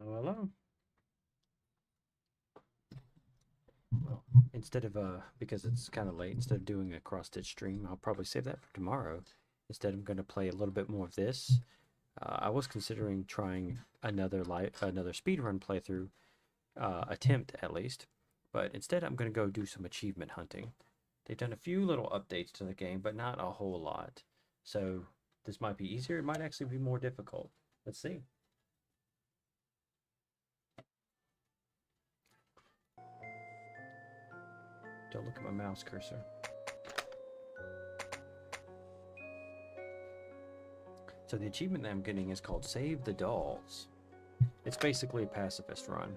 Hello. Well, instead of because it's kind of late, instead of doing a cross-stitch stream, I'll probably save that for tomorrow. Instead, I'm going to play a little bit more of this. I was considering trying another speedrun playthrough, attempt at least, but instead I'm going to go do some achievement hunting. They've done a few little updates to the game, but not a whole lot. So this might be easier. It might actually be more difficult. Let's see. Don't look at my mouse cursor. So the achievement that I'm getting is called Save the Dolls. It's basically a pacifist run.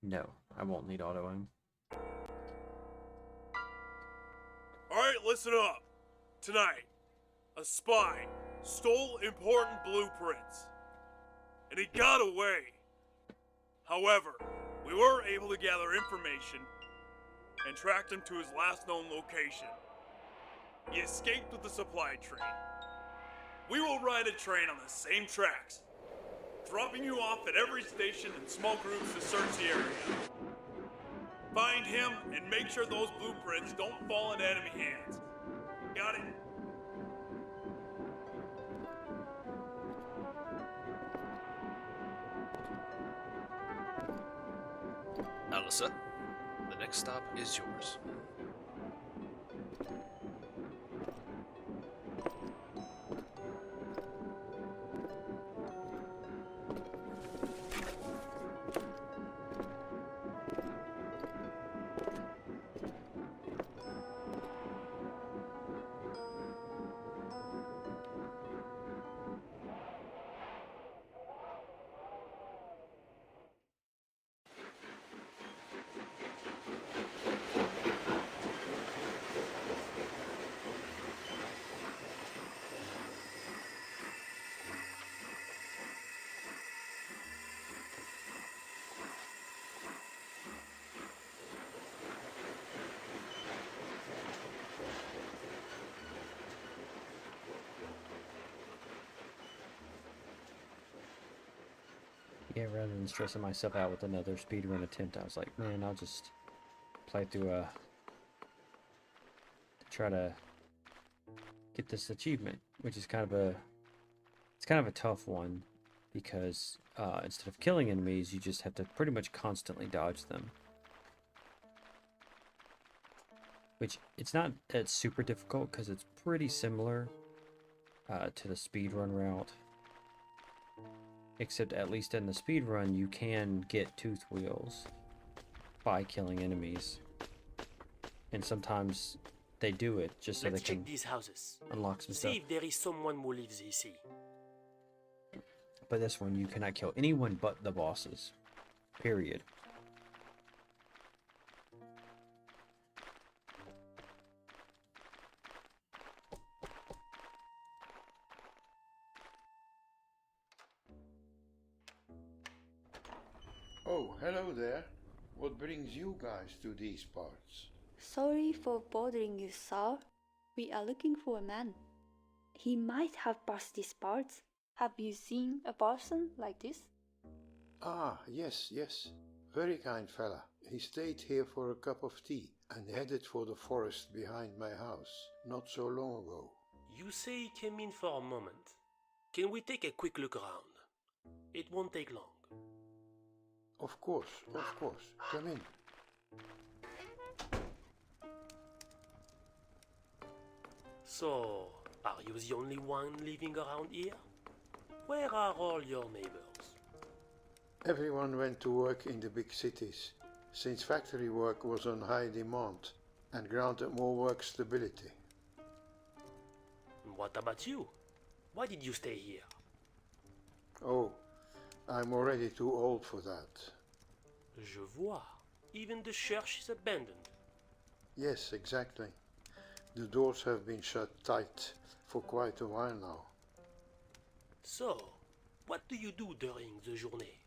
No, I won't need auto aim. Alright, listen up. Tonight, a spy stole important blueprints, and he got away. However, we were able to gather information and tracked him to his last known location. He escaped with the supply train. We will ride a train on the same tracks, dropping you off at every station in small groups to search the area. Find him and make sure those blueprints don't fall into enemy hands. Got it? Alisa, the next stop is yours. Yeah, rather than stressing myself out with another speedrun attempt, I was like, man, I'll just play through try to get this achievement, which is it's kind of a tough one because instead of killing enemies, you just have to pretty much constantly dodge them. Which it's super difficult because it's pretty similar to the speedrun route. Except at least in the speedrun, you can get tooth wheels by killing enemies. And sometimes they do it just so Let's they can check these houses. unlock some See stuff. if there is someone who lives ici. But this one, you cannot kill anyone but the bosses. Period. Oh, hello there. What brings you guys to these parts? Sorry for bothering you, sir. We are looking for a man. He might have passed these parts. Have you seen a person like this? Ah, yes, yes. Very kind fella. He stayed here for a cup of tea and headed for the forest behind my house not so long ago. You say he came in for a moment. Can we take a quick look around? It won't take long. Of course, of course. Come in. So, are you the only one living around here? Where are all your neighbors? Everyone went to work in the big cities, since factory work was on high demand and granted more work stability. What about you? Why did you stay here? Oh, I'm already too old for that. Je vois. Even the church is abandoned. Yes, exactly. The doors have been shut tight for quite a while now. So, what do you do during the journée?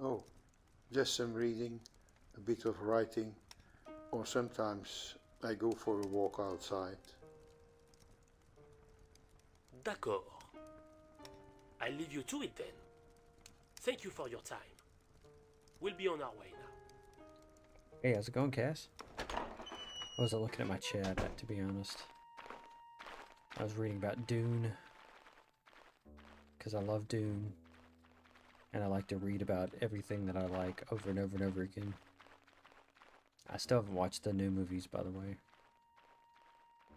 Oh, just some reading, a bit of writing, or sometimes I go for a walk outside. D'accord. I'll leave you to it then. Thank you for your time. We'll be on our way now. Hey, how's it going, Cass? I wasn't looking at my chat, to be honest. I was reading about Dune. Because I love Dune. And I like to read about everything that I like over and over and over again. I still haven't watched the new movies, by the way.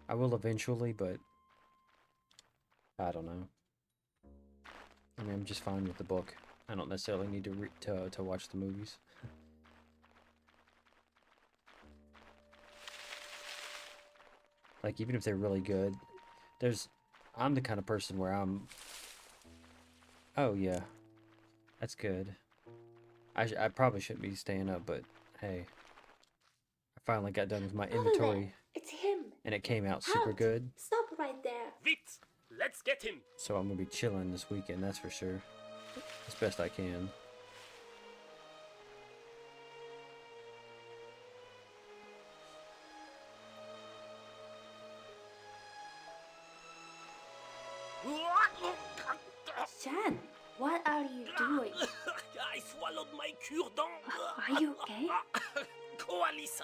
I will eventually, but I don't know. I mean, I'm just fine with the book. I don't necessarily need to watch the movies. Like, even if they're really good, I'm the kind of person where oh yeah, that's good. I probably shouldn't be staying up, but hey, I finally got done with my inventory. It's him. And it came out super Halt! good. Stop right there. Vite! Let's get him! So I'm gonna be chilling this weekend, that's for sure. As best I can. Shan, what are you doing? I swallowed my cure-dent. Are you okay? Go, Alisa.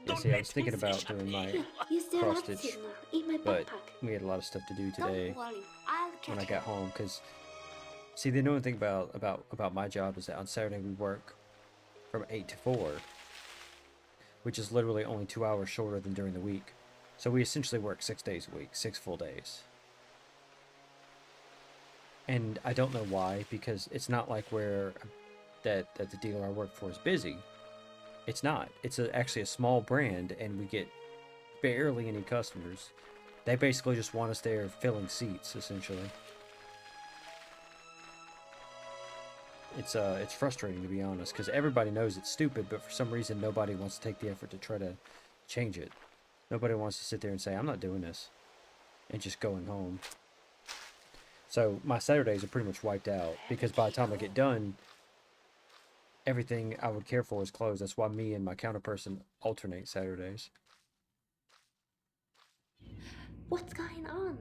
Yeah, see, I was thinking about doing my You still cross have stitch, it now in my but backpack. we had a lot of stuff to do today Don't worry, I'll catch when I got home. Because, see, the annoying thing about my job is that on Saturday we work from 8 to 4, which is literally only 2 hours shorter than during the week. So we essentially work 6 days a week, 6 full days. And I don't know why, because it's not like that the dealer I work for is busy. It's not. It's actually a small brand, and we get barely any customers. They basically just want us there filling seats, essentially. It's frustrating, to be honest, because everybody knows it's stupid, but for some reason nobody wants to take the effort to try to change it. Nobody wants to sit there and say, I'm not doing this, and just going home. So my Saturdays are pretty much wiped out, because by the time I get done, everything I would care for is closed. That's why me and my counterperson alternate Saturdays. What's going on?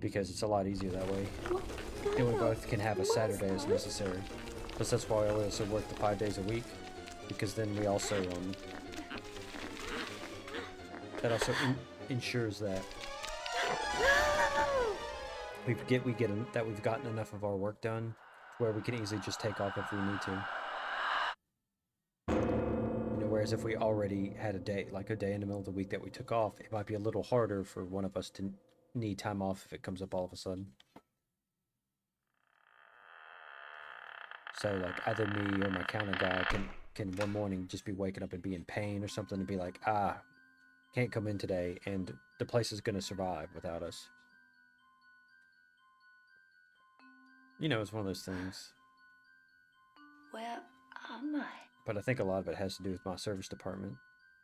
Because it's a lot easier that way. What's And going we on? both can have a What's Saturday as going- necessary. Plus that's why I also work the 5 days a week. Because then we also, that also ensures that we've gotten enough of our work done where we can easily just take off if we need to. Whereas if we already had a day in the middle of the week that we took off, it might be a little harder for one of us to need time off if it comes up all of a sudden. So like either me or my counter guy can one morning just be waking up and be in pain or something and be like, can't come in today, and the place is gonna survive without us. It's one of those things. Where am I? But I think a lot of it has to do with my service department,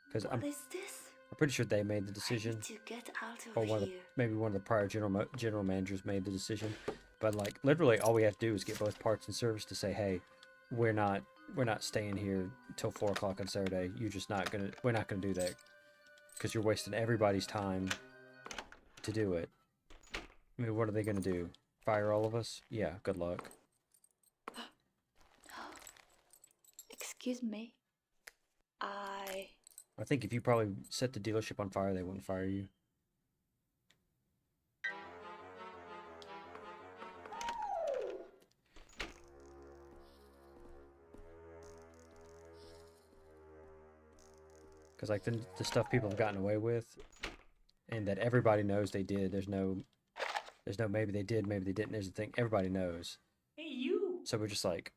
because What is this? I'm pretty sure they made the I decision, need to get out or of here. maybe one of the prior general managers made the decision. But like literally, all we have to do is get both parts and service to say, hey, we're not staying here till 4 o'clock on Saturday. We're not gonna do that, because you're wasting everybody's time to do it. I mean, what are they gonna do? Fire all of us? Yeah, good luck. Excuse me. I think if you probably set the dealership on fire, they wouldn't fire you. Because like the stuff people have gotten away with, and that everybody knows they did. There's no maybe they did, maybe they didn't. There's a thing everybody knows. Hey, you! So we're just like,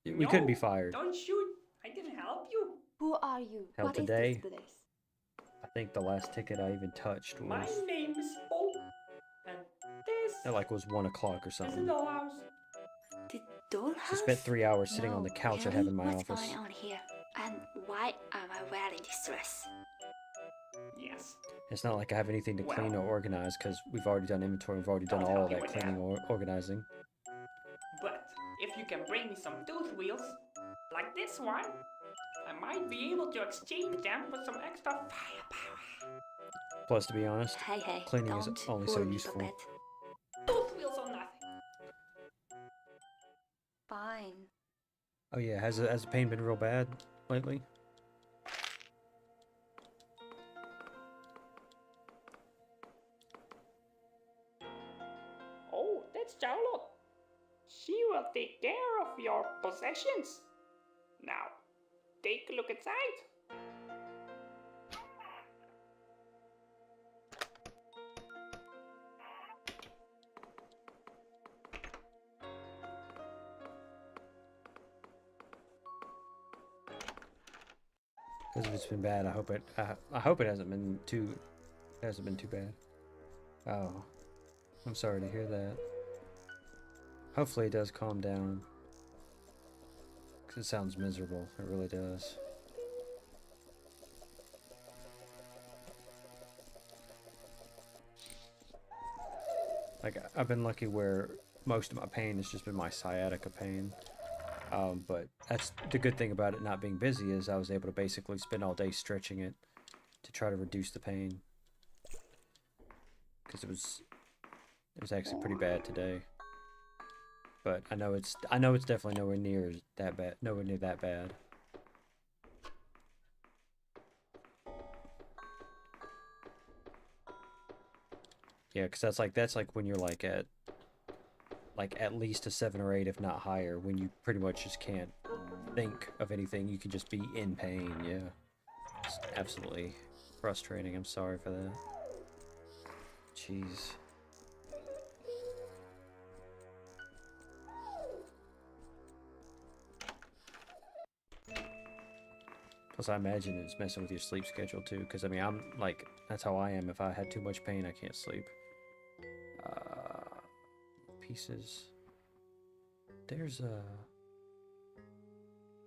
we couldn't be fired. Don't shoot! I can help you! Who are you? Hell, What is today, this place? I think the last ticket I even touched My was name is Bo, and this at 1 o'clock or is the something. dollhouse. The dollhouse? I spent 3 hours sitting on the couch I have in my What's office. going on here? And why am I wearing this dress? Yes. It's not like I have anything to clean Well, or organize, because we've already done inventory, we've already done don't all help of you that with cleaning or organizing. But if you can bring me some tooth wheels, like this one, I might be able to exchange them for some extra firepower. plus, to be honest. Hey, hey, Cleaning is don't only so worry, useful. Puppet. Tooth wheels or nothing. Fine. Oh yeah, has the pain been real bad lately? Oh, that's Charlotte. She will take care of your possessions. Now, take a look inside. Because if it's been bad, I hope it hasn't been too bad. Oh, I'm sorry to hear that. Hopefully it does calm down. Because it sounds miserable. It really does. Like, I've been lucky where most of my pain has just been my sciatica pain. But that's the good thing about it not being busy, is I was able to basically spend all day stretching it to try to reduce the pain. Because it was actually pretty bad today. But I know it's definitely nowhere near that bad. Nowhere near that bad. Yeah, because that's like when you're like at least a 7 or 8, if not higher, when you pretty much just can't think of anything. You can just be in pain. Yeah, it's absolutely frustrating. I'm sorry for that. Jeez. Plus, I imagine it's messing with your sleep schedule too, because I mean, I'm like, that's how I am. If I had too much pain, I can't sleep. Pieces. There's a...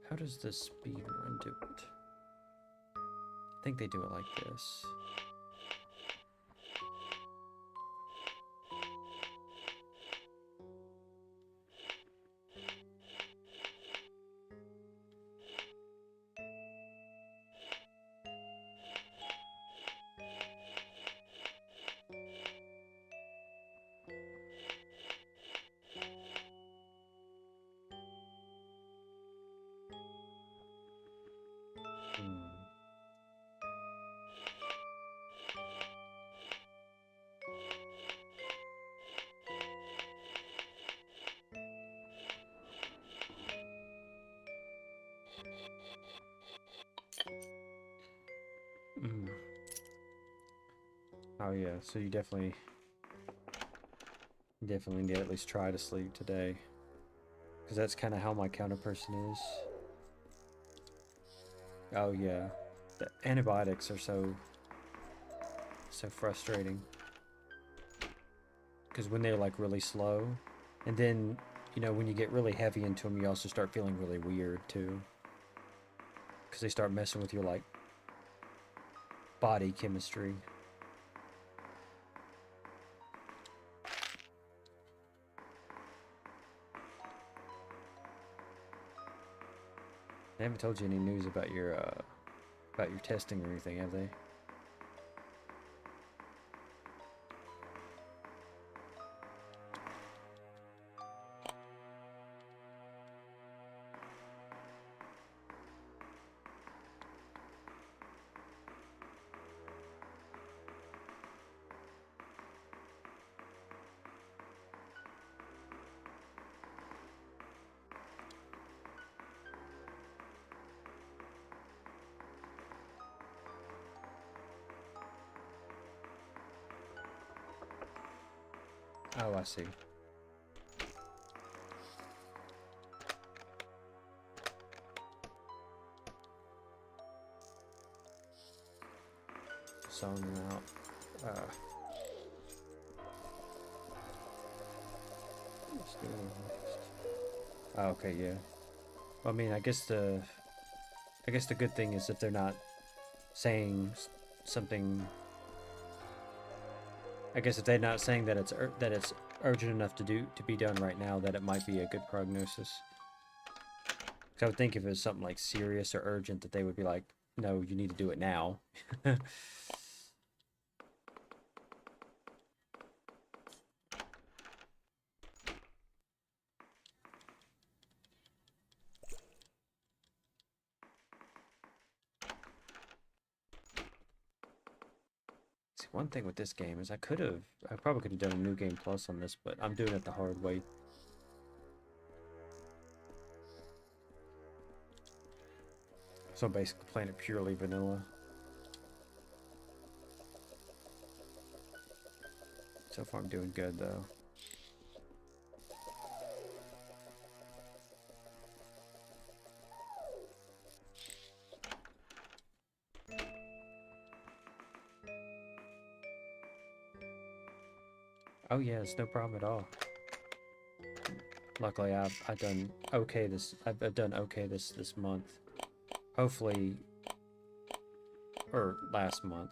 How does the speed run do it? I think they do it like this. Oh yeah, so you definitely need to at least try to sleep today, because that's kind of how my counterperson is. Oh yeah, the antibiotics are so frustrating, because when they're like really slow, and then when you get really heavy into them, you also start feeling really weird too, because they start messing with your like body chemistry. They haven't told you any news about your testing or anything, have they? Oh, I see. Song out. Let's do next. Oh, okay, yeah. Well, I mean, I guess the good thing is if they're not saying something. I guess if they're not saying that it's urgent enough to be done right now, that it might be a good prognosis. Because I would think if it was something like serious or urgent, that they would be like, no, you need to do it now. one thing with this game is I probably could have done a new game plus on this, but I'm doing it the hard way. So I'm basically playing it purely vanilla. So far I'm doing good though. Oh yeah, it's no problem at all. Luckily, I've done okay this. I've done okay this month. Hopefully, or last month.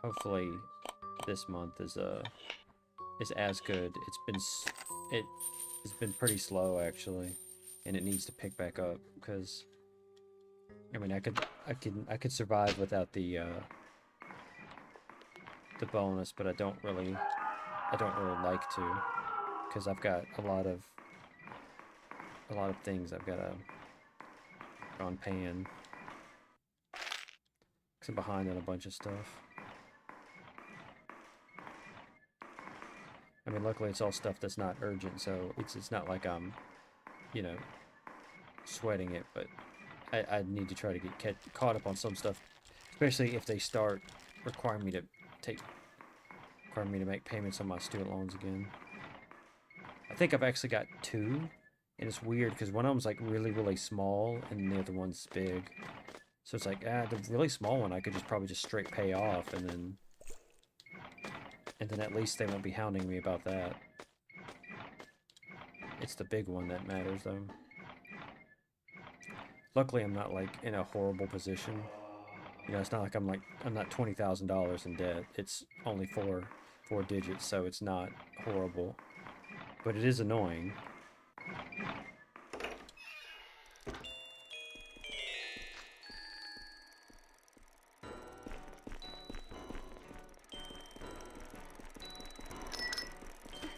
Hopefully, this month is as good. It's been pretty slow actually, and it needs to pick back up because I mean I could survive without the bonus, but I don't really like to, because I've got a lot of things I've got to on paying, because I'm behind on a bunch of stuff. I mean, luckily it's all stuff that's not urgent, so it's not like I'm, you know, sweating it, but I need to try to get caught up on some stuff, especially if they start requiring me to make payments on my student loans again. I think I've actually got 2, and it's weird because one of them's like really small and the other one's big. So it's like, the really small one I could probably just straight pay off, and then at least they won't be hounding me about that. It's the big one that matters though. Luckily I'm not like in a horrible position. You know, it's not like I'm not $20,000 in debt. It's only four digits, so it's not horrible. But it is annoying.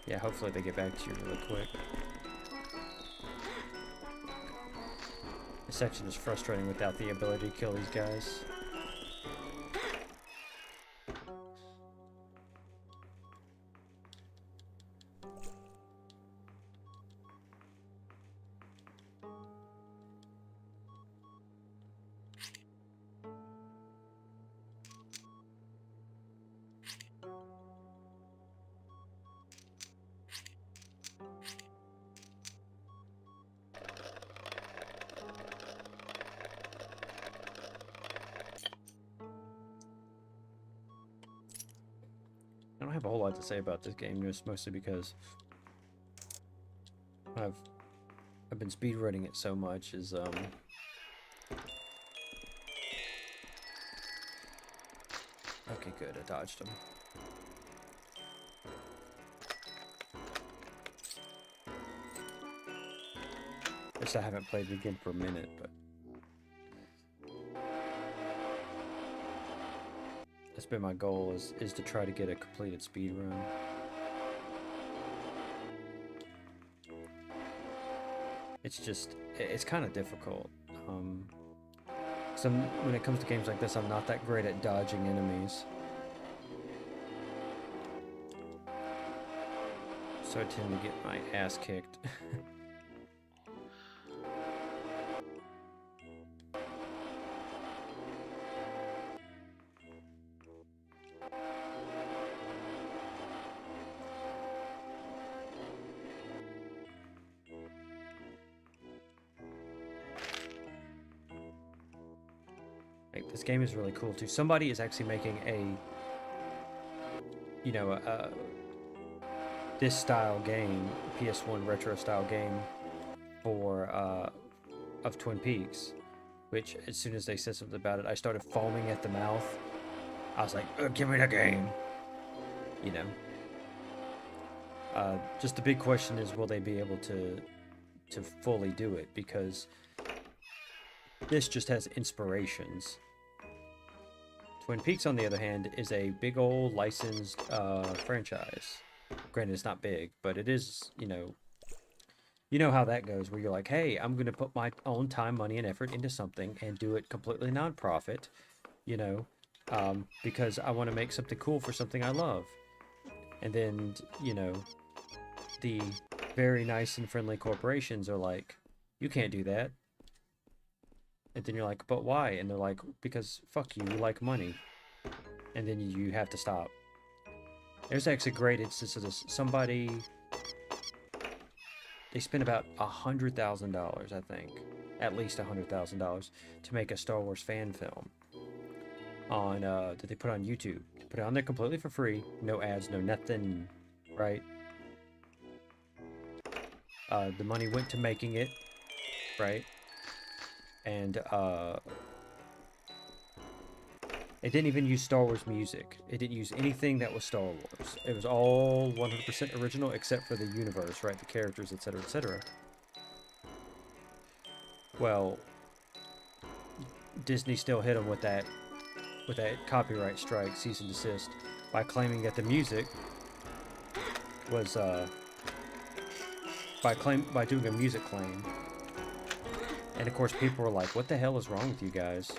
Yeah, hopefully they get back to you really quick. This section is frustrating without the ability to kill these guys. I don't have a whole lot to say about this game, just mostly because I've been speedrunning it so much. Okay, good, I dodged him. Guess I haven't played it again for a minute, but that's been my goal, is to try to get a completed speed run. It's kind of difficult. When it comes to games like this, I'm not that great at dodging enemies. So I tend to get my ass kicked. This game is really cool too. Somebody is actually making this style game, PS1 retro style game of Twin Peaks, which as soon as they said something about it, I started foaming at the mouth. I was like, give me the game, you know. Just the big question is, will they be able to fully do it, because this just has inspirations. Twin Peaks, on the other hand, is a big old licensed franchise. Granted, it's not big, but it is, you know how that goes, where you're like, hey, I'm going to put my own time, money, and effort into something and do it completely non-profit, you know. because I want to make something cool for something I love. And then, you know, the very nice and friendly corporations are like, you can't do that. And then you're like, but why? And they're like, because fuck you, you like money. And then you have to stop. There's actually a great instance of this. Somebody, they spent about $100,000, I think, at least $100,000 to make a Star Wars fan film on that they put on YouTube. Put it on there completely for free, no ads, no nothing, right? The money went to making it, right? And it didn't even use Star Wars music. It didn't use anything that was Star Wars. It was all 100% original except for the universe, right? The characters, etc., etc. Well, Disney still hit them with that copyright strike, cease and desist, by claiming that the music was by doing a music claim. And of course, people were like, "What the hell is wrong with you guys?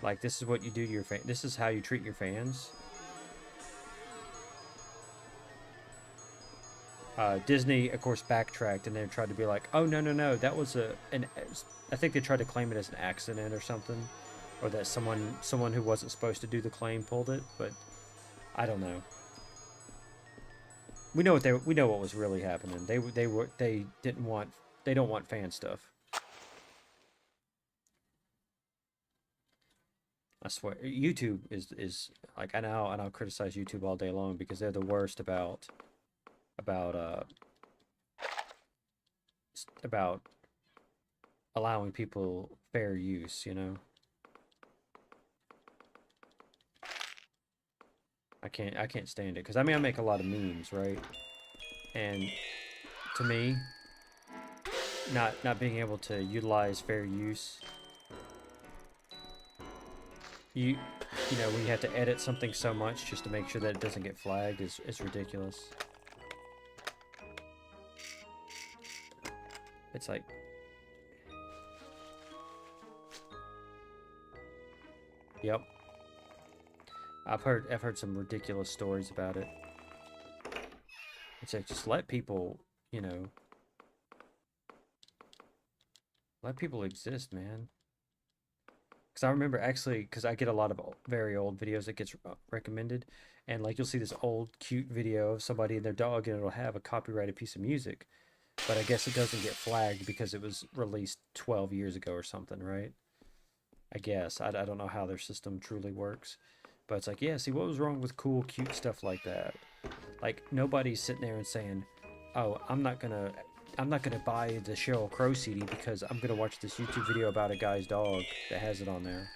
Like, this is what you do to your fans. This is how you treat your fans." Disney, of course, backtracked and they tried to be like, "Oh no, that was I think they tried to claim it as an accident or something, or that someone who wasn't supposed to do the claim pulled it." But I don't know. We know what was really happening. They don't want fan stuff. I swear, YouTube is like, and I'll criticize YouTube all day long because they're the worst about allowing people fair use, you know. I can't stand it because I mean I make a lot of memes, right? And to me, not being able to utilize fair use, you know, when you have to edit something so much just to make sure that it doesn't get flagged is ridiculous. It's like, yep. I've heard some ridiculous stories about it. It's like, just let people, you know, let people exist, man. Because I remember actually, because I get a lot of very old videos that gets recommended, and like you'll see this old cute video of somebody and their dog, and it'll have a copyrighted piece of music, but I guess it doesn't get flagged because it was released 12 years ago or something, right? I guess I don't know how their system truly works. But it's like, yeah, see, what was wrong with cool, cute stuff like that? Like, nobody's sitting there and saying, oh, I'm not gonna buy the Sheryl Crow CD because I'm gonna watch this YouTube video about a guy's dog that has it on there.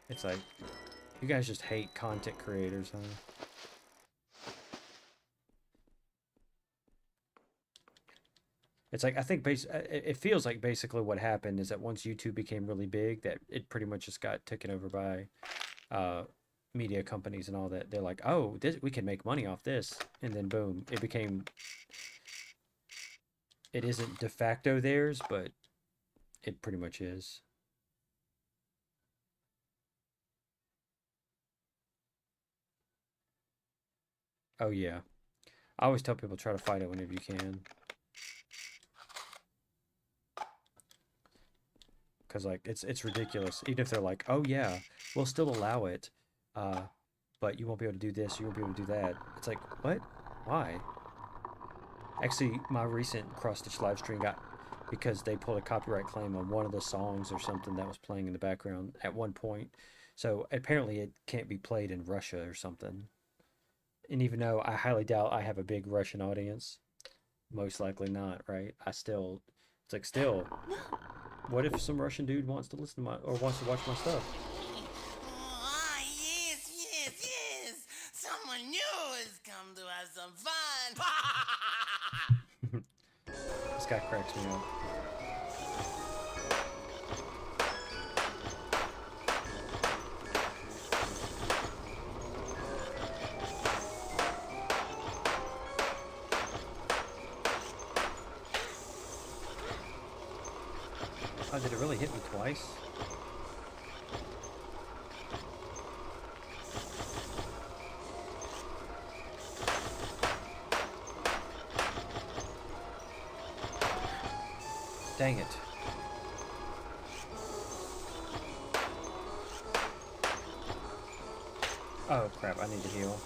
It's like, you guys just hate content creators, huh? It's like, I think it feels like basically what happened is that once YouTube became really big, that it pretty much just got taken over by media companies and all that. They're like, oh, we can make money off this. And then boom, it isn't de facto theirs, but it pretty much is. Oh yeah. I always tell people try to fight it whenever you can. Because like it's ridiculous. Even if they're like, oh yeah, we'll still allow it, but you won't be able to do this, you won't be able to do that. It's like, what? Why? Actually, my recent cross-stitch live stream got, because they pulled a copyright claim on one of the songs or something that was playing in the background at one point. So apparently it can't be played in Russia or something. And even though I highly doubt I have a big Russian audience, most likely not, right? It's like, still, what if some Russian dude wants to listen to or wants to watch my stuff? Oh, yes. Someone new has come to have some fun. This guy cracks me up. did it really hit me twice? Dang it. Oh crap, I need to heal.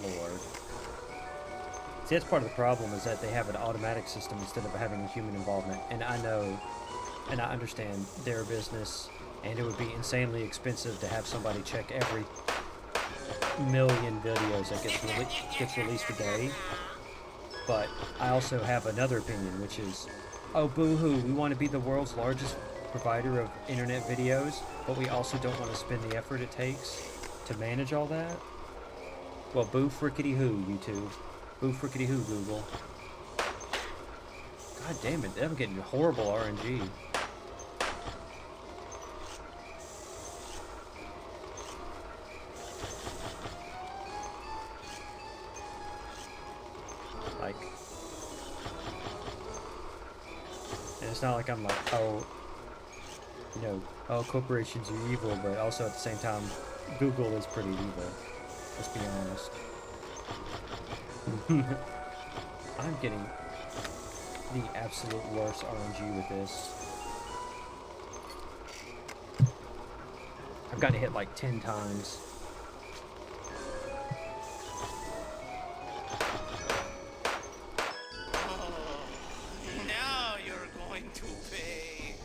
Lord. See, that's part of the problem, is that they have an automatic system instead of having human involvement. And I know, and I understand their business, and it would be insanely expensive to have somebody check every million videos that gets released a day. But I also have another opinion, which is, oh boo-hoo, we want to be the world's largest provider of internet videos, but we also don't want to spend the effort it takes to manage all that. Well, boo frickety hoo, YouTube. Boo frickety hoo, Google. God damn it, I'm getting horrible RNG. Like, and it's not like I'm like, oh, you know, oh, corporations are evil, but also at the same time, Google is pretty evil. Let's be honest. I'm getting the absolute worst RNG with this. I've gotten hit like 10 times. Now you're going to pay.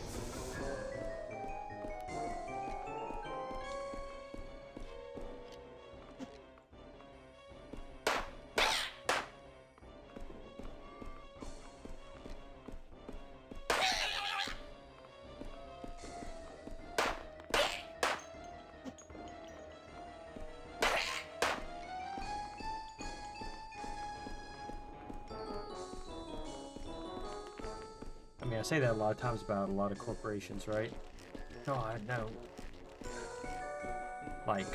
I mean, I say that a lot of times about a lot of corporations, right? God, no. Like,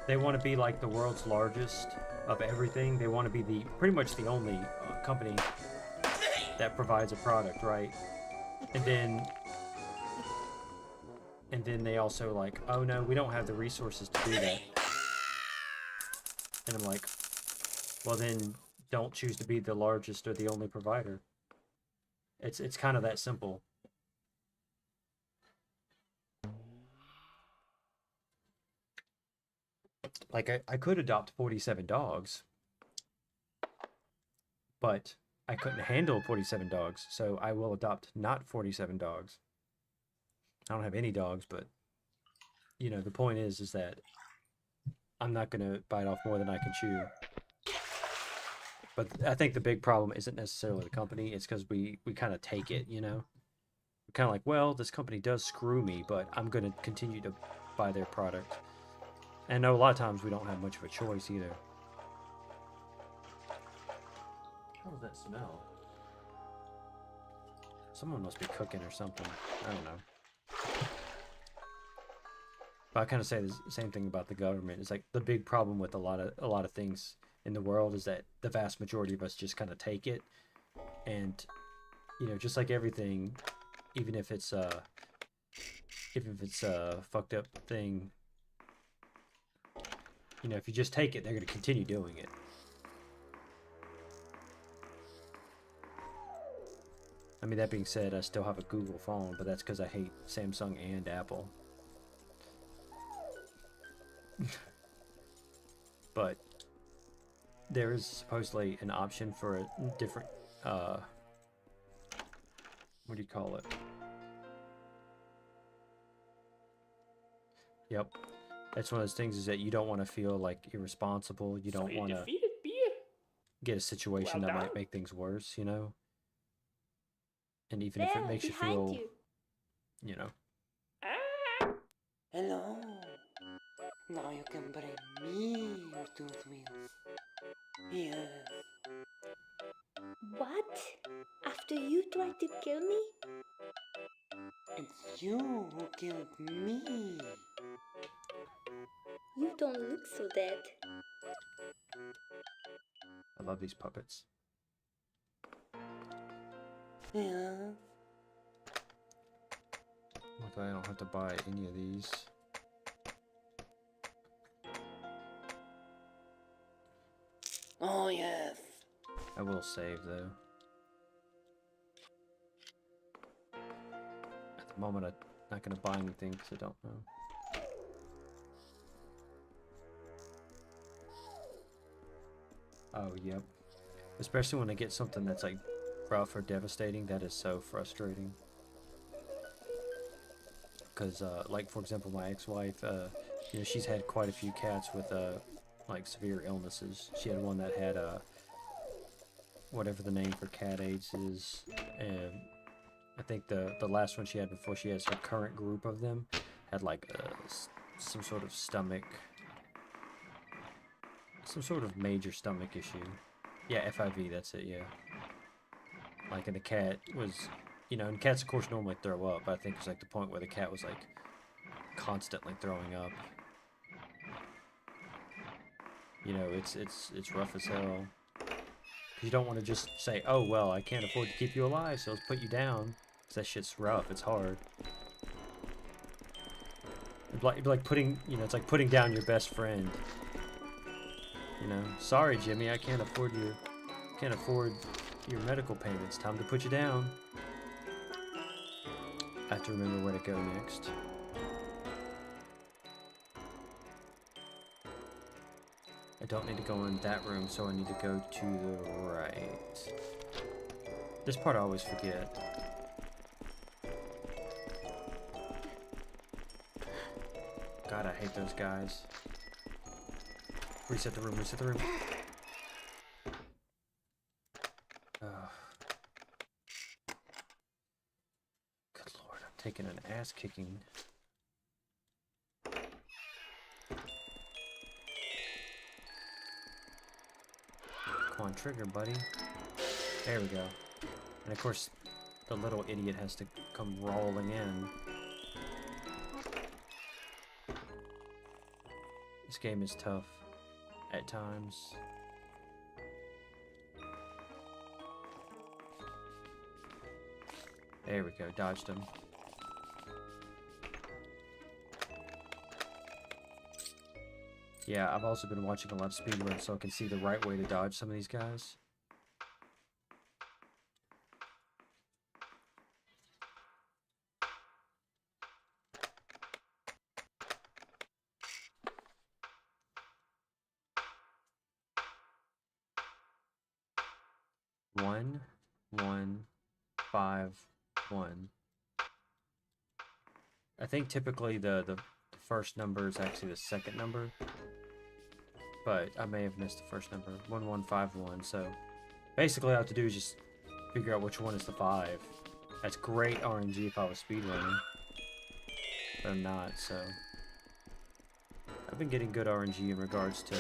they want to be like the world's largest of everything. They want to be the pretty much the only company that provides a product, right? And then they also like, oh no, we don't have the resources to do that. And I'm like, well then don't choose to be the largest or the only provider. It's kind of that simple. Like, I could adopt 47 dogs, but I couldn't handle 47 dogs, so I will adopt not 47 dogs. I don't have any dogs, but, you know, the point is that I'm not going to bite off more than I can chew. But I think the big problem isn't necessarily the company, it's because we kind of take it, you know? We're kind of like, well, this company does screw me, but I'm going to continue to buy their product. And I know a lot of times we don't have much of a choice either. How does that smell? Someone must be cooking or something. I don't know. But I kind of say the same thing about the government. It's like the big problem with a lot of things in the world is that the vast majority of us just kind of take it, and you know, just like everything, even if it's a fucked up thing, you know, if you just take it, they're going to continue doing it. I mean, that being said, I still have a Google phone, but that's because I hate Samsung and Apple. But there is supposedly an option for a different, what do you call it? Yep. That's one of those things, is that you don't want to feel like irresponsible. You don't want to defeated Beer. get a situation Well that might done. make things worse, you know? And even if it makes you feel, you know. Ah! Hello. Now you can bring me your tooth wheels. Yes. What? After you tried to kill me? It's you who killed me. You don't look so dead. I love these puppets. Yeah. Luckily, I don't have to buy any of these. Oh, yes. I will save, though. At the moment, I'm not going to buy anything because I don't know. Oh, yep. Especially when I get something that's like rough or devastating, that is so frustrating. Because, like, for example, my ex-wife, you know, she's had quite a few cats with, like, severe illnesses. She had one that had, whatever the name for cat AIDS is, and I think the last one she had before she has her current group of them had, like, some sort of major stomach issue. Yeah, FIV, that's it, yeah. Like, and the cat was, you know, and cats, of course, normally throw up. I think it's, like, the point where the cat was, like, constantly throwing up. You know, it's rough as hell. You don't want to just say, oh, well, I can't afford to keep you alive, so let's put you down. Because that shit's rough, it's hard. It'd be like putting, you know, it's like putting down your best friend. You know, sorry, Jimmy, I can't afford your medical payments. Time to put you down. I have to remember where to go next. I don't need to go in that room, so I need to go to the right. This part I always forget. God, I hate those guys. Reset the room, reset the room. Ugh. Good lord, I'm taking an ass kicking. Come on, trigger, buddy. There we go. And of course, the little idiot has to come rolling in. This game is tough at times. There we go, dodged him. Yeah, I've also been watching a lot of speedruns so I can see the right way to dodge some of these guys. One, 1, 5, 1. I think typically the first number is actually the second number, but I may have missed the first number. 1151. So basically, all I have to do is just figure out which one is the 5. That's great RNG if I was speedrunning, but I'm not. So I've been getting good RNG in regards to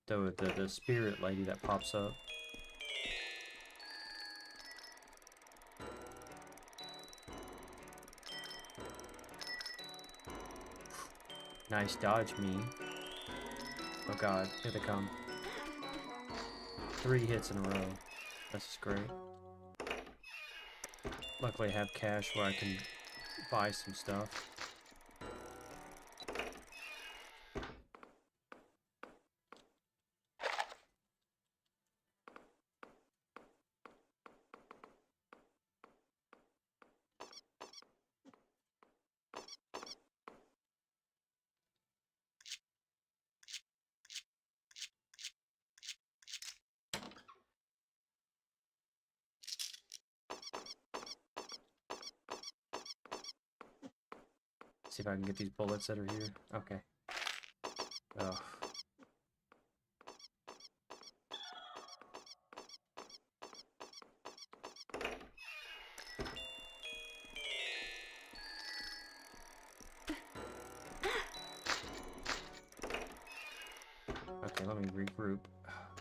the spirit lady that pops up. Nice dodge, me. Oh god, here they come. 3 hits in a row. This is great. Luckily I have cash where I can buy some stuff. See if I can get these bullets that are here. Okay. Oh. Okay, let me regroup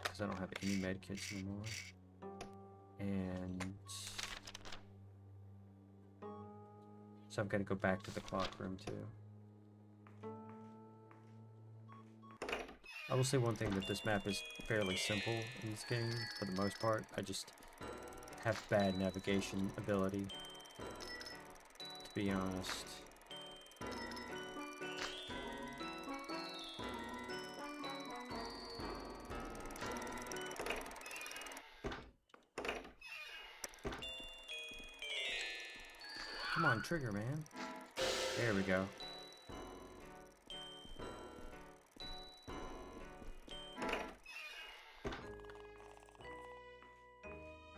because I don't have any med kits anymore. And so I've got to go back to the clock room too. I will say one thing, that this map is fairly simple in this game for the most part. I just have bad navigation ability, to be honest. Come on, trigger, man. There we go.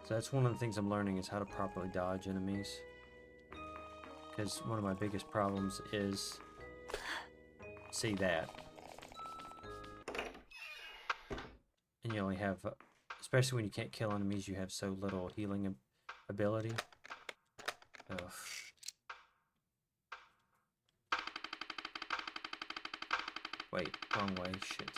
So that's one of the things I'm learning, is how to properly dodge enemies. Because one of my biggest problems is, see that. And you only have, especially when you can't kill enemies, you have so little healing ability. Ugh. Wait, wrong way, shit.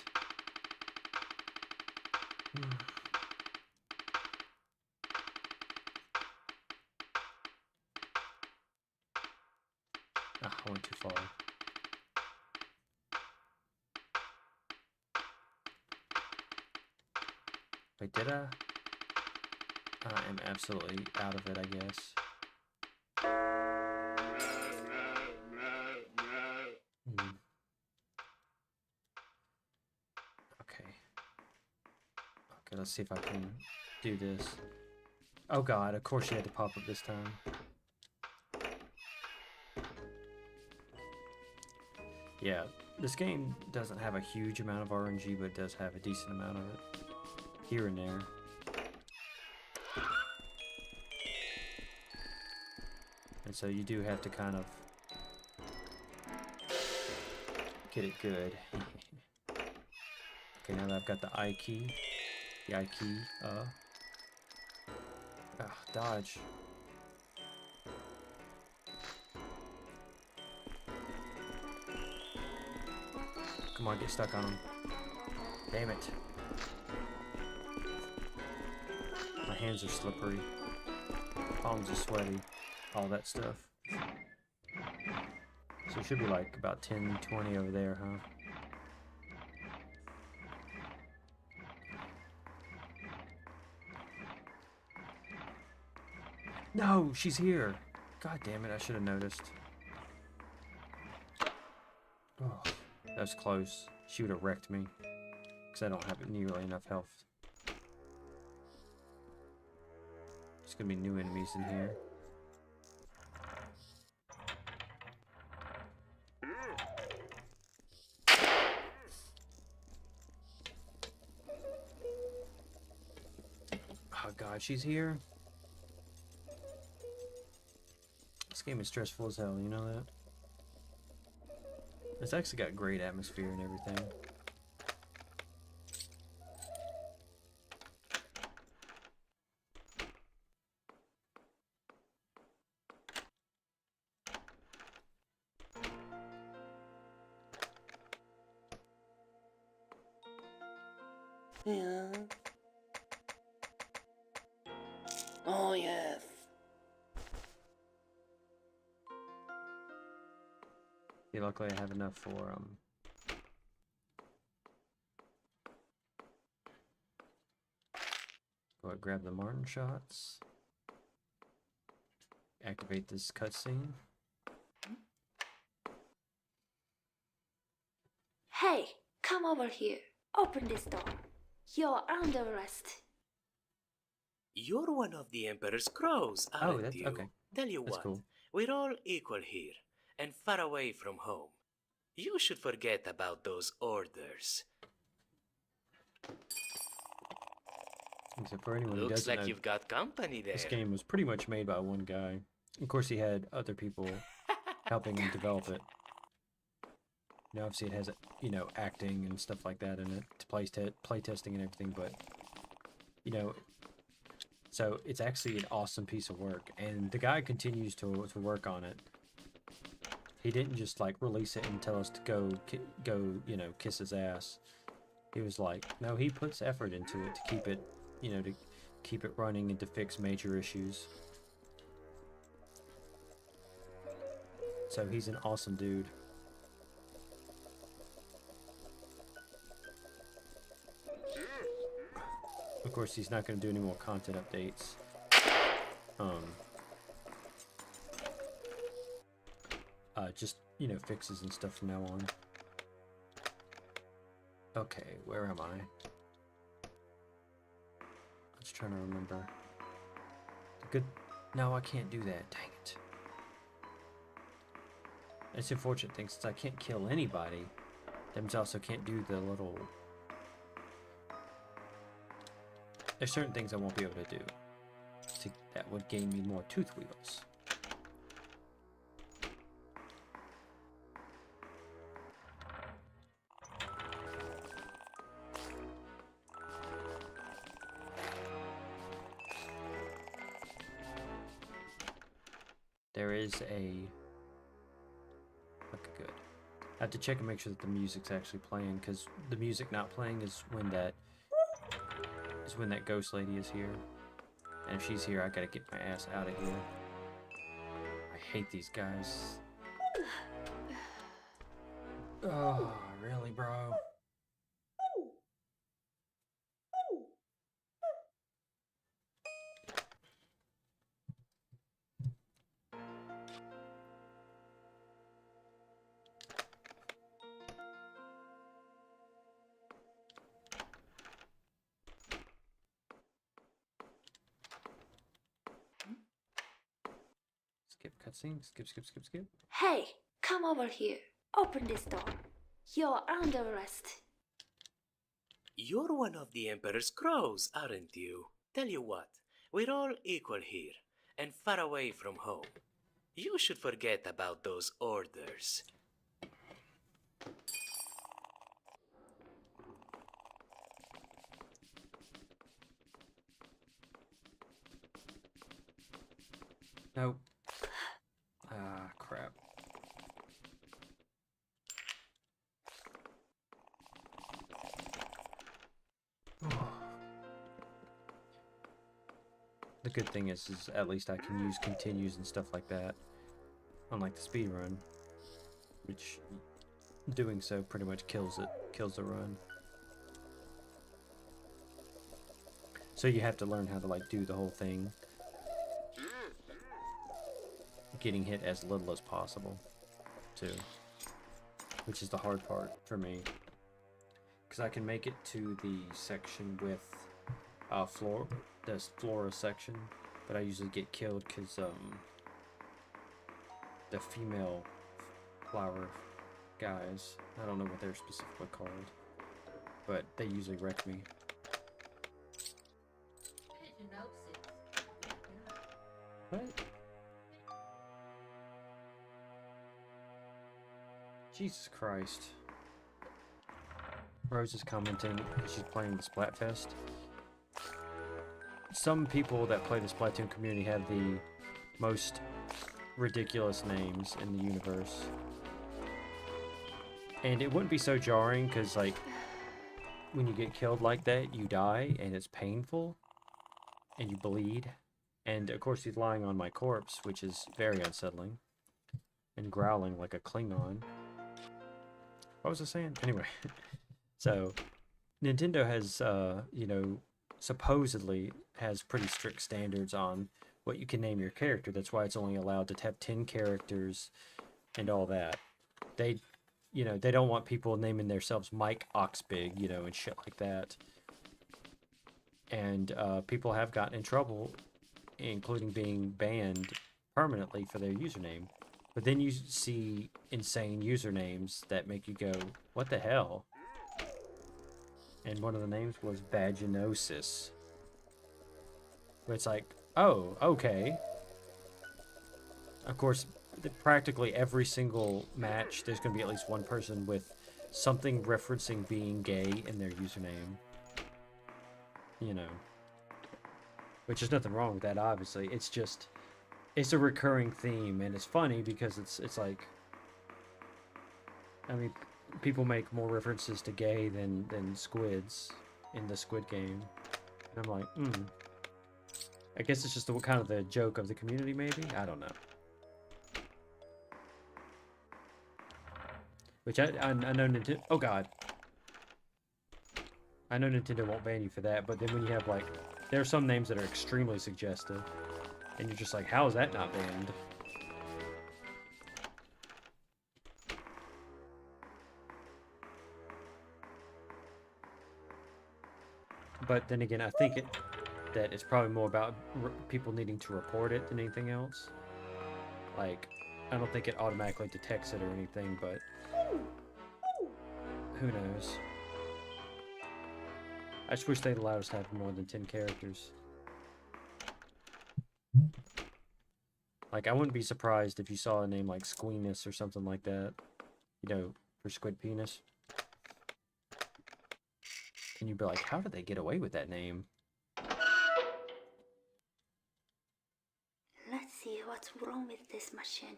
Ah, I went too far. Wait, did I? I am absolutely out of it, I guess. Okay. Okay, let's see if I can do this. Oh god, of course she had to pop up this time. Yeah, this game doesn't have a huge amount of RNG, but it does have a decent amount of it. Here and there. And so you do have to kind of get it good. Okay, now that I've got the I key. The I key, dodge. Come on, get stuck on him. Damn it. My hands are slippery. Palms are sweaty. All that stuff. So it should be like about 10, 20 over there, huh? No, she's here. God damn it, I should have noticed. Oh, that was close. She would have wrecked me, because I don't have nearly enough health. There's gonna be new enemies in here. Oh god, she's here. This game is stressful as hell, you know that? It's actually got great atmosphere and everything. Yeah. Oh, yes. Yeah, luckily I have enough for, go ahead, grab the Martin shots. Activate this cutscene. Hey, come over here. Open this door. You're under arrest. You're one of the Emperor's crows, Oh, aren't that's you? okay. Tell you That's what, cool. we're all equal here, and far away from home. You should forget about those orders. Except for anyone who Looks doesn't like know, you've got company there. this game was pretty much made by one guy. Of course, he had other people helping him develop it. You know, obviously it has, you know, acting and stuff like that in it, to play testing and everything, but, you know, so it's actually an awesome piece of work, and the guy continues to work on it. He didn't just, like, release it and tell us to go, you know, kiss his ass. He was like, no, he puts effort into it to keep it, you know, to keep it running and to fix major issues. So he's an awesome dude. Of course, he's not going to do any more content updates. Just, you know, fixes and stuff from now on. Okay, where am I? I was trying to remember. Good. No, I can't do that. Dang it. It's the unfortunate thing, since I can't kill anybody, that means I also can't do the little... There's certain things I won't be able to do that would gain me more tooth wheels. There is a... Okay, good. I have to check and make sure that the music's actually playing, because the music not playing is when that ghost lady is here. And if she's here, I gotta get my ass out of here. I hate these guys. Oh, really, bro? Skip cutscene. Skip. Hey, come over here. Open this door. You're under arrest. You're one of the Emperor's crows, aren't you? Tell you what, we're all equal here, and far away from home. You should forget about those orders. Nope. Ah, crap. The good thing is at least I can use continues and stuff like that, unlike the speedrun, which doing so pretty much kills the run. So you have to learn how to like do the whole thing, getting hit as little as possible, too, which is the hard part for me, because I can make it to the section with this flora section, but I usually get killed because the female flower guys, I don't know what they're specifically called, but they usually wreck me. What? Jesus Christ. Rose is commenting that she's playing the Splatfest. Some people that play the Splatoon community have the most ridiculous names in the universe. And it wouldn't be so jarring because, like, when you get killed like that, you die and it's painful and you bleed. And of course, he's lying on my corpse, which is very unsettling, and growling like a Klingon. What was I saying? Anyway, so Nintendo has, you know, supposedly has pretty strict standards on what you can name your character. That's why it's only allowed to have 10 characters and all that. They, you know, they don't want people naming themselves Mike Oxbig, you know, and shit like that. And people have gotten in trouble, including being banned permanently for their username. But then you see insane usernames that make you go, what the hell? And one of the names was Vaginosis. Where it's like, oh, okay. Of course, practically every single match, there's going to be at least one person with something referencing being gay in their username. You know. Which is nothing wrong with that, obviously. It's just... it's a recurring theme, and it's funny because it's like... I mean, people make more references to gay than squids in the Squid Game. And I'm like, I guess it's just kind of the joke of the community, maybe? I don't know. Which I know Nintendo... oh, God. I know Nintendo won't ban you for that, but then when you have like, there are some names that are extremely suggestive, and you're just like, how is that not banned? But then again, I think that it's probably more about people needing to report it than anything else. Like, I don't think it automatically detects it or anything, but who knows? I just wish they'd allowed us to have more than 10 characters. Like, I wouldn't be surprised if you saw a name like Squeenus or something like that. You know, for Squid Penis. And you'd be like, how did they get away with that name? Let's see what's wrong with this machine.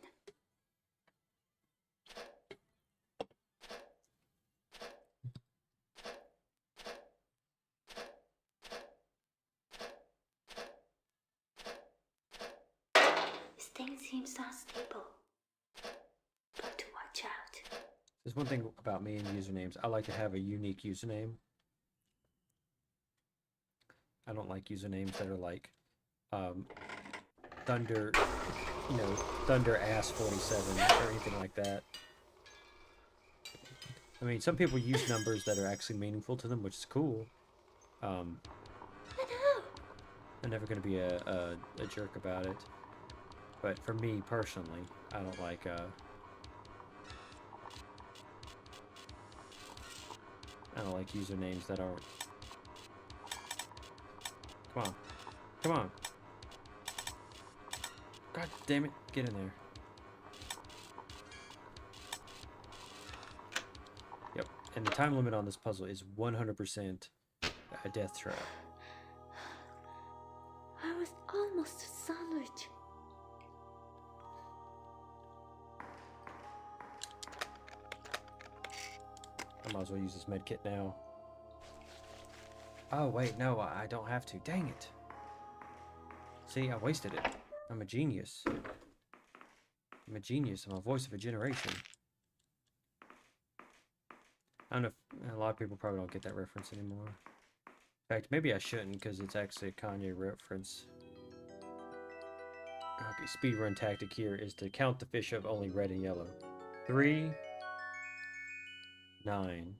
This thing seems unstable. Got to watch out. There's one thing about me and usernames. I like to have a unique username. I don't like usernames that are like Thunder, you know, Thunder Ass 47 or anything like that. I mean, some people use numbers that are actually meaningful to them, which is cool. I'm never going to be a jerk about it. But for me personally, I don't like usernames that aren't. Come on. Come on. God damn it. Get in there. Yep. And the time limit on this puzzle is 100% a death trap. I was almost a sandwich. I might as well use this med kit now. Oh, wait, no, I don't have to. Dang it. See, I wasted it. I'm a genius. I'm a genius. I'm a voice of a generation. I don't know if a lot of people probably don't get that reference anymore. In fact, maybe I shouldn't because it's actually a Kanye reference. Okay, speedrun tactic here is to count the fish of only red and yellow. 3, 9.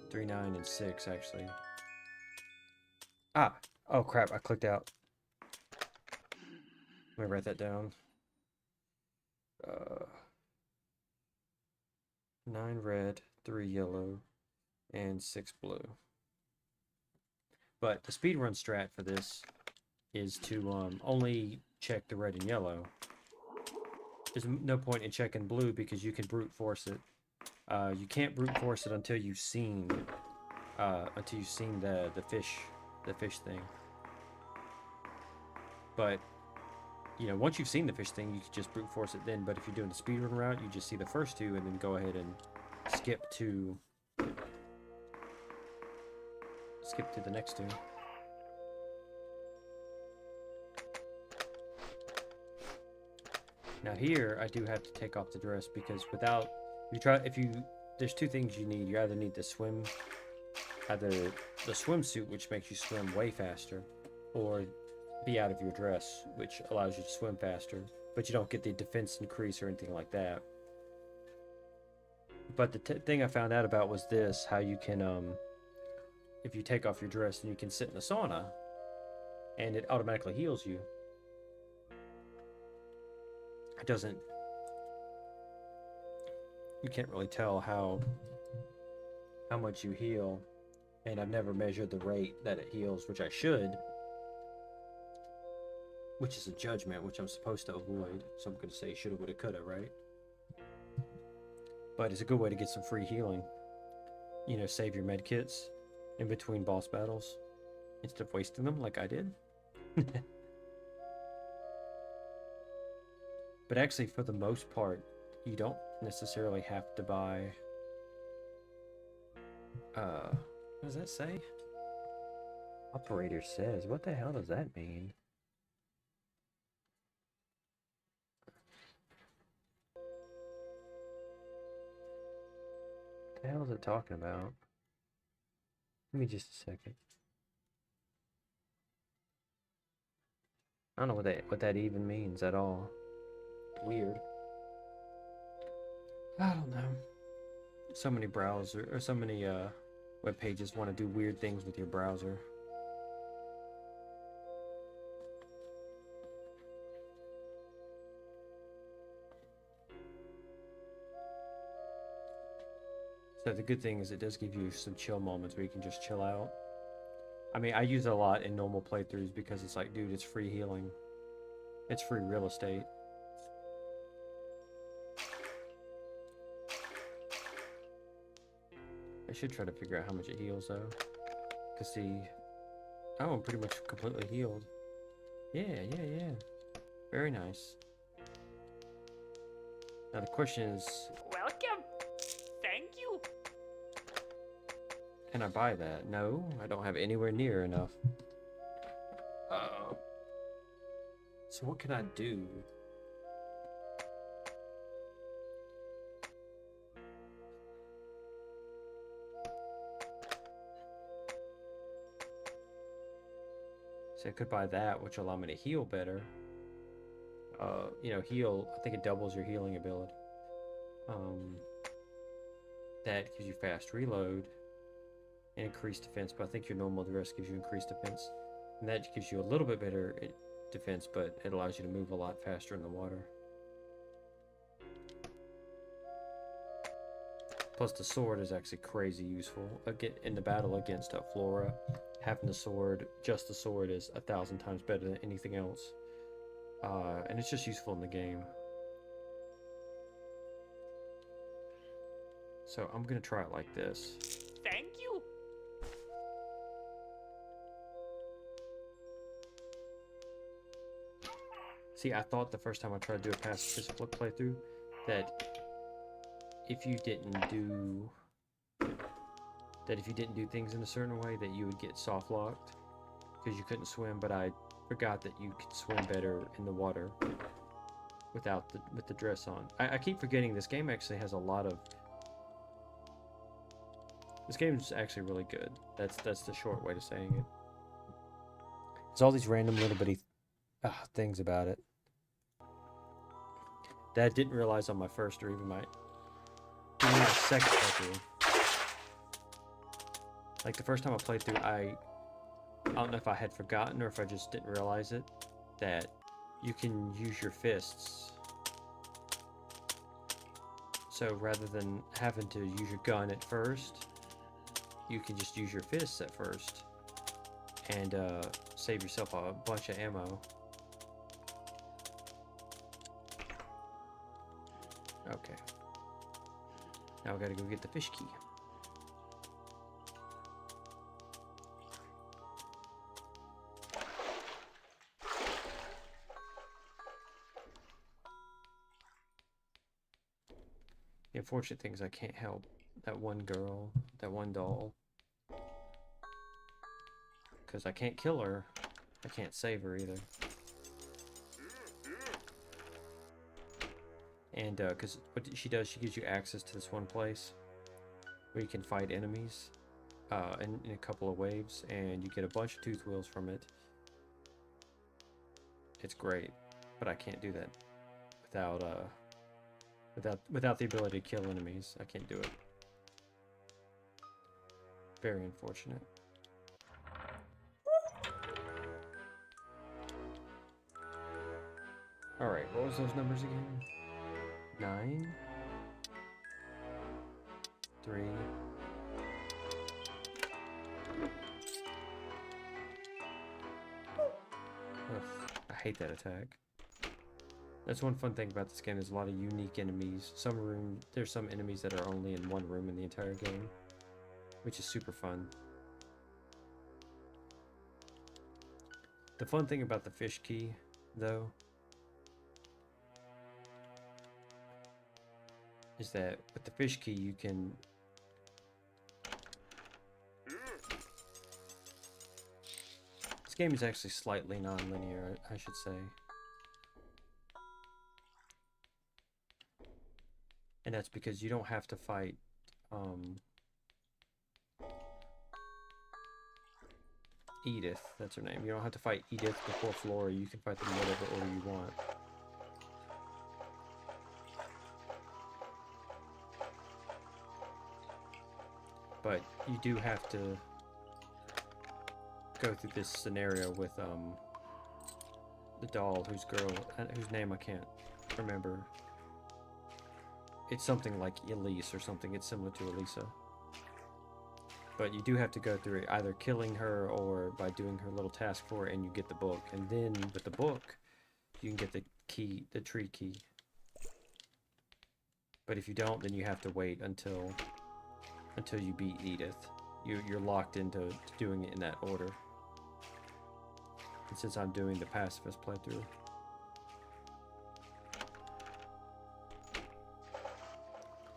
3, 9, and 6, actually. Ah! Oh crap, I clicked out. Let me write that down. 9 red, 3 yellow, and 6 blue. But the speedrun strat for this is to only check the red and yellow. There's no point in checking blue because you can brute force it. You can't brute force it until you've seen the fish thing. But you know, once you've seen the fish thing, you can just brute force it then. But if you're doing the speedrun route, you just see the first two and then go ahead and skip to the next two. Now here, I do have to take off the dress because there's two things you need. You either need either the swimsuit, which makes you swim way faster, or be out of your dress, which allows you to swim faster, but you don't get the defense increase or anything like that. But the thing I found out about was this, how you can, if you take off your dress, then you can sit in the sauna, and it automatically heals you. It doesn't, you can't really tell how much you heal, and I've never measured the rate that it heals, which I should, which is a judgment, which I'm supposed to avoid. So I'm going to say shoulda, woulda, coulda, right? But it's a good way to get some free healing. You know, save your med kits in between boss battles instead of wasting them like I did. But actually, for the most part, you don't necessarily have to buy... what does that say? Operator says. What the hell does that mean? What the hell is it talking about? Give me just a second. I don't know what that even means at all. Weird. I don't know. So many so many web pages want to do weird things with your browser. So the good thing is it does give you some chill moments where you can just chill out. I mean, I use it a lot in normal playthroughs because it's like, dude, it's free healing. It's free real estate. I should try to figure out how much it heals though. Cause see, oh, I'm pretty much completely healed. Yeah. Very nice. Now the question is, Welcome. Thank you. can I buy that? No, I don't have anywhere near enough. Uh-oh. So what can I do? So I could buy that, which will allow me to heal better. Heal, I think it doubles your healing ability. That gives you fast reload and increased defense, but I think your normal duress gives you increased defense. And that gives you a little bit better defense, but it allows you to move a lot faster in the water. Plus the sword is actually crazy useful. In the battle against Flora, having just the sword is 1,000 times better than anything else. And it's just useful in the game. So I'm gonna try it like this. Thank you. See, I thought the first time I tried to do a pacifist playthrough that if you didn't do things in a certain way that you would get soft locked because you couldn't swim, but I forgot that you could swim better in the water with the dress on. I keep forgetting this game actually has a lot of. This game's actually really good. That's the short way to saying it. There's all these random little bitty things about it that I didn't realize on my first or even my second playthrough. Like the first time I played through, I don't know if I had forgotten or if I just didn't realize it, that you can use your fists. So rather than having to use your gun at first, you can just use your fists at first and save yourself a bunch of ammo. Okay. Now we gotta go get the fish key. The unfortunate thing is I can't help that one girl, that one doll. Because I can't kill her. I can't save her either. And because what she does, she gives you access to this one place where you can fight enemies in a couple of waves, and you get a bunch of tooth wheels from it. It's great, but I can't do that without the ability to kill enemies. I can't do it. Very unfortunate. Alright, what was those numbers again? 9, 3. Ugh, I hate that attack. That's one fun thing about this game. There's a lot of unique enemies. There's some enemies that are only in one room in the entire game, which is super fun. The fun thing about the fish key, though, is that with the fish key you can this game is actually slightly non-linear, I should say. And that's because you don't have to fight Edith, that's her name. You don't have to fight Edith before Flora. You can fight them in whatever order you want. But you do have to go through this scenario with the doll whose name I can't remember. It's something like Elise or something. It's similar to Alisa. But you do have to go through it, either killing her or by doing her little task for it, and you get the book. And then with the book, you can get the key, the tree key. But if you don't, then you have to wait until you beat Edith. You're locked into doing it in that order. And since I'm doing the pacifist playthrough,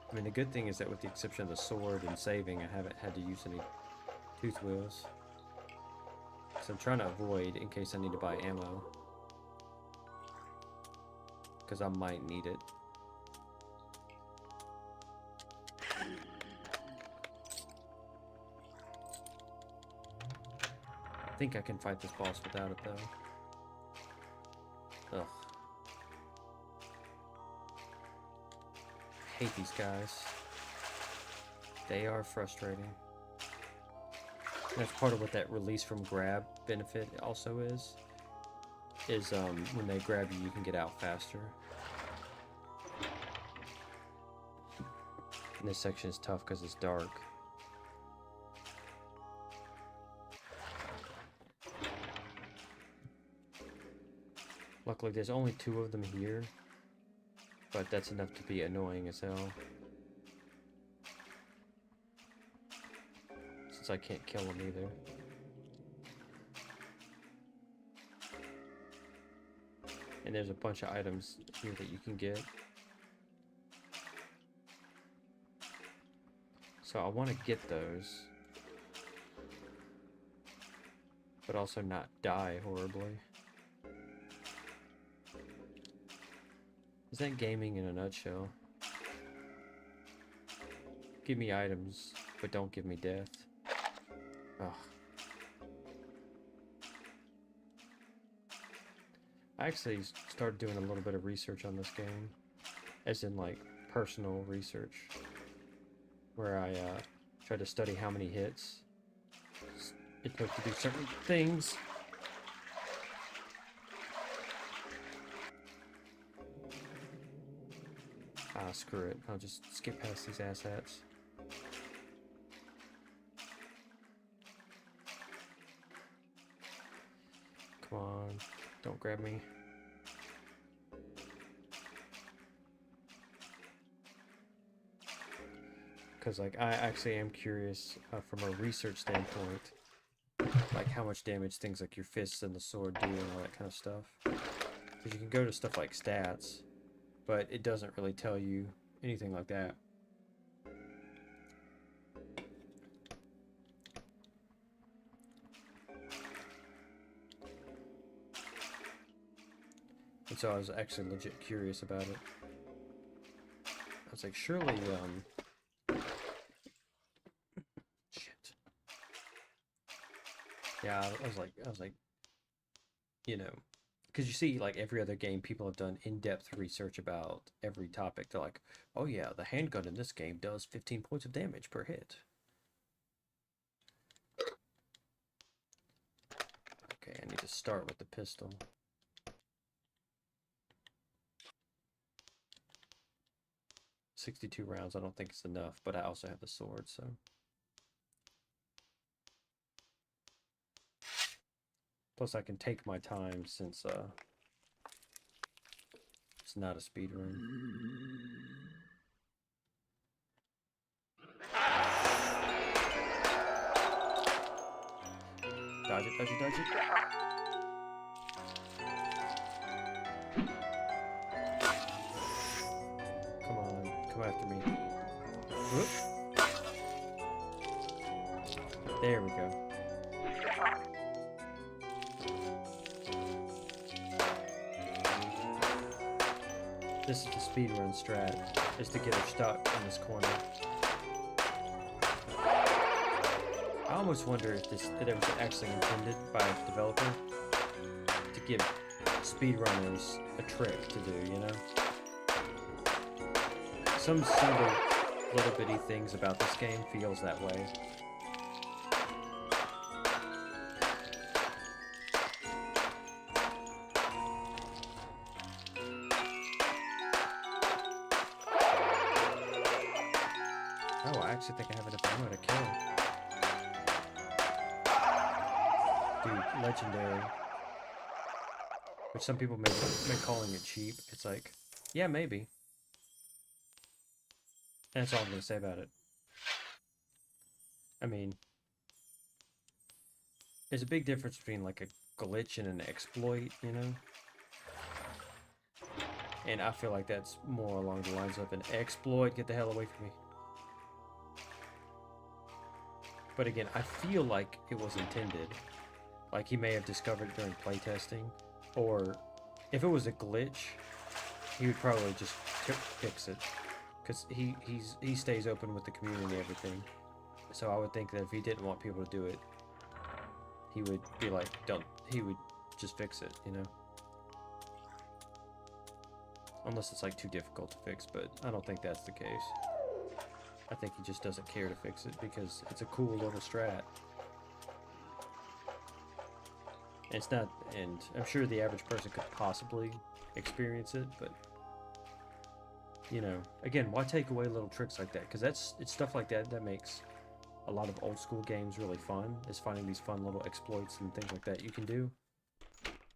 I mean, the good thing is that with the exception of the sword and saving, I haven't had to use any tooth wheels. So I'm trying to avoid in case I need to buy ammo. Because I might need it. I think I can fight this boss without it though. Ugh. Hate these guys. They are frustrating. And that's part of what that release from grab benefit also is when they grab you, you can get out faster. And this section is tough because it's dark. Luckily, there's only 2 of them here. But that's enough to be annoying as hell. Since I can't kill them either. And there's a bunch of items here that you can get. So I want to get those. But also not die horribly. Is that gaming in a nutshell? Give me items, but don't give me death. Ugh. I actually started doing a little bit of research on this game. As in, like, personal research. Where I tried to study how many hits it took to do certain things. Ah, screw it. I'll just skip past these asshats. Come on. Don't grab me. Because, like, I actually am curious from a research standpoint, like, how much damage things like your fists and the sword do and all that kind of stuff. Because you can go to stuff like stats, but it doesn't really tell you anything like that. And so I was actually legit curious about it. I was like, surely, shit. Yeah, I was like, you know, because you see, like, every other game, people have done in-depth research about every topic. They're like, oh yeah, the handgun in this game does 15 points of damage per hit. Okay, I need to start with the pistol. .62 rounds, I don't think it's enough, but I also have the sword, so. Plus I can take my time since it's not a speedrun. Dodge it, dodge it, dodge it. Come on, come after me. Whoop. There we go. This is the speedrun strat, is to get her stuck in this corner. almost wonder if it was actually intended by a developer to give speedrunners a trick to do, you know? Some single little bitty things about this game feels that way. Oh, I actually think I have enough ammo to kill him. Dude, legendary. Which some people may calling it cheap. It's like, yeah, maybe. And that's all I'm going to say about it. I mean, there's a big difference between like a glitch and an exploit, you know? And I feel like that's more along the lines of an exploit. Get the hell away from me. But again, I feel like it was intended. Like he may have discovered it during playtesting. Or if it was a glitch, he would probably just fix it. Because he stays open with the community and everything. So I would think that if he didn't want people to do it, he would be like, he would just fix it, you know? Unless it's like too difficult to fix, but I don't think that's the case. I think he just doesn't care to fix it because it's a cool little strat. It's not, and I'm sure the average person could possibly experience it, but you know, again, why take away little tricks like that? Because it's stuff like that that makes a lot of old school games really fun, is finding these fun little exploits and things like that you can do.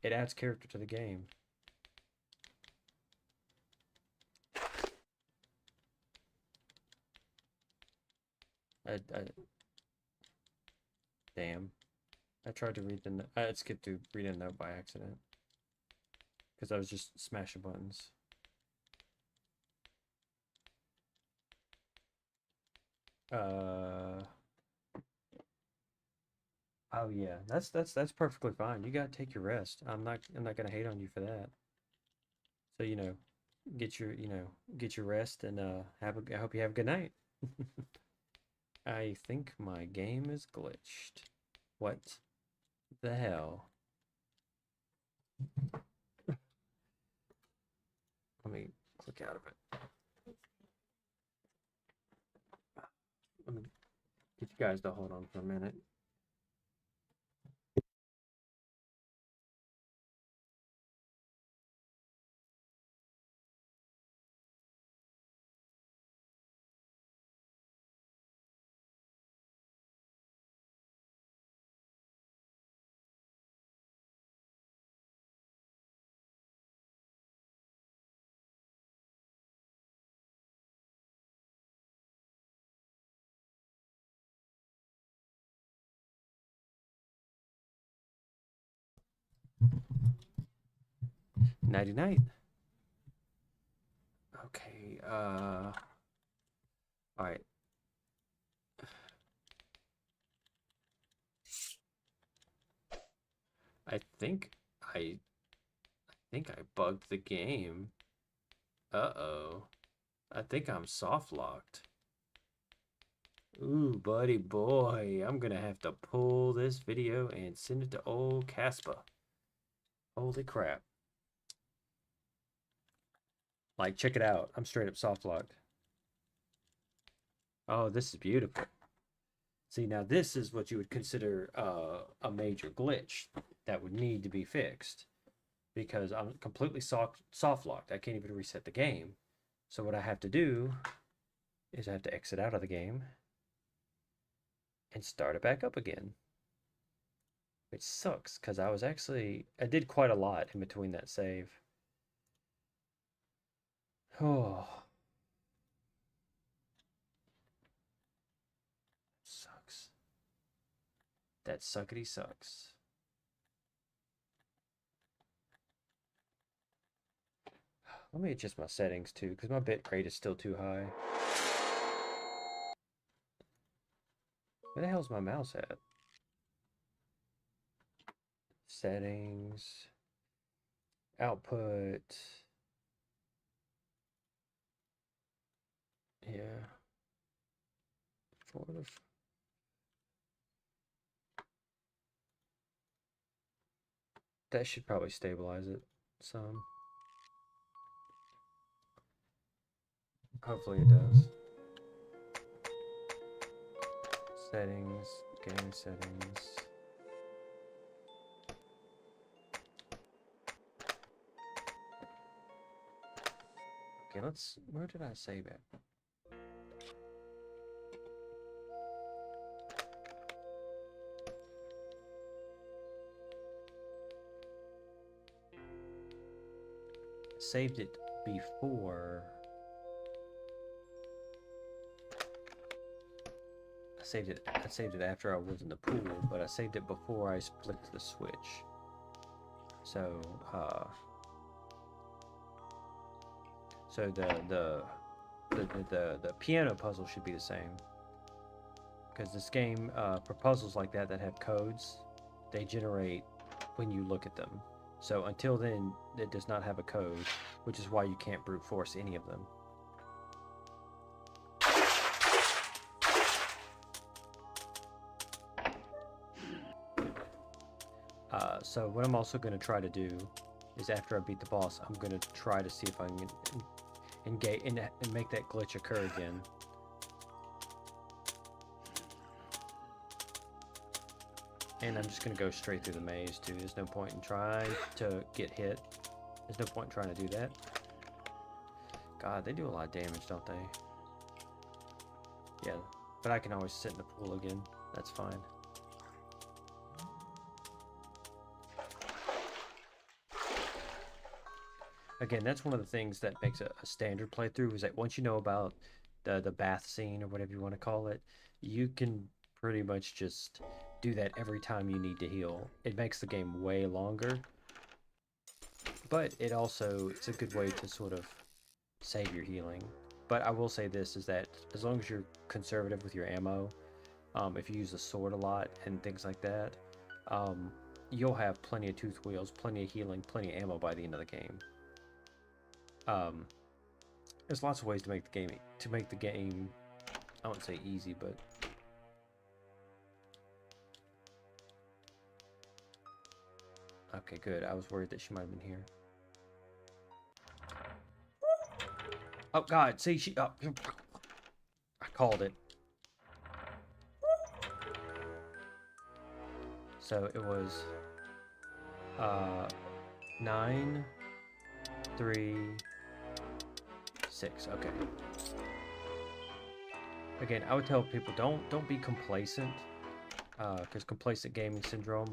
It adds character to the game. Damn. I tried to read the note. I skipped to read a note by accident. Because I was just smashing buttons. Oh yeah, that's perfectly fine. You gotta take your rest. I'm not gonna hate on you for that. So you know, get your rest and I hope you have a good night. I think my game is glitched. What the hell? Let me click out of it. Let me get you guys to hold on for a minute. Nighty night. Okay, all right. I think I bugged the game. Uh-oh. I think I'm soft locked. Ooh, buddy boy, I'm gonna have to pull this video and send it to old Caspa. Holy crap. Like, check it out. I'm straight up soft locked. Oh, this is beautiful. See, now this is what you would consider a major glitch that would need to be fixed. Because I'm completely soft locked. I can't even reset the game. So what I have to do is I have to exit out of the game and start it back up again. Which sucks, because I did quite a lot in between that save. Oh. Sucks. That suckety sucks. Let me adjust my settings too, because my bit rate is still too high. Where the hell's my mouse at? Settings. Output. Yeah. That should probably stabilize it some. Hopefully it does. Settings, game settings. Okay, where did I save it? Saved it before. I saved it after I was in the pool, but I saved it before I flicked the switch. So, the piano puzzle should be the same. Because this game, for puzzles like that have codes, they generate when you look at them. So until then, it does not have a code, which is why you can't brute force any of them. So what I'm also going to try to do is after I beat the boss, I'm going to try to see if I can engage and make that glitch occur again. And I'm just going to go straight through the maze too. There's no point in trying to get hit. There's no point in trying to do that. God, they do a lot of damage, don't they? Yeah, but I can always sit in the pool again. That's fine. Again, that's one of the things that makes a standard playthrough, is that once you know about the bath scene, or whatever you want to call it, you can pretty much just do that every time you need to heal. It makes the game way longer, but it's a good way to sort of save your healing. But I will say this, is that as long as you're conservative with your ammo, if you use a sword a lot and things like that, you'll have plenty of tooth wheels, plenty of healing, plenty of ammo by the end of the game. There's lots of ways to make the game, I wouldn't say easy, but okay, good. I was worried that she might have been here. Oh God, see, I called it. So it was 9, 3, 6. Okay. Again, I would tell people don't be complacent, because complacent gaming syndrome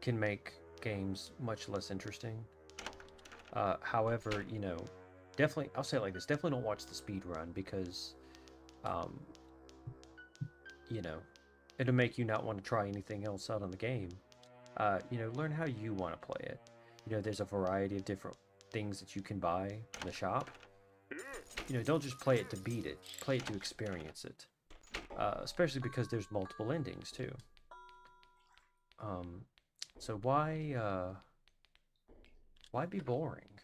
can make games much less interesting. However, you know, definitely, I'll say it like this: definitely don't watch the speed run, because, you know, it'll make you not want to try anything else out on the game. You know, learn how you want to play it. You know, there's a variety of different things that you can buy in the shop. You know, don't just play it to beat it. Play it to experience it. Especially because there's multiple endings too. So why be boring?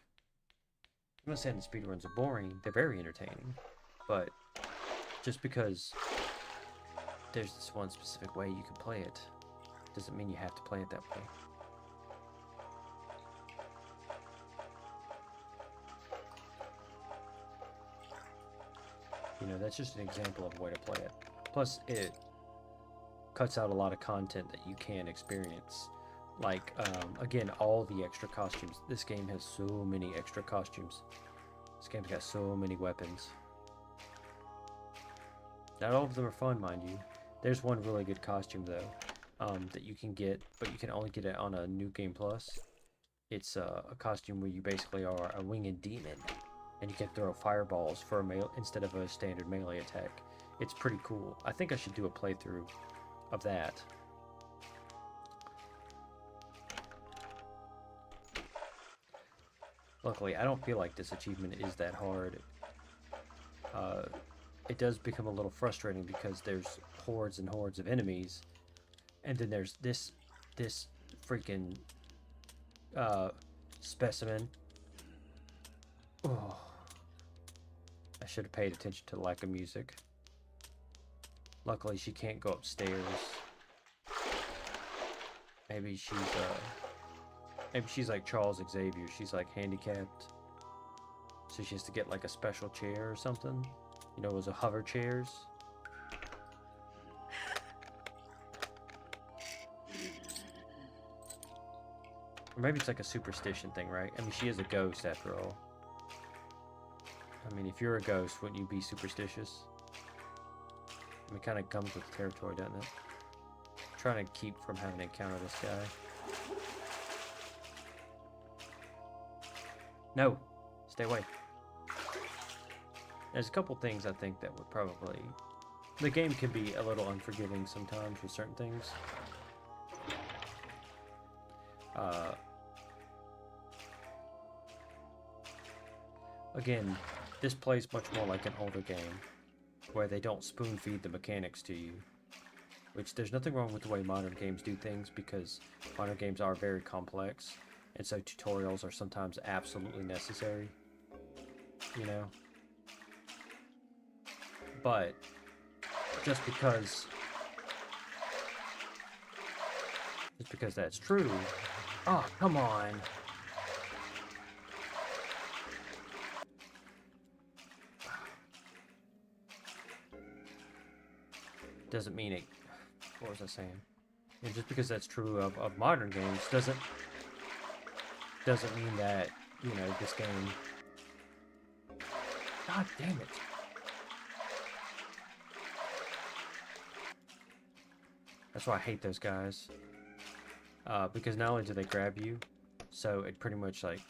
I'm not saying the speedruns are boring. They're very entertaining. But just because there's this one specific way you can play it doesn't mean you have to play it that way. You know, that's just an example of a way to play it. Plus, it cuts out a lot of content that you can experience. Like, again, all the extra costumes. This game has so many extra costumes. This game's got so many weapons. Not all of them are fun, mind you. There's one really good costume, though, that you can get, but you can only get it on a New Game Plus. It's a costume where you basically are a winged demon, and you can throw fireballs for instead of a standard melee attack. It's pretty cool. I think I should do a playthrough of that. Luckily, I don't feel like this achievement is that hard. It does become a little frustrating because there's hordes and hordes of enemies, and then there's this freaking specimen. Oh, I should have paid attention to the lack of music. Luckily, she can't go upstairs. Maybe she's Maybe she's like Charles Xavier. She's like handicapped. So she has to get like a special chair or something. You know, those are hover chairs. Or maybe it's like a superstition thing, right? I mean, she is a ghost after all. I mean, if you're a ghost, wouldn't you be superstitious? I mean, it kind of comes with the territory, doesn't it? I'm trying to keep from having to encounter this guy. No! Stay away. There's a couple things I think that would probably... The game can be a little unforgiving sometimes with certain things. Again, this plays much more like an older game, where they don't spoon feed the mechanics to you. Which, there's nothing wrong with the way modern games do things, because modern games are very complex, and so tutorials are sometimes absolutely necessary. You know? But, just because that's true... Oh, come on! Doesn't mean it... What was I saying? And just because that's true of modern games doesn't mean that, you know, this game... God damn it! That's why I hate those guys. Because not only do they grab you, so it pretty much like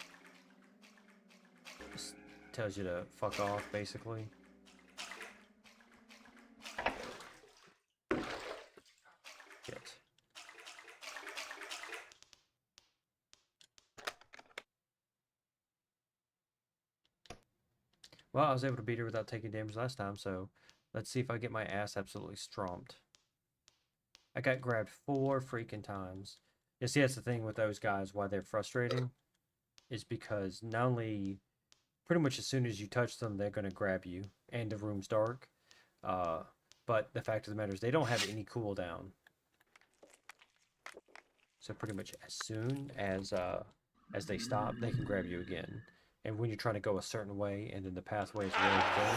just tells you to fuck off, basically. Shit. Well, I was able to beat her without taking damage last time, so let's see if I get my ass absolutely stomped. I got grabbed 4 freaking times. You see, that's the thing with those guys, why they're frustrating, is because not only, pretty much as soon as you touch them, they're going to grab you, and the room's dark, but the fact of the matter is they don't have any cooldown. So pretty much as soon as they stop, they can grab you again. And when you're trying to go a certain way, and then the pathway is really thin,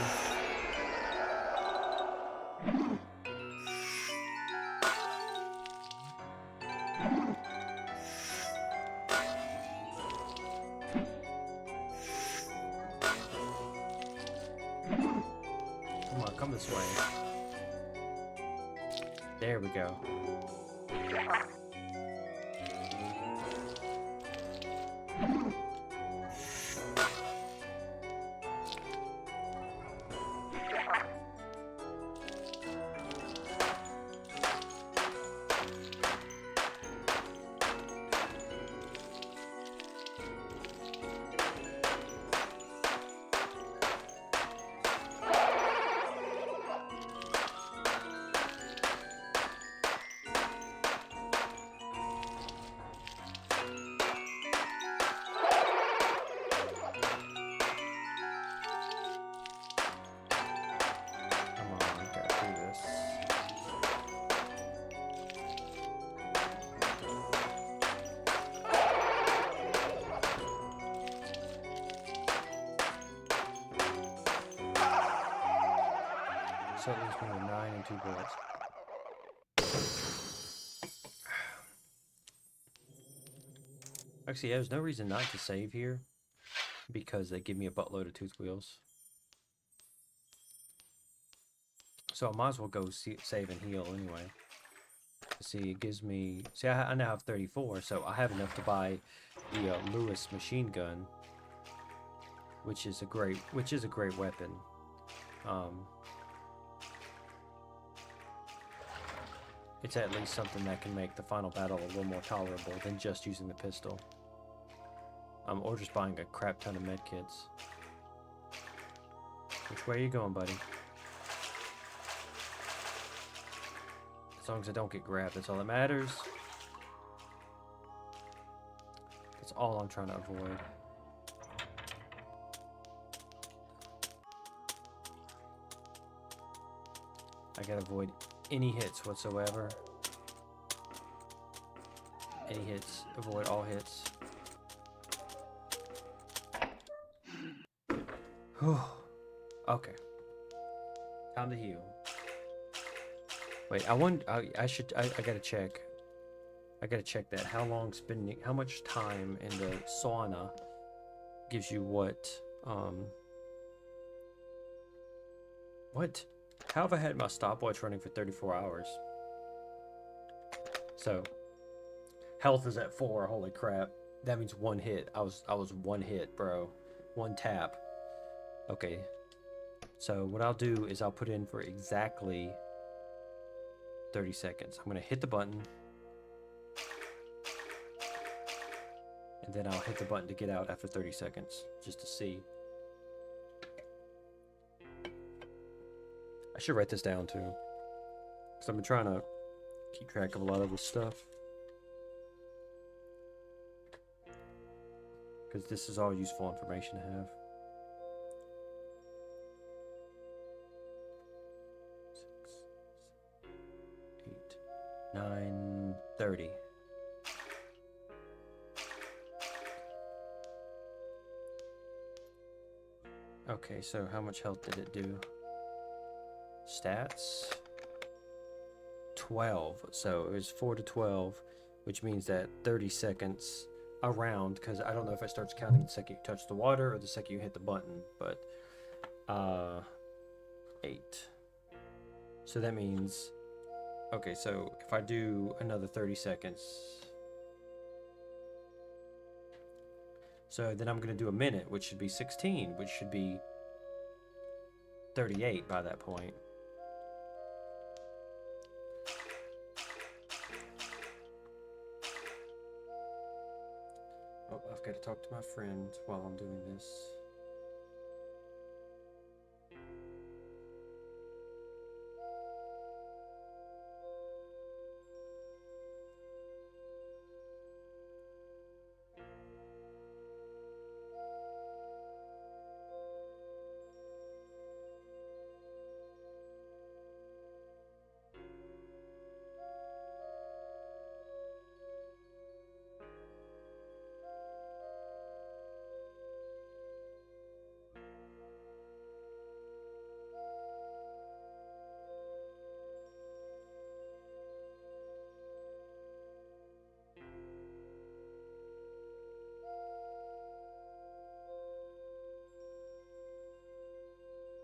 come this way. There we go. So at least we have 9 and 2 bullets. Actually, there's no reason not to save here, because they give me a buttload of tooth wheels. So I might as well go save and heal anyway. See, it gives me... See, I now have 34, so I have enough to buy the Lewis machine gun, which is a great weapon. It's at least something that can make the final battle a little more tolerable than just using the pistol. Or just buying a crap ton of medkits. Which way are you going, buddy? As long as I don't get grabbed, that's all that matters. That's all I'm trying to avoid. I gotta avoid any hits whatsoever. Any hits, avoid all hits. Okay. Time to heal. Wait, I gotta check. I gotta check that. How much time in the sauna gives you what? What? How have I had my stopwatch running for 34 hours? So, health is at 4. Holy crap! That means one hit. I was one hit, bro. One tap. Okay. So what I'll do is I'll put in for exactly 30 seconds. I'm gonna hit the button, and then I'll hit the button to get out after 30 seconds, just to see. I should write this down too, because I've been trying to keep track of a lot of this stuff. Because this is all useful information to have. 9:30. Okay, so how much health did it do? Stats? 12. So it was 4 to 12, which means that 30 seconds around, because I don't know if it starts counting the second you touch the water or the second you hit the button, but 8. So that means, okay, so if I do another 30 seconds, so then I'm going to do a minute, which should be 16, which should be 38 by that point. Oh, I've got to talk to my friend while I'm doing this.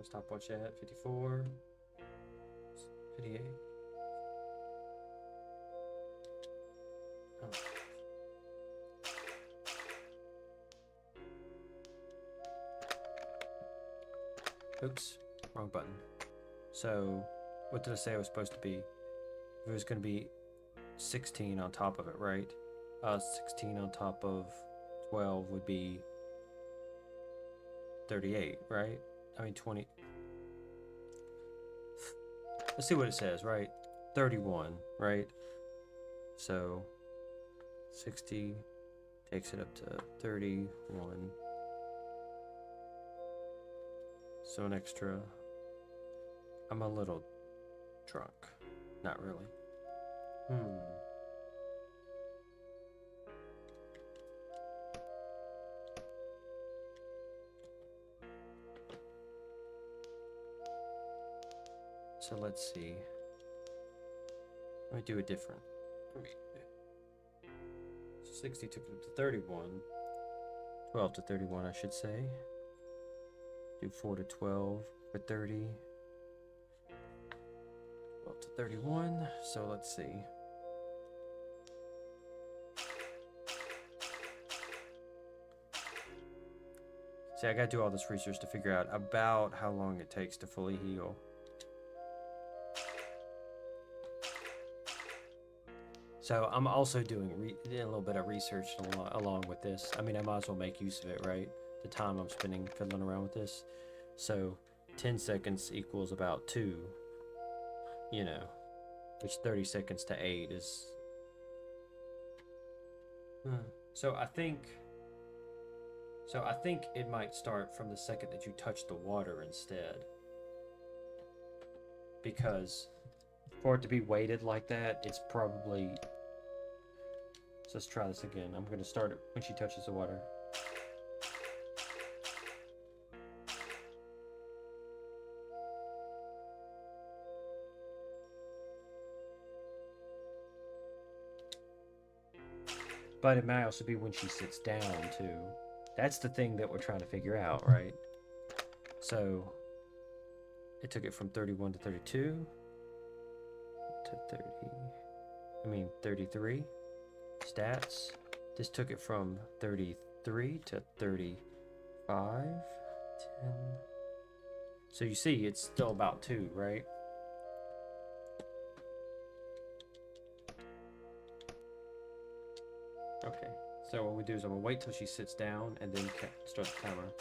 Stopwatch at 54, 58. Oh. Oops, wrong button. So, what did I say it was supposed to be? It was going to be 16 on top of it, right? 16 on top of 12 would be 38, right? I mean 20. Let's see what it says, right? 31, right? So 60 takes it up to 31. So an extra. I'm a little drunk. Not really. So let's see. Let me do a different. So 60 took it up to 31. 12 to 31, I should say. Do 4 to 12 for 30. 12 to 31. So let's see. See, I gotta do all this research to figure out about how long it takes to fully heal. So I'm also doing a little bit of research along with this. I mean, I might as well make use of it, right? The time I'm spending fiddling around with this. So 10 seconds equals about 2, you know, which 30 seconds to 8 is... So I think it might start from the second that you touch the water instead. Because for it to be weighted like that, it's probably... So let's try this again. I'm going to start it when she touches the water. But it might also be when she sits down too. That's the thing that we're trying to figure out, right? So it took it from 31 to 32 to 33 stats. This took it from 33 to 35, 10. So you see, it's still about 2, right? Okay, so what we do is I'm gonna wait till she sits down and then start the timer.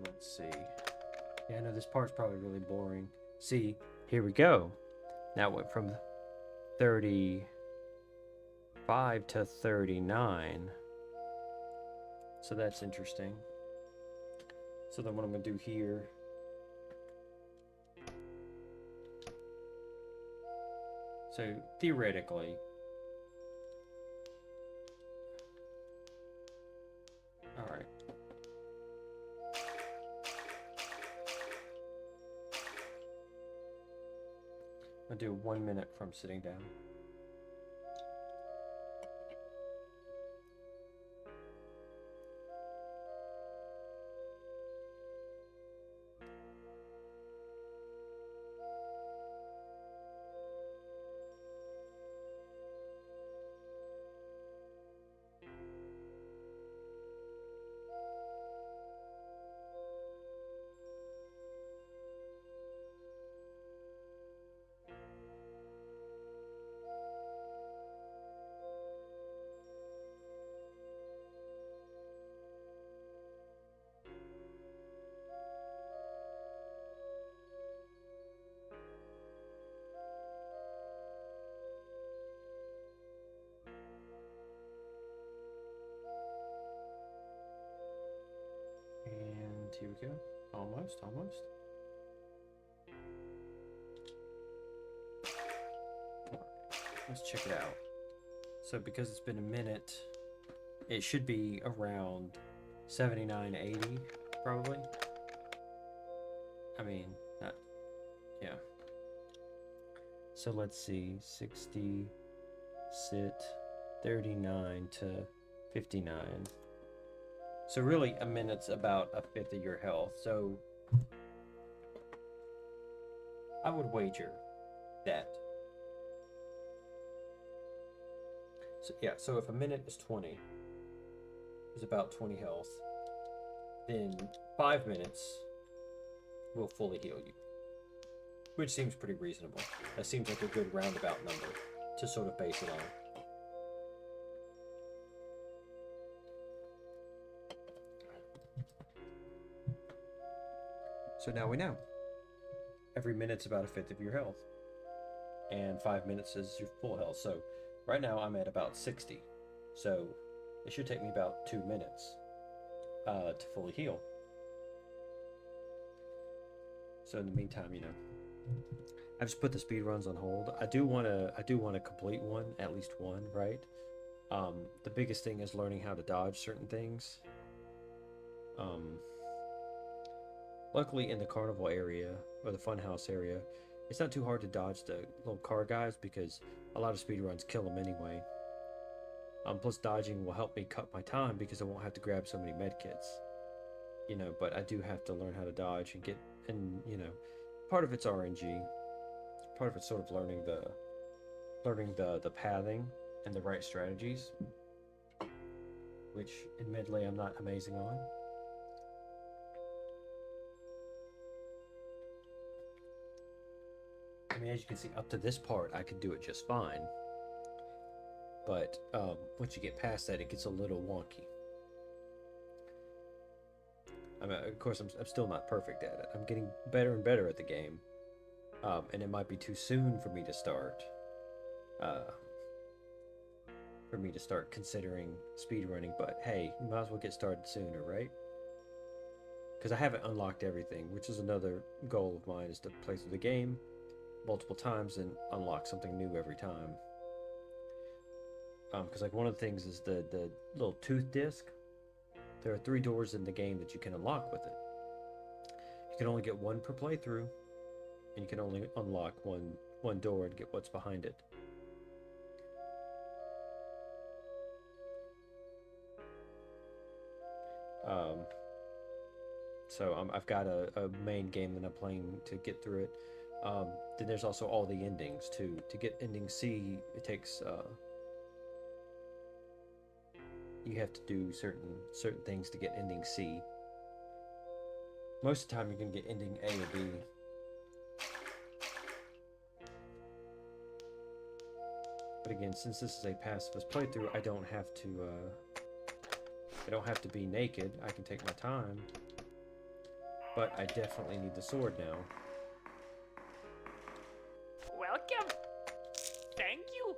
Let's see. Yeah, I know this part's probably really boring. See, here we go. Now it went from 35 to 39. So that's interesting. So then what I'm going to do here. So theoretically. Alright. I'll do 1 minute from sitting down. And here we go. Almost. Let's check it out. So because it's been a minute, it should be around 79, 80, probably. I mean, not, yeah. So let's see, 60, sit, 39 to 59. So really, a minute's about a fifth of your health. So I would wager that. So yeah, so if a minute is 20, is about 20 health, then 5 minutes will fully heal you. Which seems pretty reasonable. That seems like a good roundabout number to sort of base it on. So now we know. Every minute's about a fifth of your health. And 5 minutes is your full health. So right now I'm at about 60. So it should take me about 2 minutes to fully heal. So in the meantime, you know, I just put the speed runs on hold. I do want to complete one, at least one, right? The biggest thing is learning how to dodge certain things. Luckily in the carnival area or the funhouse area, it's not too hard to dodge the little car guys because a lot of speedruns kill them anyway. Plus dodging will help me cut my time because I won't have to grab so many medkits. You know, but I do have to learn how to dodge and you know, part of it's RNG. Part of it's sort of learning the pathing and the right strategies, which admittedly I'm not amazing on. I mean, as you can see, up to this part, I could do it just fine. But once you get past that, it gets a little wonky. I mean, of course, I'm still not perfect at it. I'm getting better and better at the game. And it might be too soon for me to start. Considering speedrunning, but hey, you might as well get started sooner, right? Because I haven't unlocked everything, which is another goal of mine, is to play through the game, multiple times and unlock something new every time. Because like one of the things is the little tooth disc. There are 3 doors in the game that you can unlock with it. You can only get one per playthrough, and you can only unlock one door and get what's behind it. So I've got a main game that I'm playing to get through it. Then there's also all the endings too. To get ending C, it takes you have to do certain things to get ending C. Most of the time, you're gonna get ending A or B. But again, since this is a pacifist playthrough, I don't have to be naked. I can take my time. But I definitely need the sword now. Welcome. Thank you.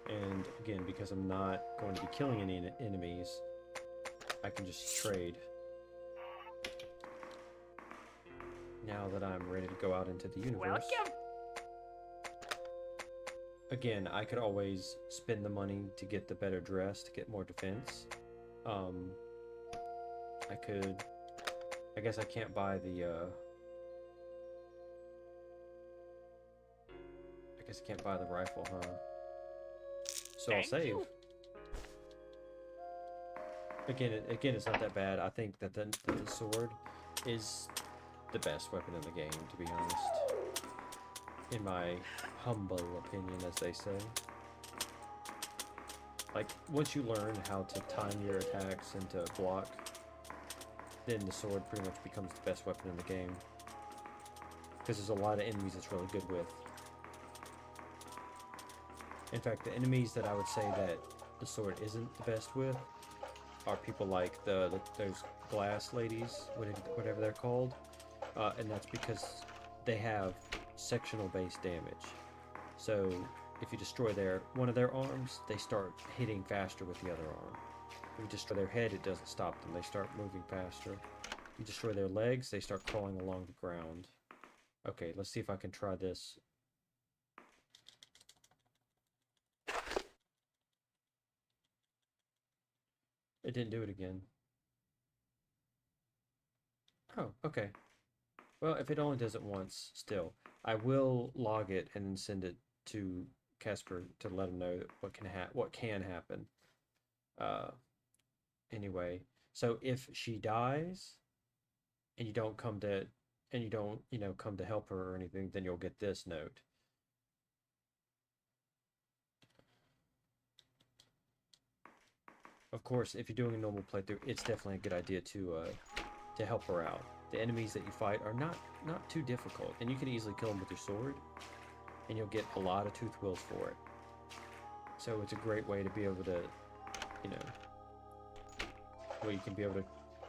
And again, because I'm not going to be killing any enemies, I can just trade. Now that I'm ready to go out into the universe. Welcome. Again, I could always spend the money to get the better dress, to get more defense. I guess I can't buy the, I guess I can't buy the rifle, huh? So I'll save. Again, it's not that bad. I think that the sword is the best weapon in the game, to be honest. In my humble opinion, as they say. Like, once you learn how to time your attacks and to block, then the sword pretty much becomes the best weapon in the game. Because there's a lot of enemies it's really good with. In fact, the enemies that I would say that the sword isn't the best with are people like those glass ladies, whatever they're called. And that's because they have sectional based damage. So if you destroy one of their arms, they start hitting faster with the other arm. If you destroy their head, it doesn't stop them. They start moving faster. You destroy their legs, they start crawling along the ground. Okay, let's see if I can try this. It didn't do it again. Oh, okay. Well, if it only does it once, still. I will log it and then send it to Casper to let him know what can happen. Anyway, so if she dies and you don't come to come to help her or anything, then you'll get this note. Of course, if you're doing a normal playthrough, it's definitely a good idea to help her out. The enemies that you fight are not too difficult, and you can easily kill them with your sword, and you'll get a lot of tooth wills for it. So it's a great way to be able to, you can be able to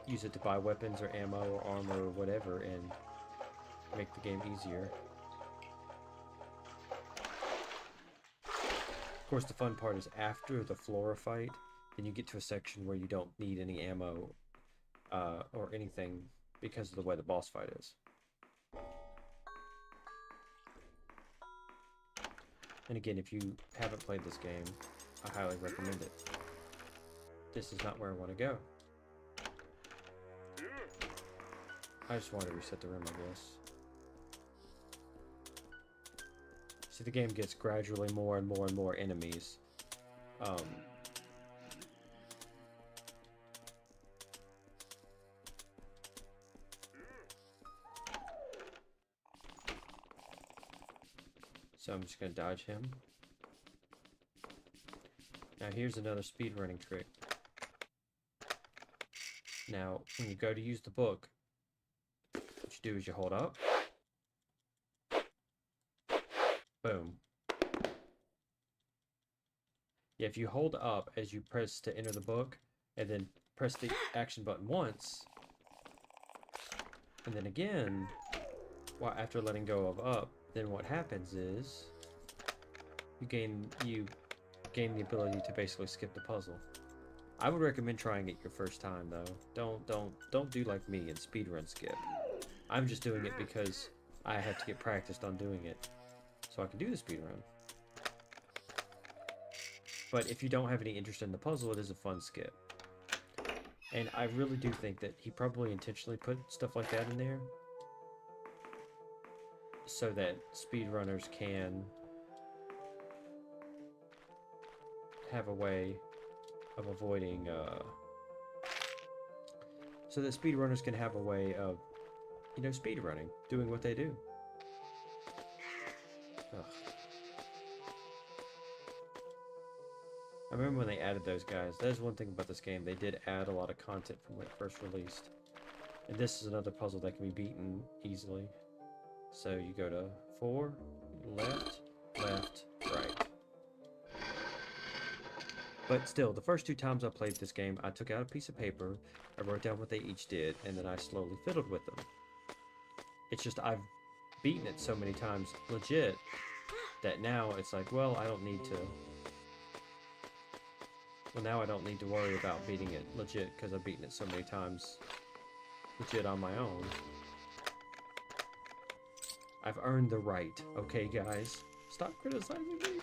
use it to buy weapons or ammo or armor or whatever, and make the game easier. Of course, the fun part is after the Flora fight, then you get to a section where you don't need any ammo or anything because of the way the boss fight is. And again, if you haven't played this game, I highly recommend it. This is not where I want to go. I just want to reset the room, I guess. See, the game gets gradually more and more and more enemies. So I'm just going to dodge him. Now here's another speedrunning trick. Now, when you go to use the book, what you do is you hold up. Boom. Yeah, if you hold up as you press to enter the book, and then press the action button once, and then again, after letting go of up, then what happens is you gain the ability to basically skip the puzzle. I would recommend trying it your first time though. Don't do like me and speedrun skip. I'm just doing it because I have to get practiced on doing it so I can do the speedrun. But if you don't have any interest in the puzzle, it is a fun skip. And I really do think that he probably intentionally put stuff like that in there so that speedrunners can have a way of avoiding, so that speedrunners can have a way of, you know, speedrunning, doing what they do. Ugh. I remember when they added those guys. That's one thing about this game. They did add a lot of content from when it first released. And this is another puzzle that can be beaten easily. So you go to 4, left, left, right. But still, the first 2 times I played this game, I took out a piece of paper, I wrote down what they each did, and then I slowly fiddled with them. It's just I've beaten it so many times legit that now it's like, well, I don't need to... Well, now I don't need to worry about beating it legit because I've beaten it so many times legit on my own. I've earned the right, okay, guys? Stop criticizing me.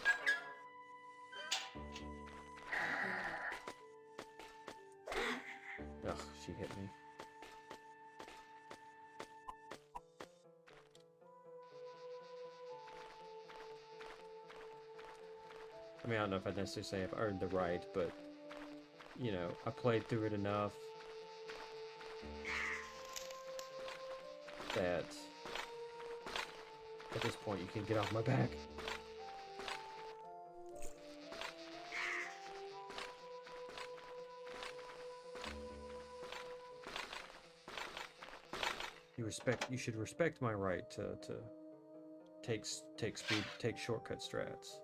Ugh, she hit me. I mean, I don't know if I'd necessarily say I've earned the right, but, you know, I played through it enough that at this point you can get off my back. You should respect my right to take shortcut strats.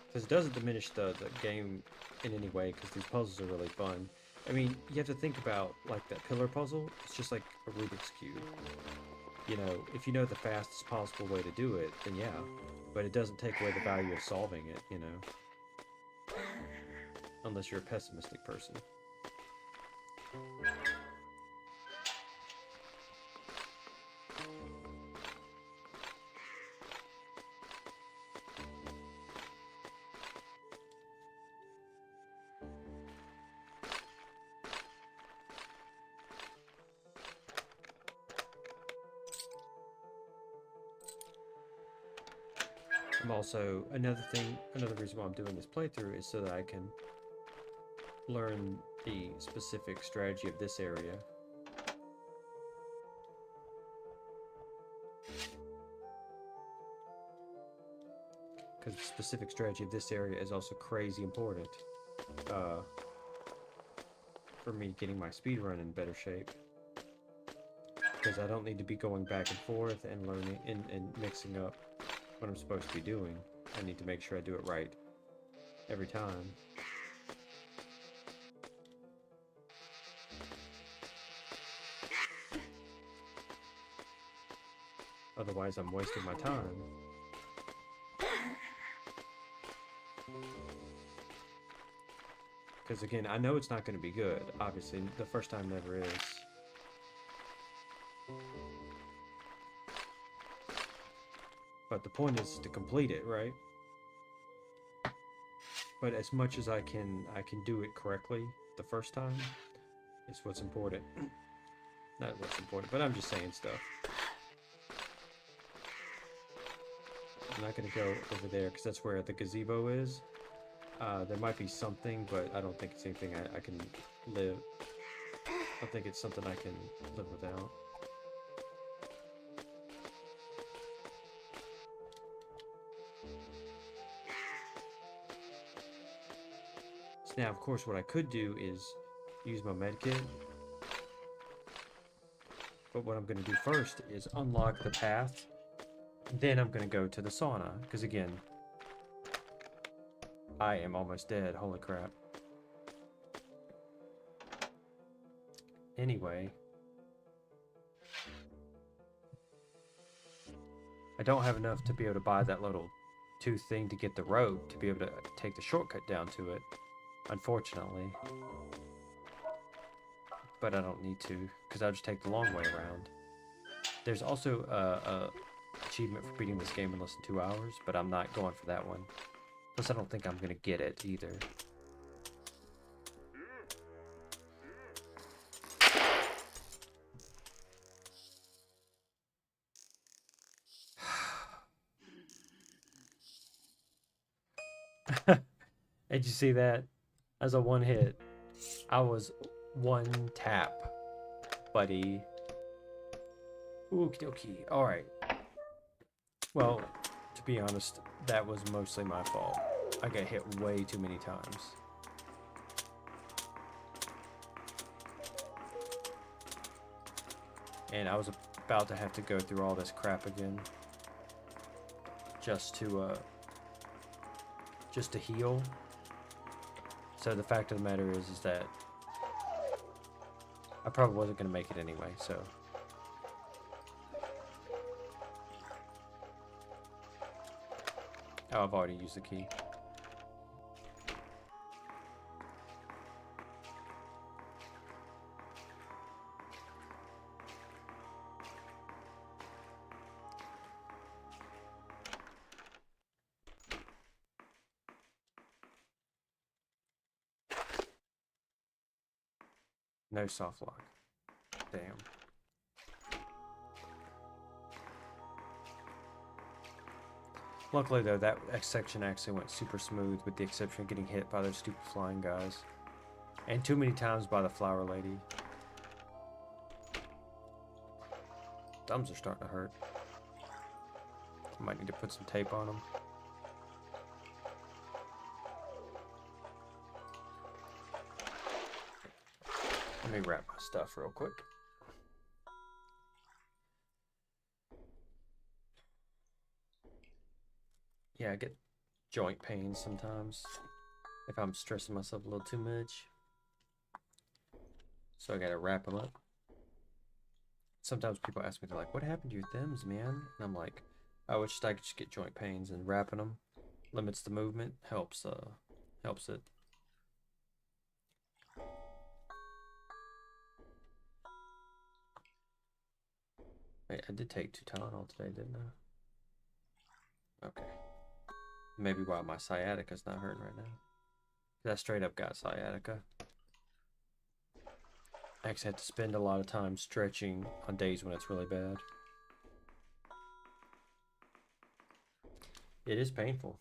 Because it doesn't diminish the game in any way, because these puzzles are really fun. I mean, you have to think about, like, that pillar puzzle. It's just like a Rubik's Cube. You know, if you know the fastest possible way to do it, then yeah. But it doesn't take away the value of solving it, you know. Unless you're a pessimistic person. I'm also, another reason why I'm doing this playthrough is so that I can learn the specific strategy of this area. Because the specific strategy of this area is also crazy important for me getting my speedrun in better shape. Because I don't need to be going back and forth and learning and mixing up what I'm supposed to be doing. I need to make sure I do it right every time. Otherwise, I'm wasting my time. Because again, I know it's not going to be good. Obviously, the first time never is. But the point is to complete it, right? But as much as I can do it correctly the first time is what's important. Not what's important, but I'm just saying stuff. I'm not going to go over there because that's where the gazebo is. There might be something, but I don't think it's anything I can live. I think it's something I can live without. So now, of course, what I could do is use my medkit. But what I'm going to do first is unlock the path. Then I'm going to go to the sauna. Because again, I am almost dead. Holy crap. Anyway. I don't have enough to be able to buy that little tooth thing to get the rope to be able to take the shortcut down to it. Unfortunately. but I don't need to, because I'll just take the long way around. There's also a achievement for beating this game in less than 2 hours, but I'm not going for that one. Plus, I don't think I'm gonna get it either. Did you see that? As a one hit, I was one tap, buddy. Okie dokie. Alright. Well, to be honest, that was mostly my fault. I got hit way too many times. And I was about to have to go through all this crap again. Just to heal. So the fact of the matter is that I probably wasn't going to make it anyway, so. Oh, I've already used the key. No soft lock. Damn. Luckily though, that section actually went super smooth, with the exception of getting hit by those stupid flying guys. And too many times by the flower lady. Thumbs are starting to hurt. I might need to put some tape on them. Let me wrap my stuff real quick. Yeah, I get joint pains sometimes if I'm stressing myself a little too much. So I gotta wrap them up. Sometimes people ask me, they're like, what happened to your thumbs, man? And I'm like, I wish I could just get joint pains, and wrapping them limits the movement, helps it. Wait, I did take 2 Tylenol today, didn't I? Okay. Maybe why my sciatica's not hurting right now. I straight up got sciatica. I actually have to spend a lot of time stretching on days when it's really bad. It is painful.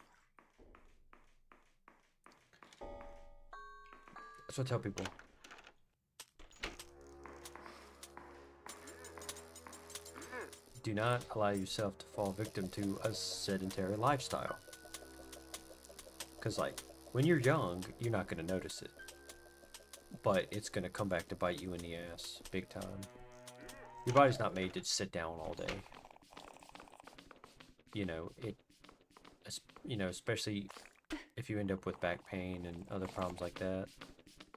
That's what I tell people. Do not allow yourself to fall victim to a sedentary lifestyle. Because, like, when you're young, you're not going to notice it. But it's going to come back to bite you in the ass, big time. Your body's not made to sit down all day. You know, especially if you end up with back pain and other problems like that.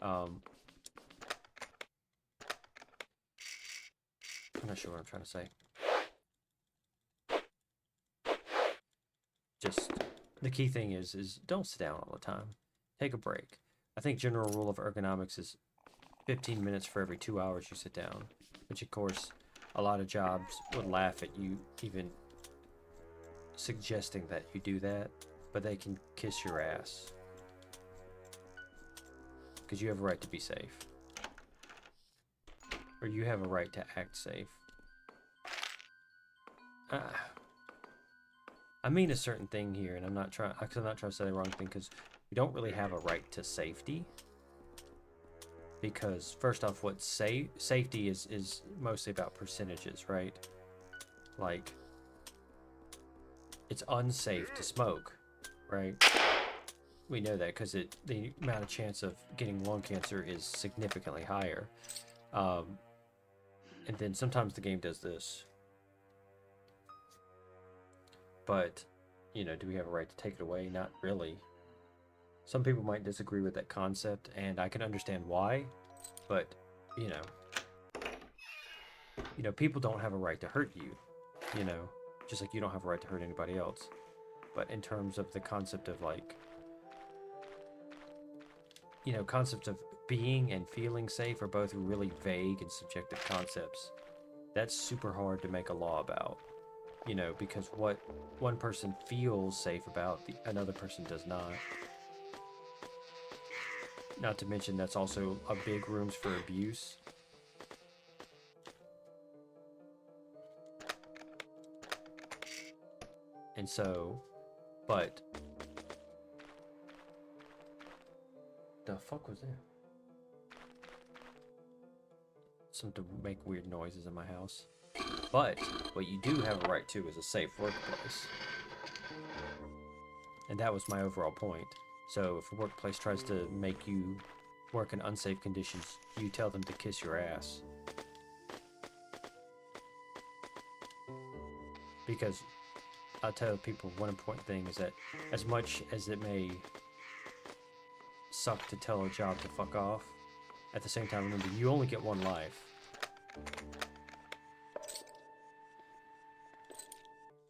I'm not sure what I'm trying to say. Just, the key thing is don't sit down all the time. Take a break. I think general rule of ergonomics is 15 minutes for every 2 hours you sit down. Which, of course, a lot of jobs would laugh at you even suggesting that you do that. But they can kiss your ass. Because you have a right to be safe. Or you have a right to act safe. I mean a certain thing here, and I'm not trying to say the wrong thing, because we don't really have a right to safety. Because first off, what safety is mostly about percentages, right? Like, it's unsafe to smoke, right? We know that because the amount of chance of getting lung cancer is significantly higher. And then sometimes the game does this. But, you know, do we have a right to take it away? Not really. Some people might disagree with that concept, and I can understand why. But, you know, people don't have a right to hurt you. You know, just like you don't have a right to hurt anybody else. But in terms of the concept of, like, you know, concept of being and feeling safe are both really vague and subjective concepts. That's super hard to make a law about, you know, because what one person feels safe about, another person does not. Not to mention that's also a big rooms for abuse. And so, but the fuck was that? Something to make weird noises in my house. But what you do have a right to is a safe workplace. And that was my overall point. So if a workplace tries to make you work in unsafe conditions, you tell them to kiss your ass. Because I'll tell people one important thing is that as much as it may suck to tell a job to fuck off, at the same time, remember, you only get one life.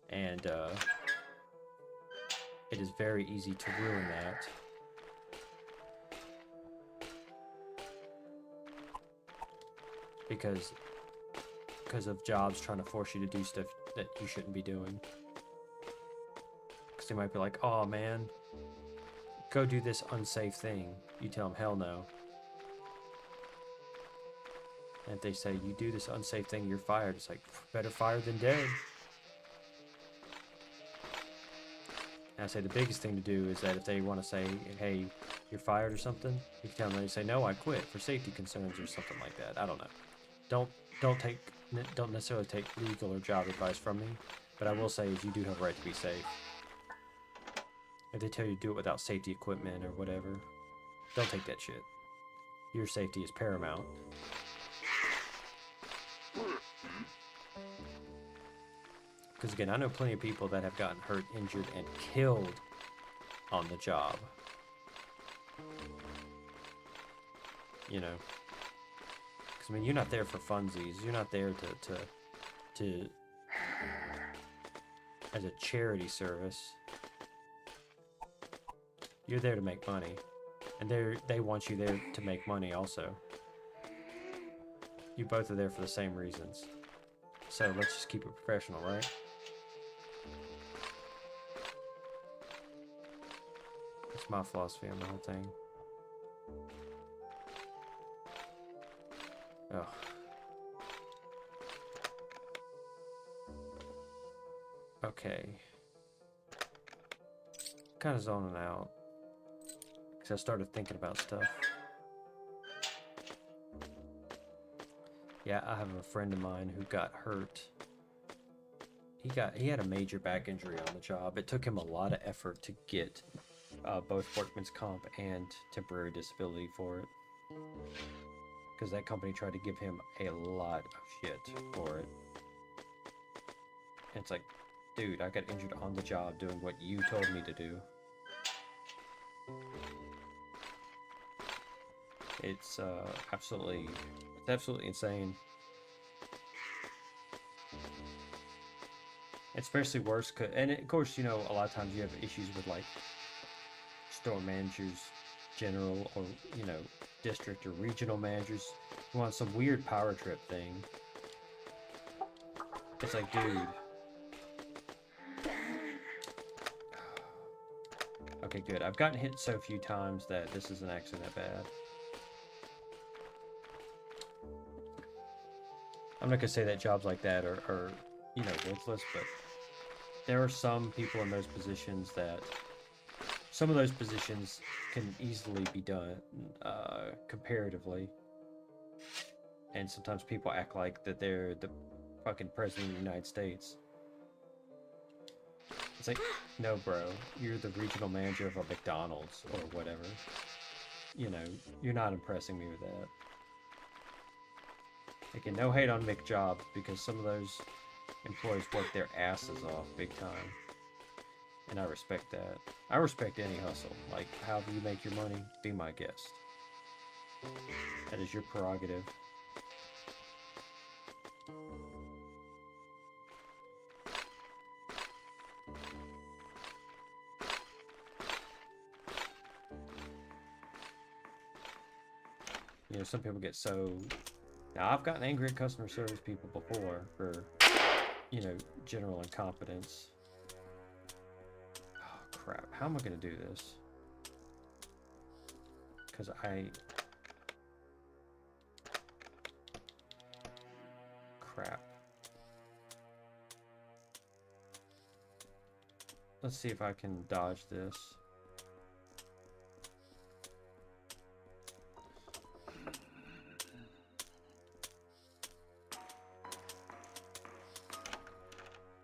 And it is very easy to ruin that. Because of jobs trying to force you to do stuff that you shouldn't be doing. Because they might be like, oh man, go do this unsafe thing. You tell them, hell no. And if they say, you do this unsafe thing, you're fired. It's like, better fired than dead. And I say the biggest thing to do is that if they want to say, hey, you're fired or something, you can tell them, they say, no, I quit for safety concerns or something like that. I don't know. Don't necessarily take legal or job advice from me, but I will say is you do have a right to be safe. If they tell you to do it without safety equipment or whatever, don't take that shit. Your safety is paramount. Because again, I know plenty of people that have gotten hurt, injured, and killed on the job. You know. Because, I mean, you're not there for funsies. You're not there to as a charity service. You're there to make money. And they want you there to make money also. You both are there for the same reasons. So let's just keep it professional, right? That's my philosophy on the whole thing. Oh. Okay. Kind of zoning out. Because I started thinking about stuff. Yeah, I have a friend of mine who got hurt. He had a major back injury on the job. It took him a lot of effort to get both workman's comp and temporary disability for it. Because that company tried to give him a lot of shit for it. And it's like, dude, I got injured on the job doing what you told me to do. It's absolutely insane. Especially worse, and of course, you know, a lot of times you have issues with like store managers, general, or you know, district or regional managers who want some weird power trip thing. It's like, dude. Okay, good. I've gotten hit so few times that this isn't actually that bad. I'm not gonna say that jobs like that are you know, worthless, but there are some people in those positions that some of those positions can easily be done comparatively, and sometimes people act like that they're the fucking president of the United States. It's like, no, bro, you're the regional manager of a McDonald's or whatever. You know, you're not impressing me with that. Again, no hate on McJobs, because some of those employees work their asses off big time. And I respect that. I respect any hustle. Like, however you make your money, be my guest. That is your prerogative. You know, some people get so... Now, I've gotten angry at customer service people before for, you know, general incompetence. Oh, crap. How am I going to do this? Because Crap. Let's see if I can dodge this.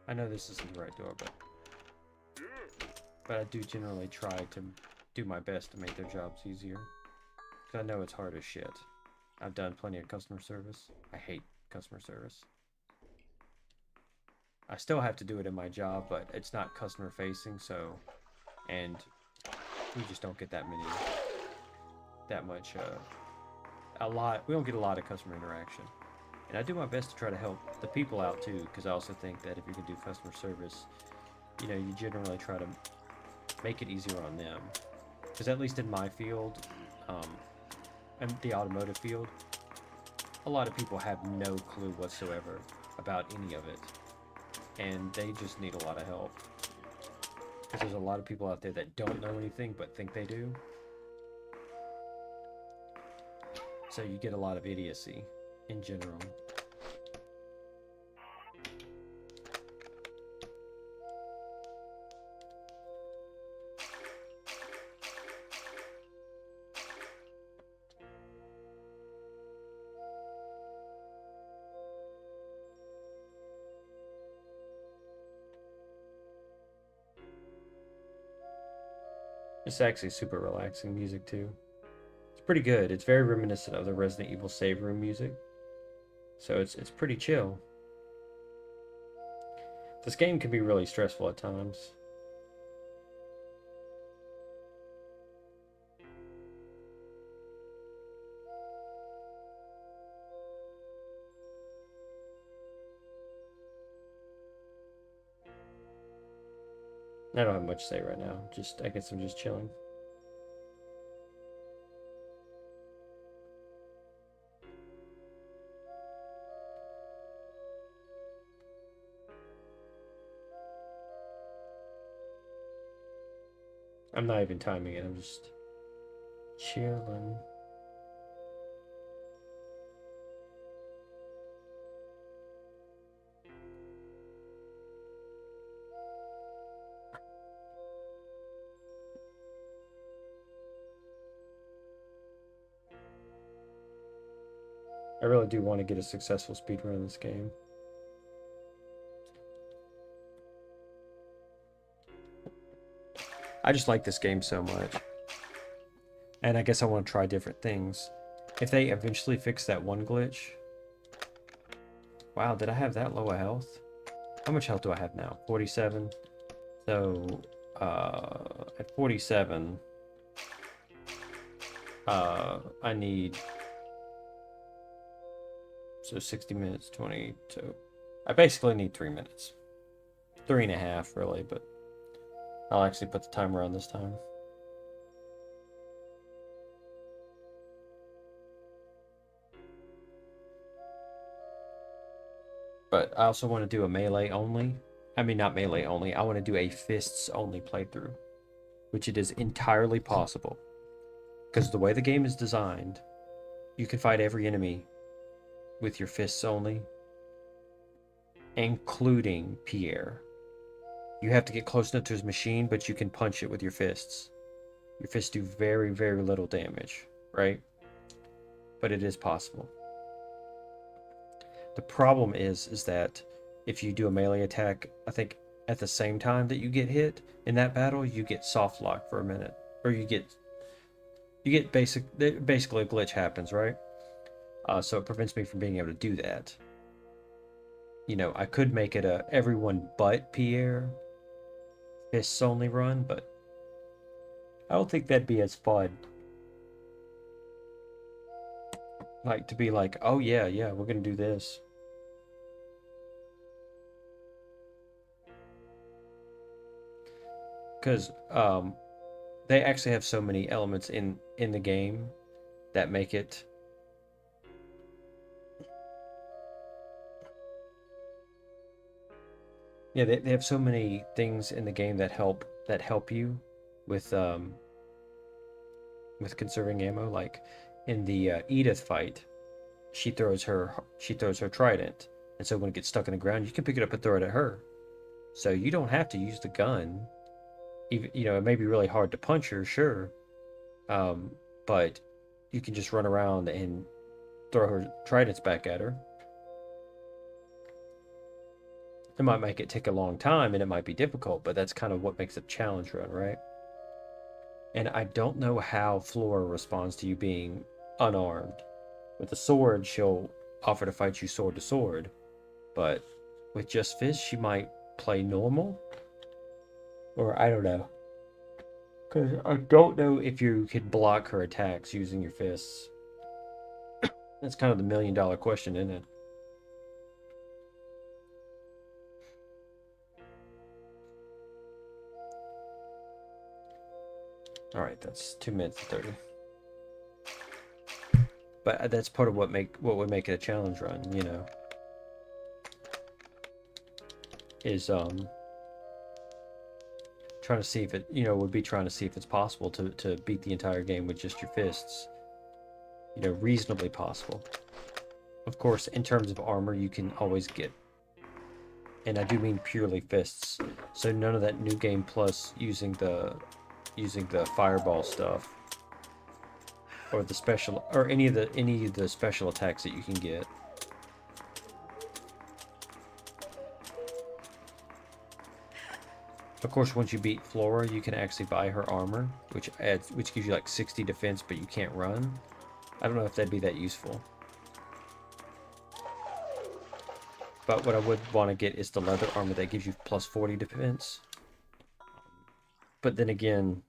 I know this isn't the right door, but I do generally try to do my best to make their jobs easier. Because I know it's hard as shit. I've done plenty of customer service. I hate customer service. I still have to do it in my job, but it's not customer facing, so... And we just don't get that much, we don't get a lot of customer interaction. And I do my best to try to help the people out too, because I also think that if you can do customer service, you know, you generally try to make it easier on them. Because at least in my field, and the automotive field, a lot of people have no clue whatsoever about any of it. And they just need a lot of help. Because there's a lot of people out there that don't know anything but think they do. So you get a lot of idiocy in general. It's actually super relaxing music too. It's pretty good. It's very reminiscent of the Resident Evil save room music. So it's pretty chill. This game can be really stressful at times. I don't have much to say right now. I guess I'm just chilling. I'm not even timing it. I'm just chilling. I really do want to get a successful speedrun in this game. I just like this game so much. And I guess I want to try different things. If they eventually fix that one glitch... Wow, did I have that low a health? How much health do I have now? 47. So, at 47, I need... So 60 minutes, 20, so... I basically need 3 minutes. 3.5, really, but... I'll actually put the timer on this time. But I also want to do a melee only. I mean, not melee only. I want to do a fists only playthrough. Which it is entirely possible. Because the way the game is designed, you can fight every enemy with your fists only. Including Pierre. You have to get close enough to his machine, but you can punch it with your fists. Your fists do very, very little damage, right? But it is possible. The problem is that if you do a melee attack, I think at the same time that you get hit in that battle, you get soft lock for a minute. Or you get basically a glitch happens, right? So it prevents me from being able to do that. You know, I could make it a everyone but Pierre fists only run, but I don't think that'd be as fun. Like, to be like, oh yeah, we're gonna do this. Because, they actually have so many elements in the game that make it Yeah, they have so many things in the game that help you with conserving ammo. Like in the Edith fight, she throws her trident, and so when it gets stuck in the ground, you can pick it up and throw it at her. So you don't have to use the gun. Even it may be really hard to punch her, sure, but you can just run around and throw her tridents back at her. It might make it take a long time and it might be difficult, but that's kind of what makes a challenge run, right? And I don't know how Flora responds to you being unarmed. With a sword, she'll offer to fight you sword to sword, but with just fists, she might play normal? Or I don't know. Because I don't know if you could block her attacks using your fists. That's kind of the million-dollar question, isn't it? Alright, that's 2 minutes and 30. But that's part of what would make it a challenge run, is trying to see if it would be trying to see if it's possible to beat the entire game with just your fists. Reasonably possible. Of course, in terms of armor, you can always get, and I do mean purely fists, so none of that new game plus using the fireball stuff or the special, or any of the special attacks that you can get. Of course, once you beat Flora, you can actually buy her armor, which gives you like 60 defense, but you can't run. I don't know if that'd be that useful. But what I would want to get is the leather armor that gives you plus 40 defense. But then again,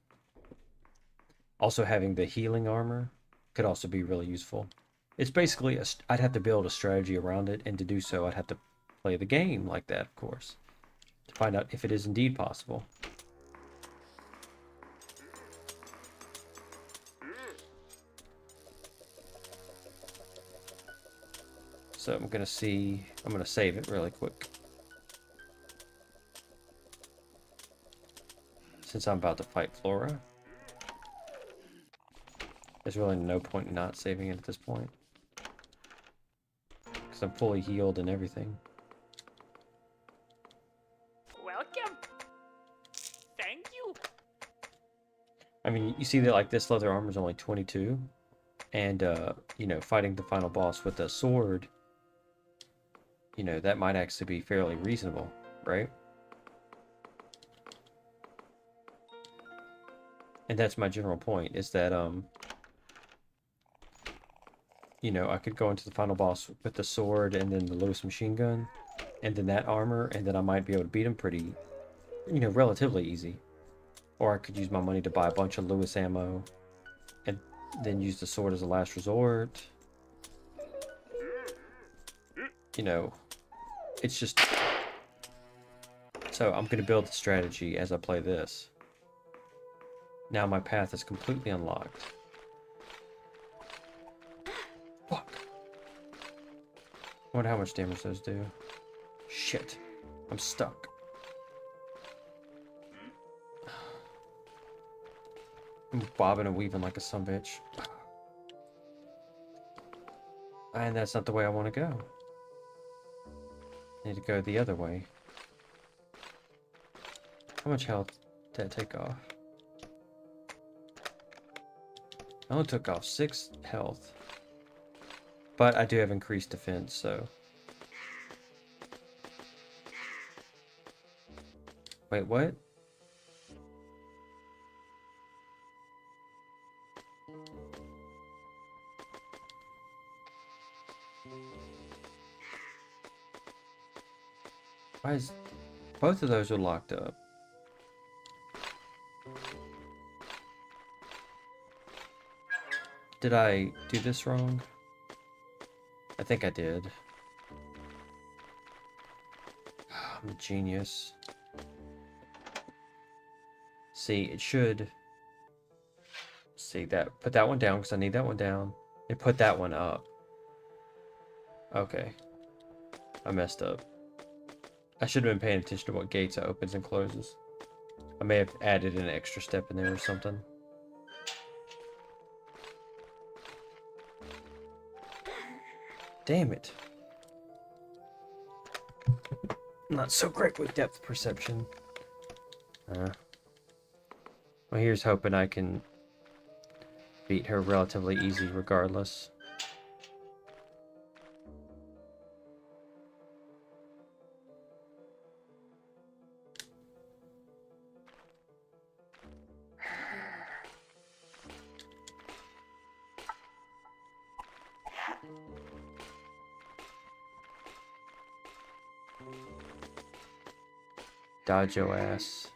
also having the healing armor could also be really useful. It's basically, I'd have to build a strategy around it, and to do so, I'd have to play the game like that, of course, to find out if it is indeed possible. So I'm going to save it really quick. Since I'm about to fight Flora. There's really no point in not saving it at this point. Because I'm fully healed and everything. Welcome. Thank you. I mean, you see that like this leather armor is only 22. And, fighting the final boss with a sword, that might actually be fairly reasonable, right? And that's my general point, is that, I could go into the final boss with the sword and then the Lewis machine gun, and then that armor, and then I might be able to beat him pretty, relatively easy. Or I could use my money to buy a bunch of Lewis ammo, and then use the sword as a last resort. It's just... So I'm going to build the strategy as I play this. Now my path is completely unlocked. Fuck. I wonder how much damage those do. Shit. I'm stuck. I'm bobbing and weaving like a sumbitch. And that's not the way I want to go. I need to go the other way. How much health did that take off? I only took off 6 health. But I do have increased defense, so... Wait, what? Why is... Both of those are locked up. Did I do this wrong? I think I did. I'm a genius. See, it should... See, put that one down, because I need that one down. And put that one up. Okay. I messed up. I should have been paying attention to what gates it opens and closes. I may have added an extra step in there or something. Damn it. Not so great with depth perception. Well, here's hoping I can beat her relatively easy regardless. Dodge your ass.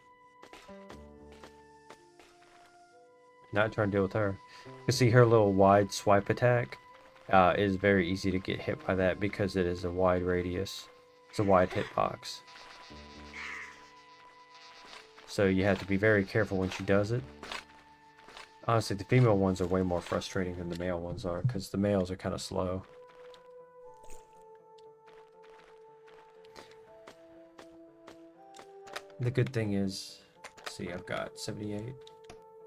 Not trying to deal with her. You can see her little wide swipe attack is very easy to get hit by that because it is a wide radius. It's a wide hitbox. So you have to be very careful when she does it. Honestly, the female ones are way more frustrating than the male ones are because the males are kind of slow. The good thing is, see, I've got 78.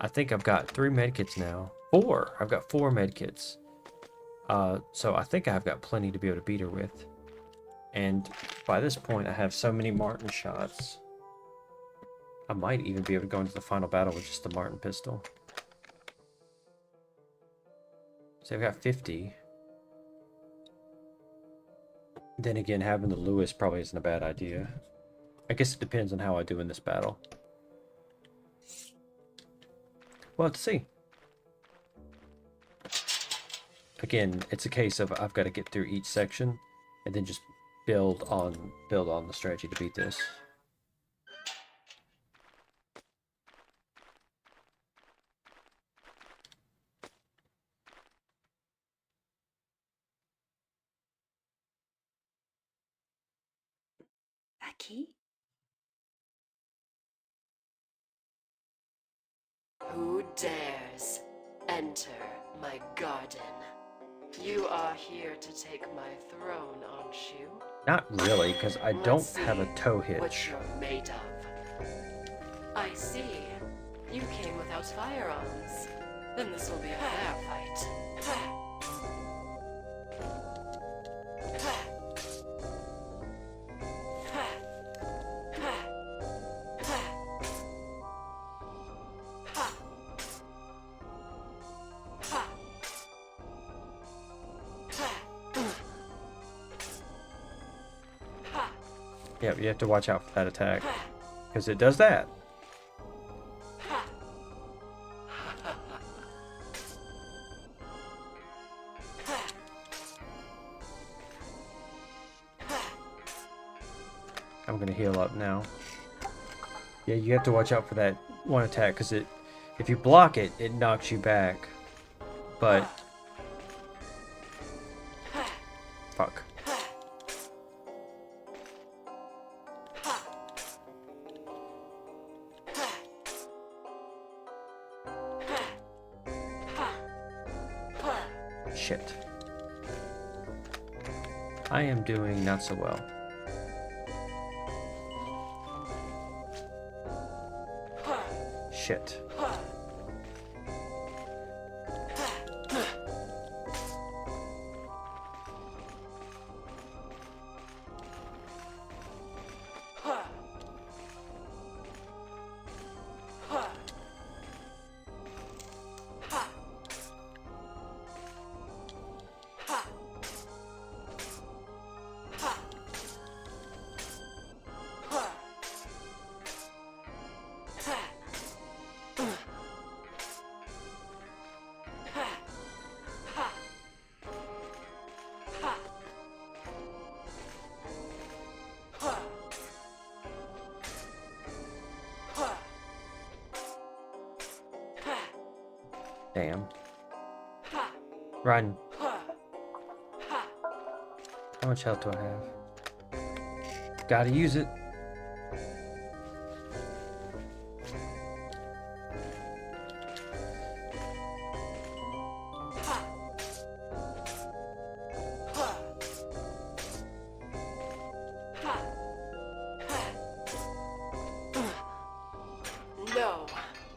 I think I've got 3 medkits now. 4! I've got 4 medkits. So I think I've got plenty to be able to beat her with. And by this point, I have so many Martin shots. I might even be able to go into the final battle with just the Martin pistol. So I've got 50. Then again, having the Lewis probably isn't a bad idea. I guess it depends on how I do in this battle. We'll have to see. Again, it's a case of I've got to get through each section and then just build on the strategy to beat this. Aki? Who dares enter my garden? You are here to take my throne, aren't you? Not really, because I don't Let's have a see tow what hitch. you're made of. I see. You came without firearms. Then this will be a fair fight. Yep, you have to watch out for that attack. Because it does that. I'm gonna heal up now. Yeah, you have to watch out for that one attack, because if you block it, it knocks you back. But... Fuck. Shit. I am doing not so well. Shit. Damn. Run. How much health do I have? Gotta use it.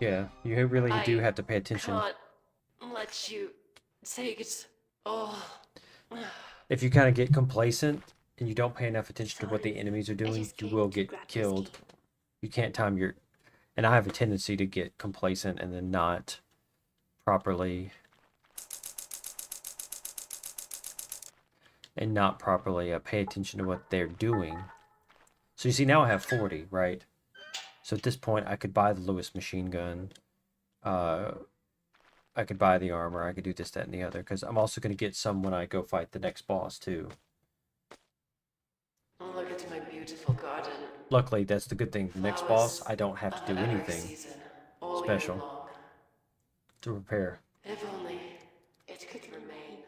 Yeah, you really do I have to pay attention. can't let you take it all. If you kind of get complacent and you don't pay enough attention to what the Sorry, enemies are I doing, just you came will to get grab this killed. key. You can't time your... And I have a tendency to get complacent and then not properly... pay attention to what they're doing. So you see, now I have 40, right? So at this point, I could buy the Lewis machine gun. I could buy the armor. I could do this, that, and the other. Because I'm also going to get some when I go fight the next boss, too. Look at my beautiful garden. Luckily, that's the good thing. The next boss, Flowers I don't have to of do every anything season, all year special long. to prepare. If only it could remain.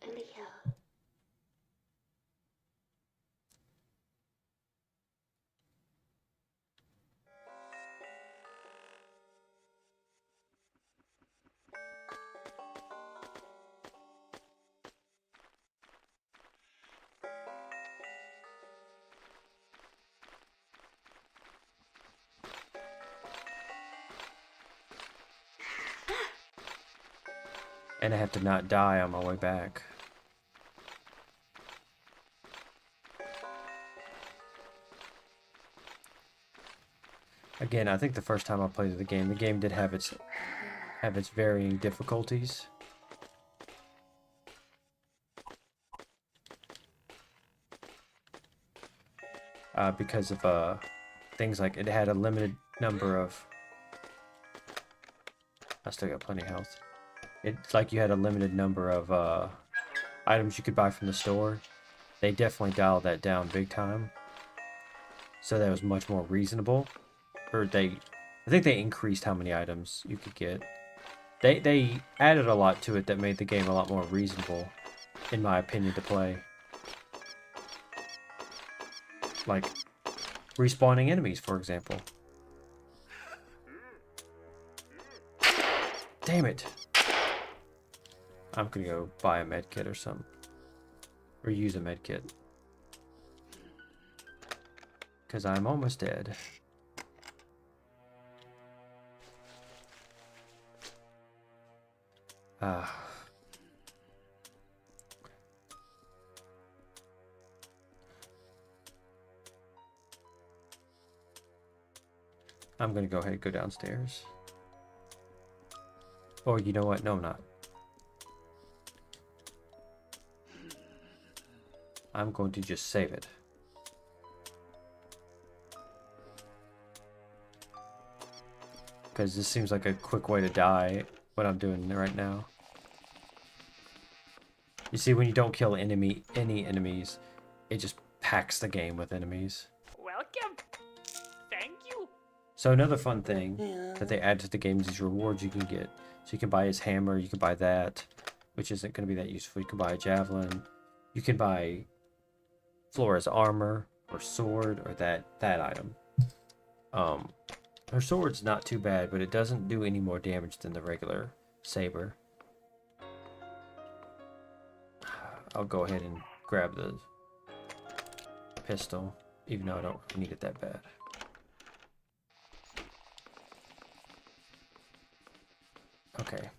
Alisa. And I have to not die on my way back. Again, I think the first time I played the game did have its varying difficulties. Because of things like it had a limited number of... I still got plenty of health. It's like you had a limited number of items you could buy from the store. They definitely dialed that down big time. So that was much more reasonable. Or I think they increased how many items you could get. They added a lot to it that made the game a lot more reasonable, in my opinion, to play. Like respawning enemies, for example. Damn it! I'm gonna go buy a medkit or something. Or use a medkit. Because I'm almost dead. I'm gonna go ahead and go downstairs. Or you know what? No, I'm not. I'm going to just save it. Because this seems like a quick way to die, what I'm doing right now. You see, when you don't kill any enemies, it just packs the game with enemies. Welcome. Thank you. So another fun thing that they add to the game is these rewards you can get. So you can buy his hammer, you can buy that, which isn't going to be that useful. You can buy a javelin, you can buy Flora's armor or sword or that item. Her sword's not too bad, but it doesn't do any more damage than the regular saber. I'll go ahead and grab the pistol, even though I don't need it that bad. Okay.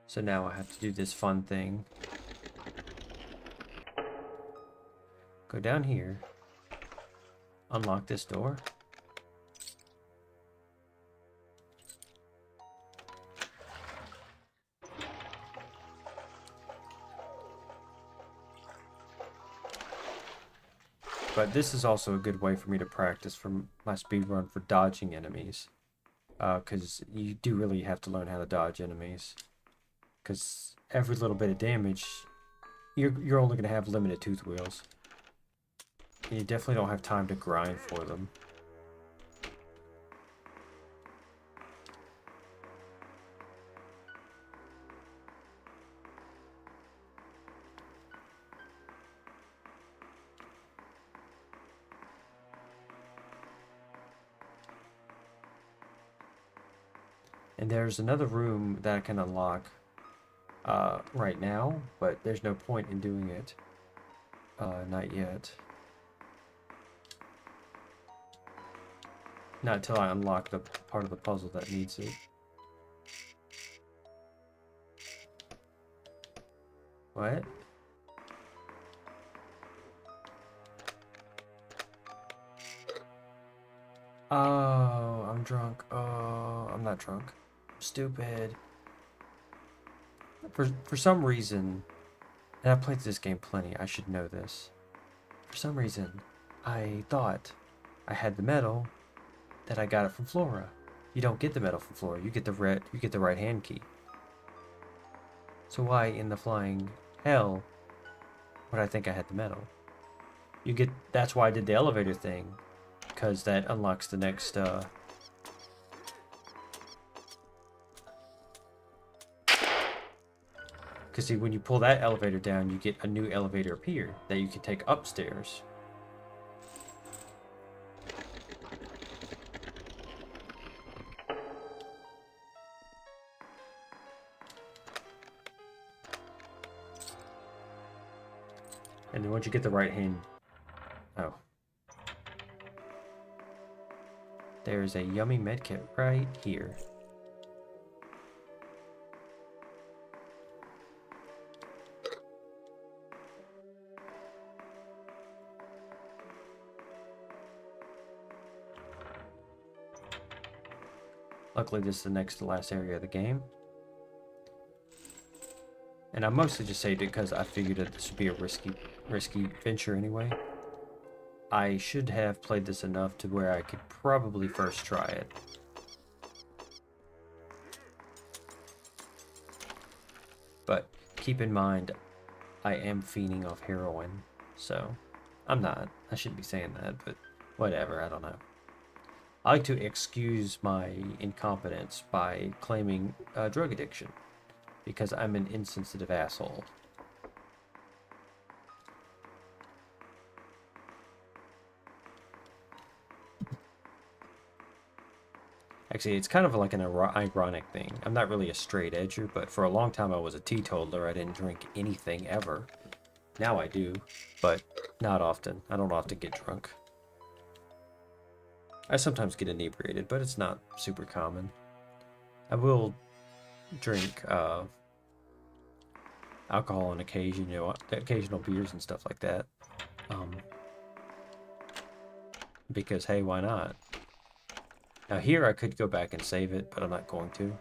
So now I have to do this fun thing. Go down here. Unlock this door. But this is also a good way for me to practice for my speedrun for dodging enemies. Because you do really have to learn how to dodge enemies. Because every little bit of damage, you're only going to have limited tooth wheels. And you definitely don't have time to grind for them. And there's another room that I can unlock right now, but there's no point in doing it. Not yet. Not until I unlock the part of the puzzle that needs it. What? Oh, I'm drunk. Oh, I'm not drunk. I'm stupid. For some reason, and I've played this game plenty, I should know this. For some reason, I thought I had the medal that I got it from Flora. You don't get the medal from Flora. You get the right hand key. So why in the flying hell would I think I had the medal? That's why I did the elevator thing, because that unlocks the next because see, when you pull that elevator down, you get a new elevator up here that you can take upstairs. And then once you get the right hand... Oh. There's a yummy medkit right here. Luckily, this is the next to last area of the game. And I mostly just saved it because I figured that this would be a risky venture anyway. I should have played this enough to where I could probably first try it. But keep in mind, I am fiending off heroin, so I'm not. I shouldn't be saying that, but whatever, I don't know. I like to excuse my incompetence by claiming drug addiction, because I'm an insensitive asshole. Actually, it's kind of like an ironic thing. I'm not really a straight edger, but for a long time I was a teetotaler. I didn't drink anything ever. Now I do, but not often. I don't often get drunk. I sometimes get inebriated, but it's not super common. I will drink alcohol on occasion, you know, occasional beers and stuff like that. Because, hey, why not? Now here I could go back and save it, but I'm not going to.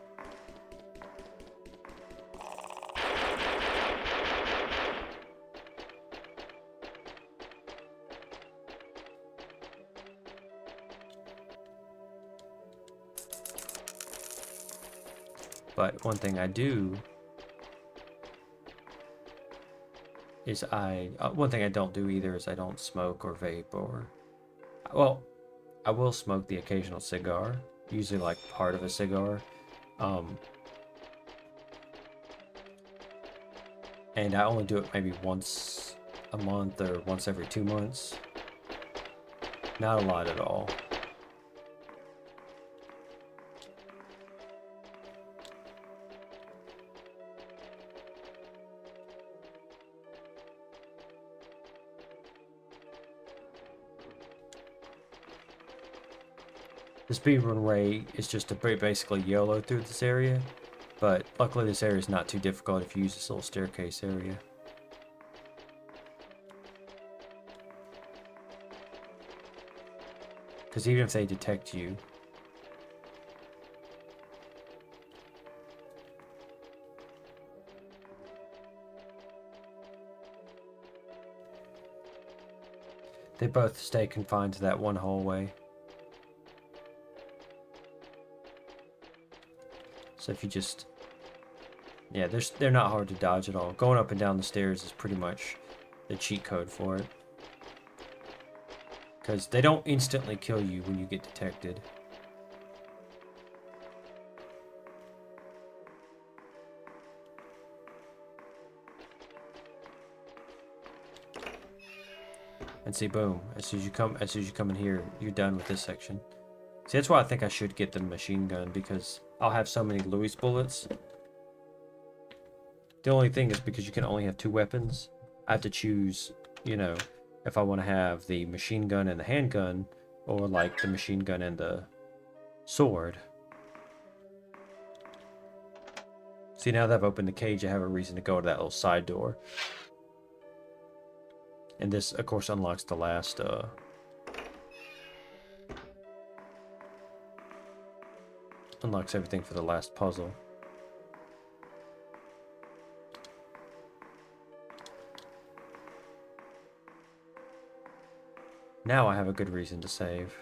But one thing I do is one thing I don't do either is I don't smoke or vape or, well, I will smoke the occasional cigar, usually like part of a cigar. And I only do it maybe once a month or once every 2 months. Not a lot at all. The speedrun way is just to basically YOLO through this area, but luckily this area is not too difficult if you use this little staircase area. Because even if they detect you, they both stay confined to that one hallway. So if you just, yeah, they're not hard to dodge at all. Going up and down the stairs is pretty much the cheat code for it. Because they don't instantly kill you when you get detected. And see, boom, as soon as you come in here, you're done with this section. See, that's why I think I should get the machine gun, because I'll have so many Louis bullets. The only thing is because you can only have 2 weapons, I have to choose, you know, if I want to have the machine gun and the handgun, or like the machine gun and the sword. See, now that I've opened the cage, I have a reason to go to that little side door. And this, of course, unlocks the last, unlocks everything for the last puzzle. Now I have a good reason to save.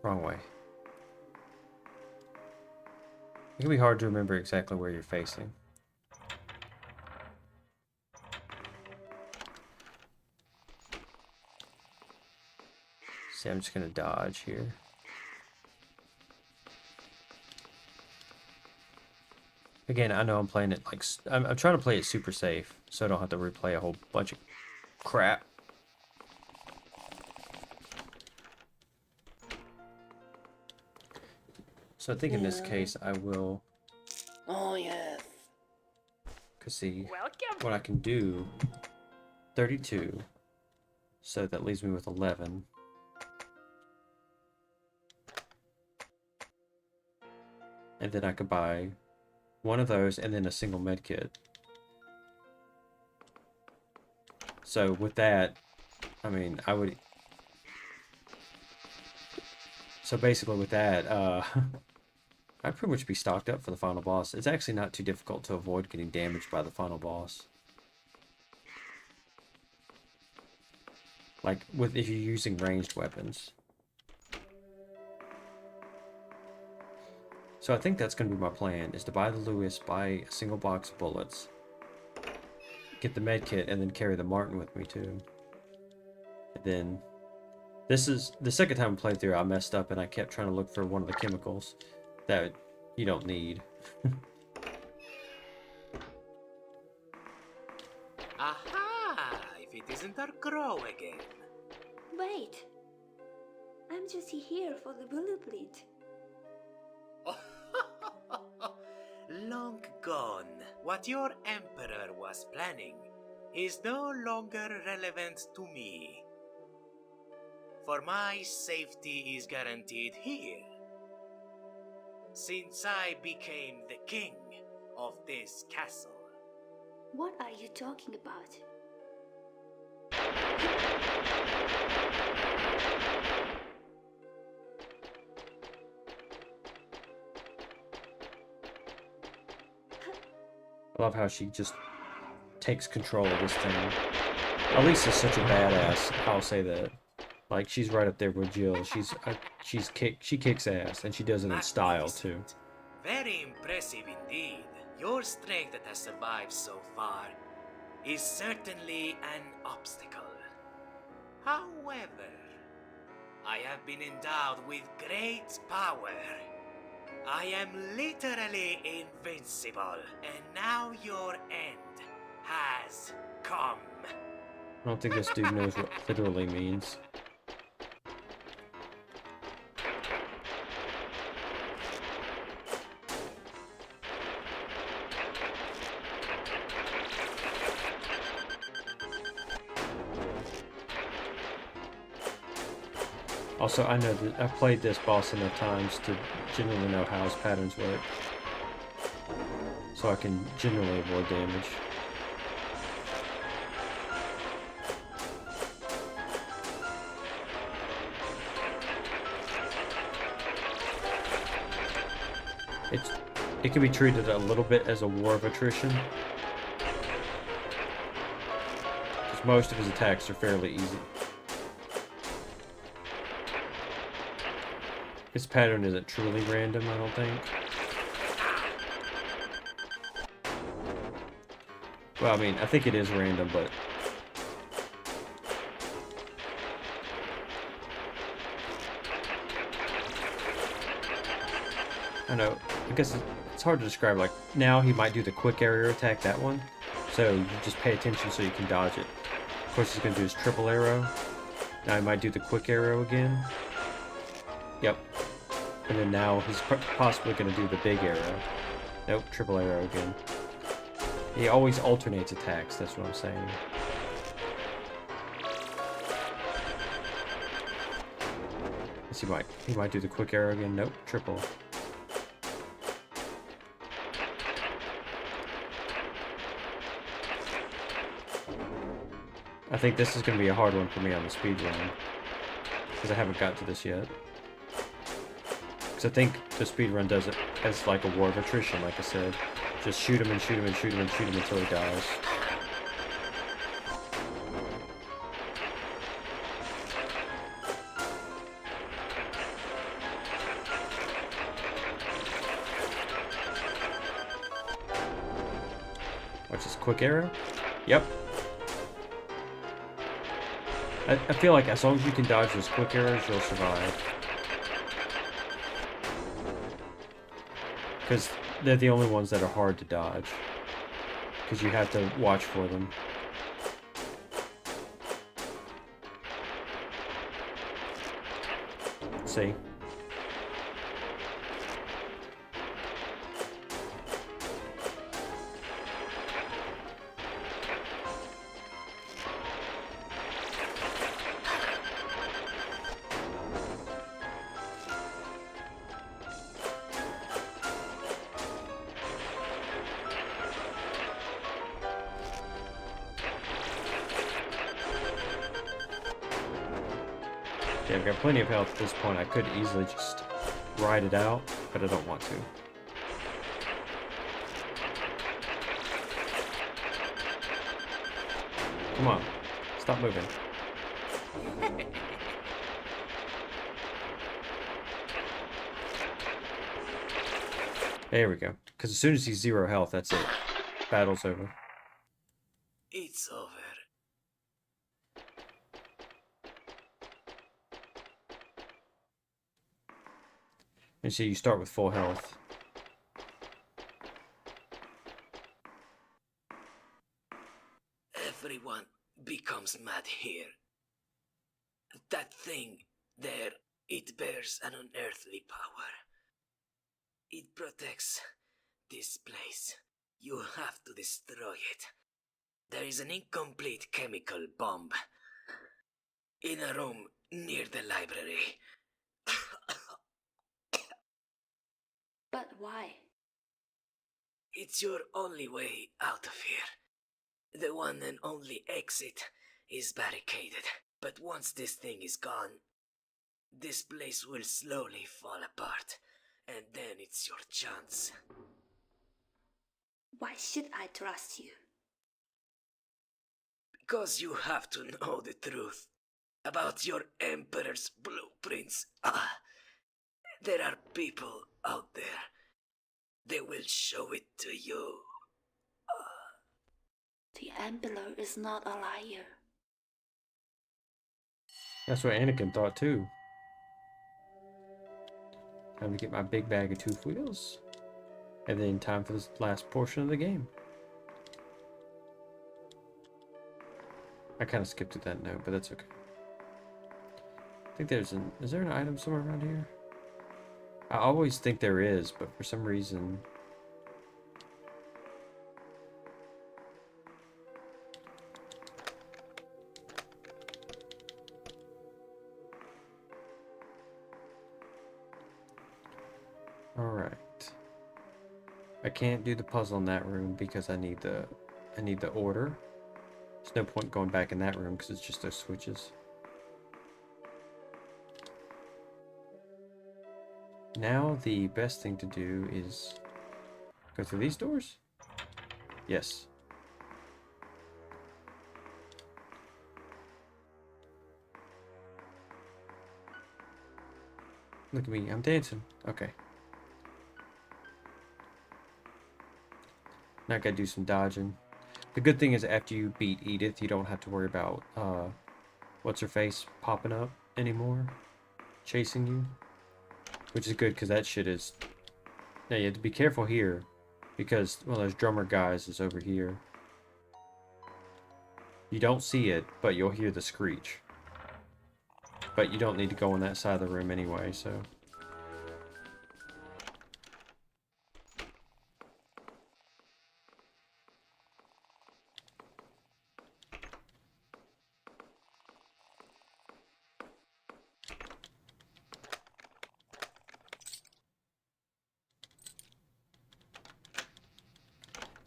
Wrong way. It can be hard to remember exactly where you're facing. See, I'm just gonna dodge here. Again, I know I'm playing it like... I'm trying to play it super safe, so I don't have to replay a whole bunch of crap. So I think in this case I will... Oh, yes. Cause see, Welcome. what I can do... 32. So that leaves me with 11. And then I could buy one of those and then a single med kit. So with that, I mean, I would... So basically with that, I'd pretty much be stocked up for the final boss. It's actually not too difficult to avoid getting damaged by the final boss. Like, if you're using ranged weapons. So I think that's going to be my plan, is to buy the Lewis, buy a single box of bullets, get the med kit, and then carry the Martin with me too. And then, this is the second time I played through, I messed up and I kept trying to look for one of the chemicals that you don't need. Aha! If it isn't our crow again. Wait. I'm just here for the blueprint. Long gone. What your emperor was planning is no longer relevant to me. For my safety is guaranteed here, since I became the king of this castle. What are you talking about? I love how she just takes control of this thing. Alisa's such a badass, I'll say that. Like, she's right up there with Jill. She kicks ass, and she does it in style too. Very impressive indeed. Your strength that has survived so far is certainly an obstacle. However, I have been endowed with great power. I am literally invincible, and now your end has come. I don't think this dude knows what literally means. Also, I know that I've played this boss enough times to generally know how his patterns work. So I can generally avoid damage. It can be treated a little bit as a war of attrition. Because most of his attacks are fairly easy. His pattern isn't truly random, I don't think. Well, I mean, I think it is random, but... I know, I guess it's hard to describe. Like, now he might do the quick area attack, that one. So you just pay attention so you can dodge it. Of course, he's going to do his triple arrow. Now he might do the quick arrow again. Yep. And then now he's possibly going to do the big arrow. Nope, triple arrow again. He always alternates attacks, that's what I'm saying. He might do the quick arrow again. Nope, triple. I think this is going to be a hard one for me on the speedrun, because I haven't got to this yet. Because I think the speedrun does it as like a war of attrition, like I said. Just shoot him and shoot him and shoot him and shoot him until he dies. What's this, quick arrow? Yep. I feel like as long as you can dodge those quick arrows, you'll survive. Because they're the only ones that are hard to dodge. Because you have to watch for them. See? Yeah, I've got plenty of health at this point. I could easily just ride it out, but I don't want to. Come on. Stop moving. There we go. Because as soon as he's 0 health, that's it. Battle's over. It's over. And so you start with full health. Everyone becomes mad here. That thing there, it bears an unearthly power. It protects this place. You have to destroy it. There is an incomplete chemical bomb in a room near the library. But why? It's your only way out of here. The one and only exit is barricaded. But once this thing is gone, this place will slowly fall apart. And then it's your chance. Why should I trust you? Because you have to know the truth about your Emperor's blueprints. There are people out there. They will show it to you. The Emperor is not a liar. That's what Anakin thought too. Time to get my big bag of 2 wheels. And then time for this last portion of the game. I kind of skipped to that note, but that's okay. I think there's an... Is there an item somewhere around here? I always think there is, but for some reason... Alright. I can't do the puzzle in that room because I need the order. There's no point going back in that room because it's just those switches. Now the best thing to do is go through these doors? Yes. Look at me, I'm dancing. Okay. Now I gotta do some dodging. The good thing is after you beat Edith, you don't have to worry about, what's-her-face popping up anymore. Chasing you. Which is good, because that shit is... Now you have to be careful here, because one of those drummer guys is over here. You don't see it, but you'll hear the screech. But you don't need to go on that side of the room anyway, so...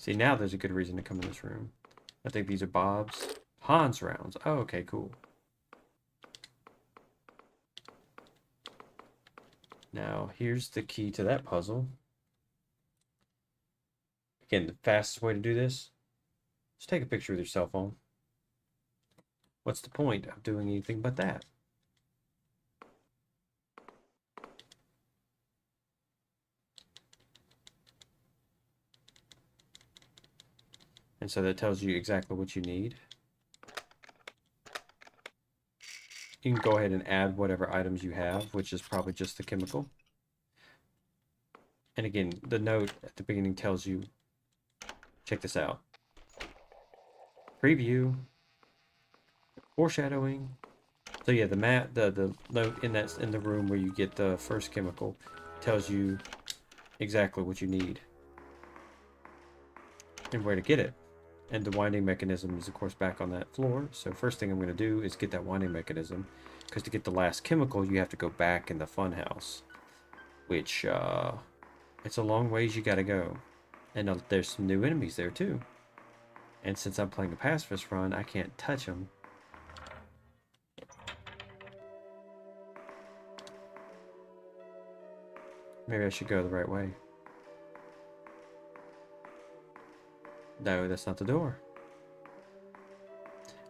See, now there's a good reason to come in this room. I think these are Bob's. Hans rounds. Oh, okay, cool. Now, here's the key to that puzzle. Again, the fastest way to do this, just take a picture with your cell phone. What's the point of doing anything but that? And so that tells you exactly what you need. You can go ahead and add whatever items you have, which is probably just the chemical. And again, the note at the beginning tells you, check this out. Preview. Foreshadowing. So yeah, the note in the room where you get the first chemical tells you exactly what you need and where to get it. And the winding mechanism is of course back on that floor. So first thing I'm going to do is get that winding mechanism, because to get the last chemical you have to go back in the funhouse, which it's a long ways you got to go, and there's some new enemies there too. And since I'm playing a pacifist run, I can't touch them. Maybe I should go the right way. No, that's not the door.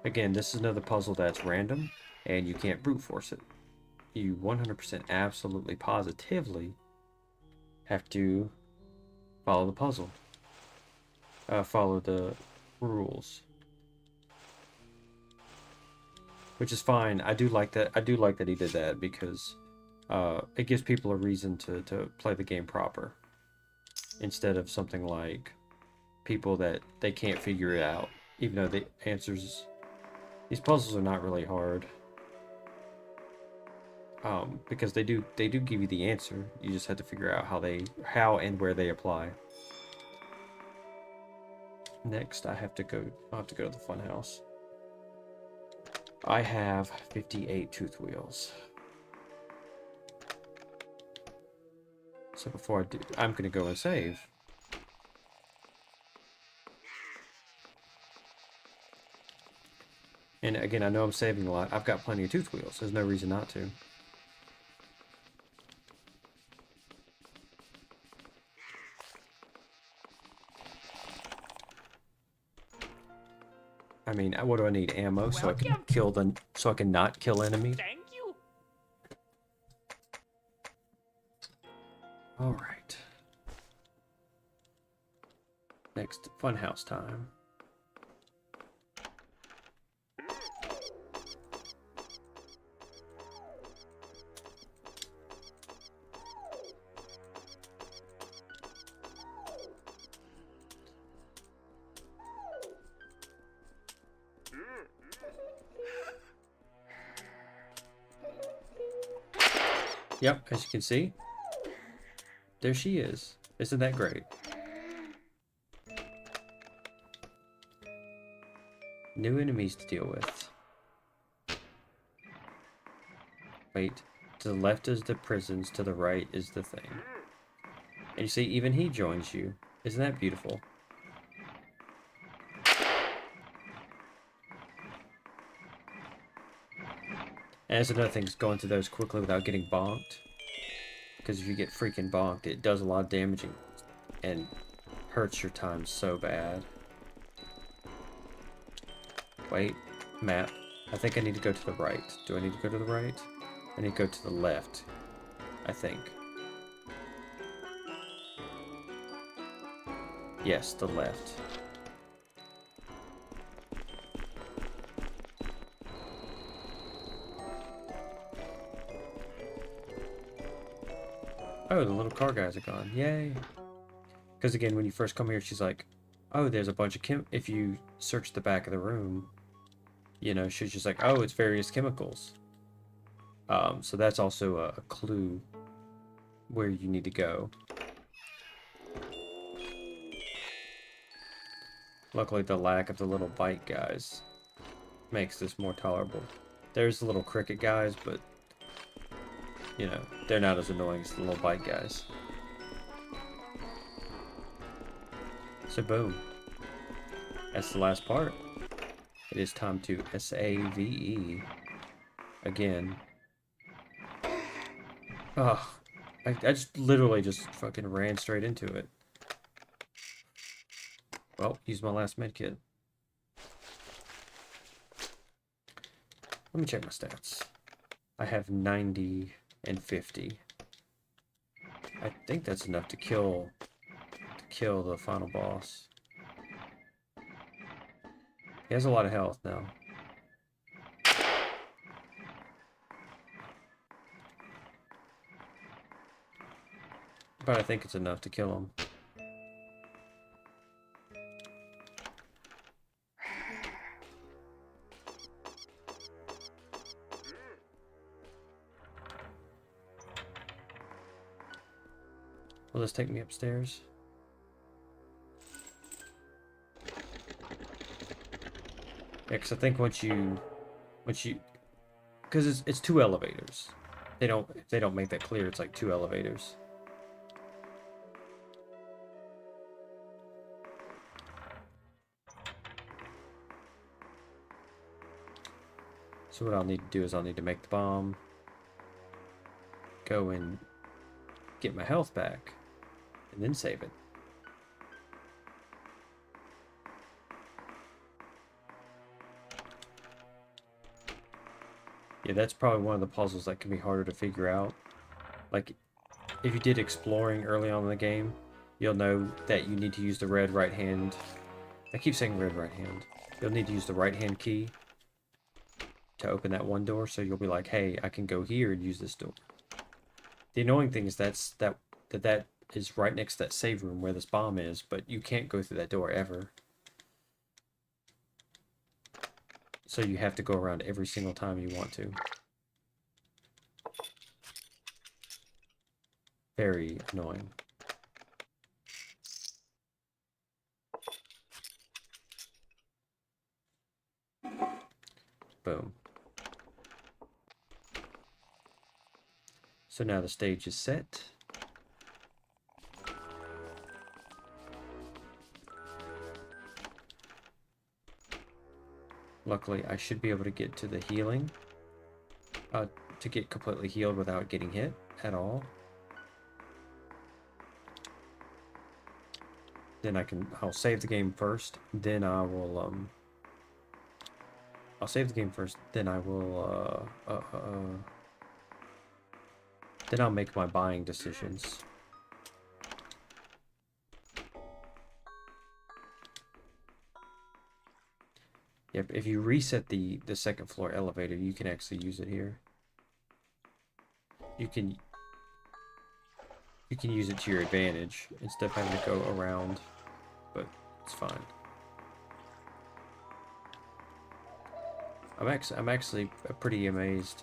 Again, this is another puzzle that's random, and you can't brute force it. You 100% absolutely positively have to follow the puzzle. Follow the rules. Which is fine. I do like that. I do like that he did that, because it gives people a reason to play the game proper, instead of something like people that they can't figure it out, even though the answers, these puzzles are not really hard, because they do give you the answer. You just have to figure out how and where they apply. Next, I'll have to go to the funhouse. I have 58 tooth wheels. So before I do, I'm gonna go and save. And again, I know I'm saving a lot. I've got plenty of tooth wheels. There's no reason not to. I mean, what do I need? Ammo so I can kill so I can not kill enemies. Thank you. All right. Next, funhouse time. Yep, as you can see, there she is. Isn't that great? New enemies to deal with. Wait, to the left is the prisons, to the right is the thing. And you see, even he joins you. Isn't that beautiful? And that's another thing, is going through those quickly without getting bonked. Because if you get freaking bonked, it does a lot of damage and hurts your time so bad. Wait, map. I think I need to go to the right. Do I need to go to the right? I need to go to the left, I think. Yes, the left. Oh, the little car guys are gone. Yay. Because again, when you first come here, she's like, oh, there's a bunch of if you search the back of the room, you know, she's just like, oh, it's various chemicals. So that's also a clue where you need to go. Luckily, the lack of the little bite guys makes this more tolerable. There's the little cricket guys, but you know, they're not as annoying as the little bite guys. So boom. That's the last part. It is time to save again. Ugh. I just literally just fucking ran straight into it. Well, use my last medkit. Let me check my stats. I have 90 and 50. I think that's enough to kill the final boss. He has a lot of health now. But I think it's enough to kill him. Will this take me upstairs? Yeah, because I think once you, because it's 2 elevators. They don't make that clear. It's like 2 elevators. So what I'll need to do is I'll need to make the bomb, go and get my health back, and then save it. Yeah, that's probably one of the puzzles that can be harder to figure out. Like, if you did exploring early on in the game, you'll know that you need to use the red right hand. I keep saying red right hand. You'll need to use the right hand key to open that one door, so you'll be like, hey, I can go here and use this door. The annoying thing is that is right next to that save room where this bomb is, but you can't go through that door ever. So you have to go around every single time you want to. Very annoying. Boom. So now the stage is set. Luckily, I should be able to get to the healing. To get completely healed without getting hit at all. Then I'll save the game first. Then I will, I'll save the game first. Then I will, then I'll make my buying decisions. Yep, if you reset the second floor elevator, you can actually use it here. You can use it to your advantage instead of having to go around, but it's fine. I'm actually pretty amazed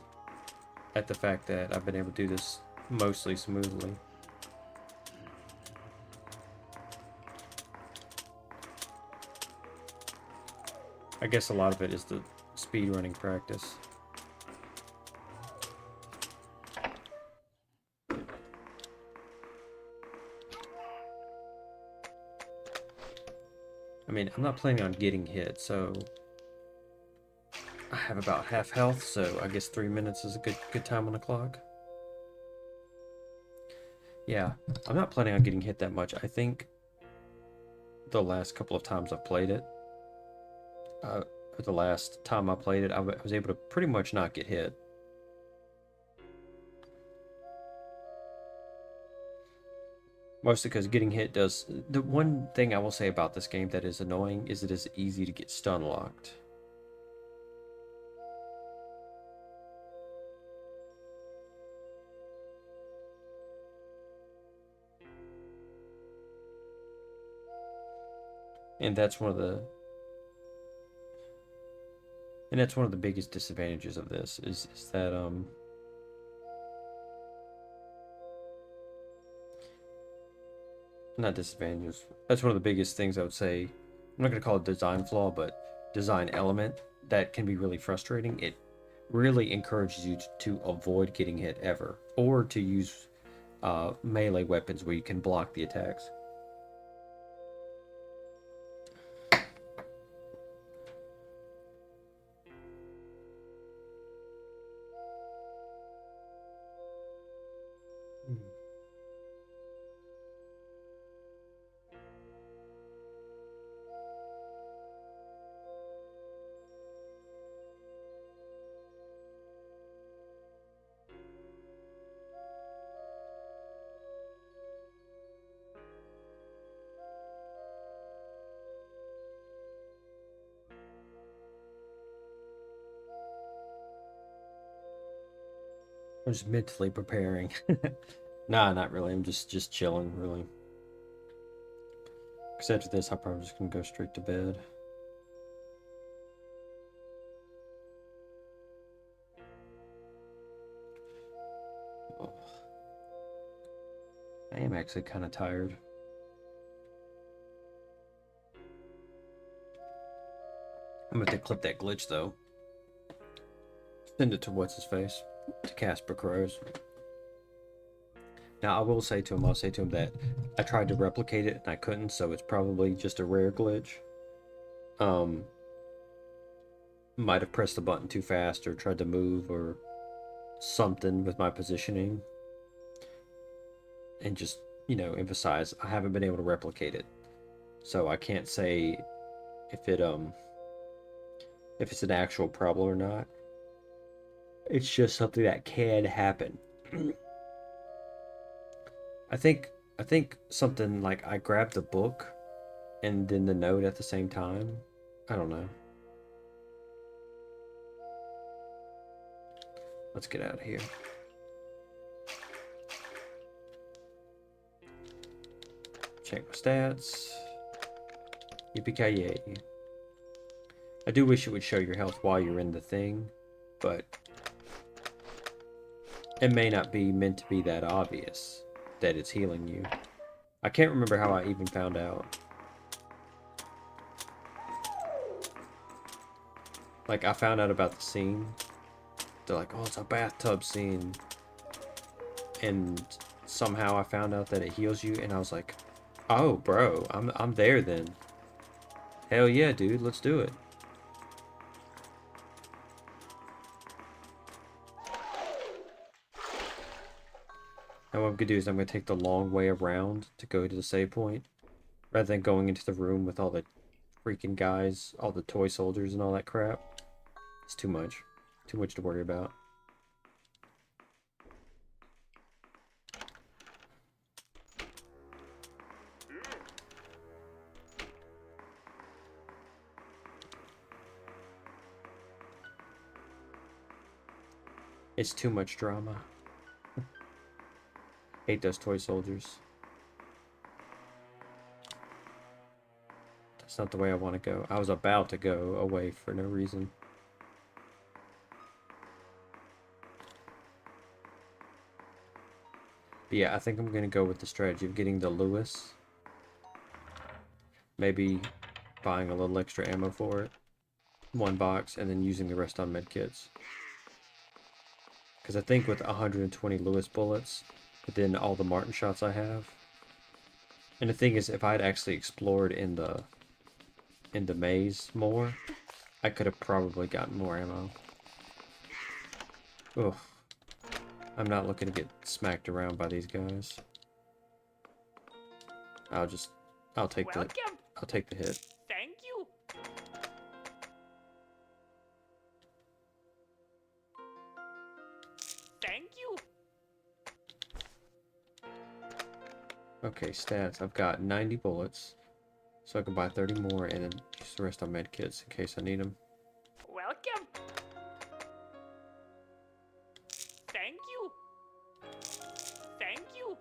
at the fact that I've been able to do this mostly smoothly. I guess a lot of it is the speedrunning practice. I mean, I'm not planning on getting hit, so I have about half health, so I guess 3 minutes is a good time on the clock. Yeah, I'm not planning on getting hit that much. I think the last couple of times I've played it, the last time I played it, I was able to pretty much not get hit. Mostly because getting hit does... The one thing I will say about this game that is annoying is it is easy to get stun locked. And that's one of the... And that's one of the biggest disadvantages of this, is that, not disadvantages. That's one of the biggest things I would say. I'm not going to call it design flaw, but design element that can be really frustrating. It really encourages you to avoid getting hit ever, or to use melee weapons where you can block the attacks. I'm just mentally preparing. Nah, not really. I'm just chilling, really. Because after this, I'm probably just gonna go straight to bed. Oh, I am actually kind of tired. I'm gonna have to clip that glitch though. Send it to what's his face, to Casper Crows. Now I will say to him, I'll say to him that I tried to replicate it and I couldn't, so it's probably just a rare glitch. Might have pressed the button too fast or tried to move or something with my positioning. And just, you know, emphasize I haven't been able to replicate it. So I can't say if it's an actual problem or not. It's just something that can happen. I think something like I grabbed the book and then the note at the same time. I don't know. Let's get out of here. Check my stats. Yippee-ki-yay. I do wish it would show your health while you're in the thing, but it may not be meant to be that obvious that it's healing you. I can't remember how I even found out. Like, I found out about the scene. They're like, oh, it's a bathtub scene. And somehow I found out that it heals you, and I was like, oh, bro, I'm there then. Hell yeah, dude, let's do it. Now what I'm gonna do is I'm gonna take the long way around to go to the save point, rather than going into the room with all the freaking guys, all the toy soldiers and all that crap. It's too much. Too much to worry about. It's too much drama. Hate those toy soldiers. That's not the way I want to go. I was about to go away for no reason. But yeah, I think I'm going to go with the strategy of getting the Lewis. Maybe buying a little extra ammo for it. One box, and then using the rest on medkits. Because I think with 120 Lewis bullets, but then all the Martin shots I have. And the thing is, if I had actually explored in the maze more, I could have probably gotten more ammo. Ugh. I'm not looking to get smacked around by these guys. I'll take the hit. Thank you. Thank you. Okay, stats. I've got 90 bullets, so I can buy 30 more and then use the rest on medkits in case I need them. Welcome. Thank you. Thank you.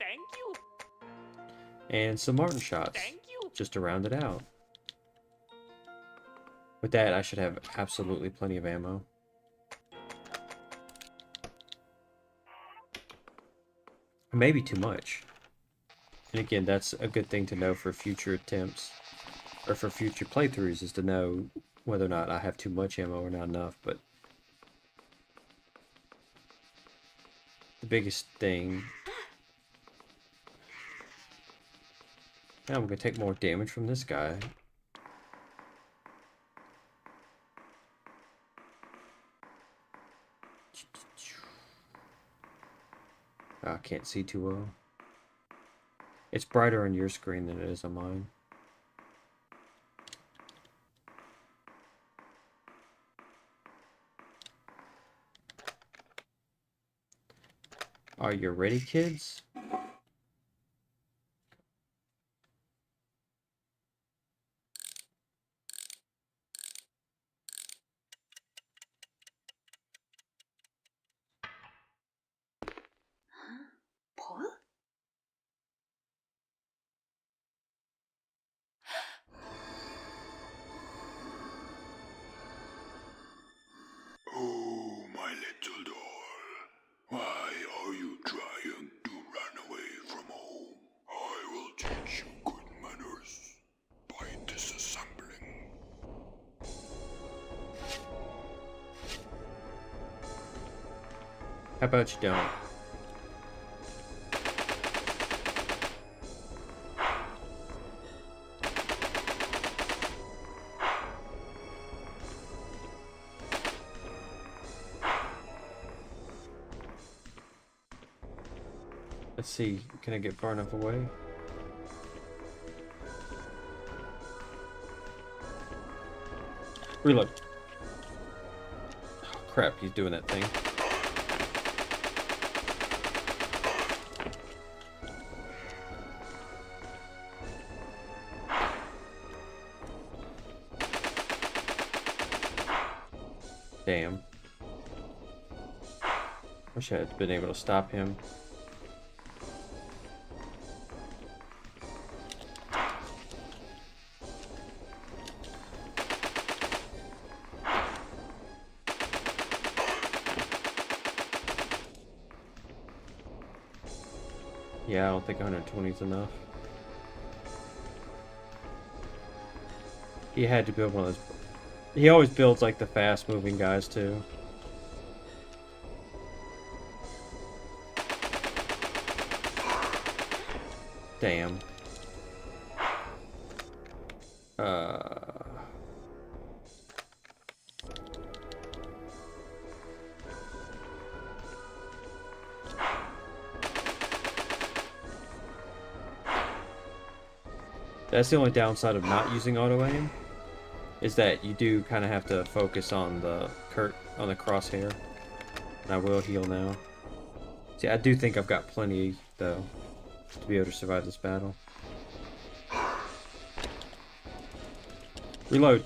Thank you. And some Martin shots, Thank you. just to round it out. With that, I should have absolutely plenty of ammo. Maybe too much. And again, that's a good thing to know for future attempts, or for future playthroughs, is to know whether or not I have too much ammo or not enough. But the biggest thing... Now I'm going to take more damage from this guy. I can't see too well. It's brighter on your screen than it is on mine. Are you ready, kids? How about you don't? Let's see, can I get far enough away? Reload. Oh, crap, he's doing that thing. Damn. Wish I had been able to stop him. Yeah, I don't think 120 is enough. He had to build one of those. He always builds like the fast moving guys too. Damn. That's the only downside of not using auto aim, is that you do kind of have to focus on the crosshair. And I will heal now. See, I do think I've got plenty though to be able to survive this battle. Reload.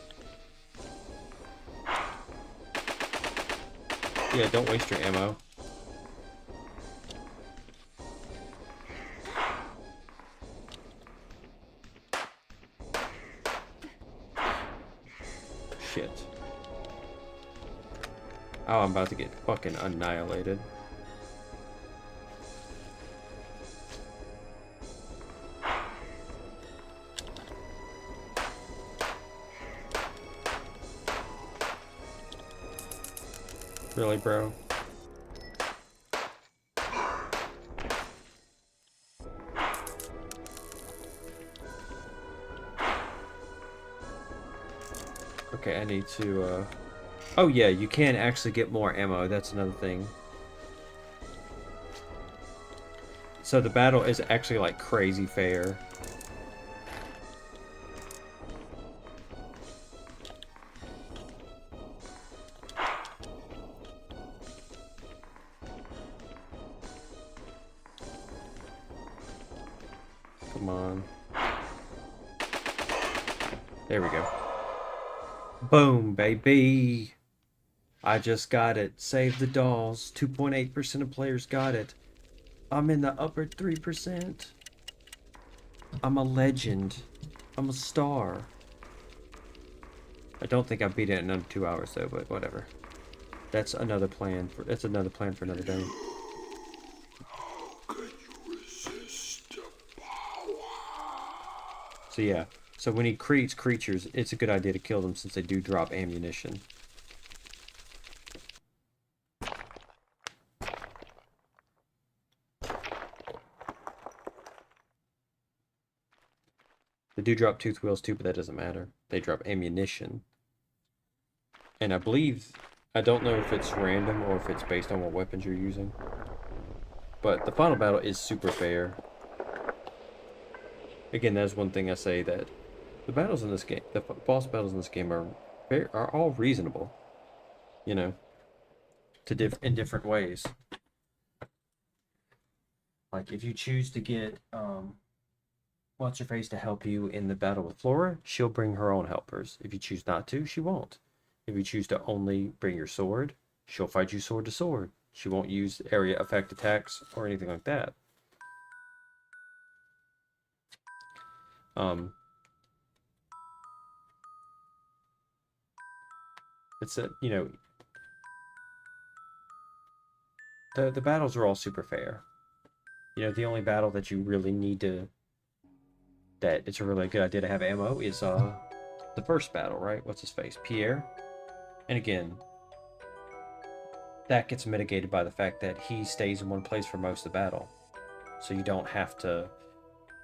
Yeah, don't waste your ammo. Shit. Oh, I'm about to get fucking annihilated. Really, bro? Okay, I need to, Oh yeah, you can actually get more ammo, that's another thing. So the battle is actually, like, crazy fair. Come on. There we go. Boom, baby! I just got it. Save the dolls. 2.8% of players got it. I'm in the upper 3%. I'm a legend. I'm a star. I don't think I beat it in under 2 hours though, but whatever. That's another plan for another day. So yeah. So when he creates creatures, it's a good idea to kill them since they do drop ammunition. They do drop tooth wheels too, but that doesn't matter. They drop ammunition. And I believe, I don't know if it's random or if it's based on what weapons you're using. But the final battle is super fair. Again, that's one thing I say, that the battles in this game, the boss battles in this game are all reasonable. You know, in different ways. Like if you choose to get what's her face to help you in the battle with Flora, she'll bring her own helpers. If you choose not to, she won't. If you choose to only bring your sword, she'll fight you sword to sword. She won't use area effect attacks or anything like that. It's a, you know, the battles are all super fair. You know, the only battle that you really need to, that it's a really good idea to have ammo is the first battle, right? What's his face? Pierre. And again, that gets mitigated by the fact that he stays in one place for most of the battle. So you don't have to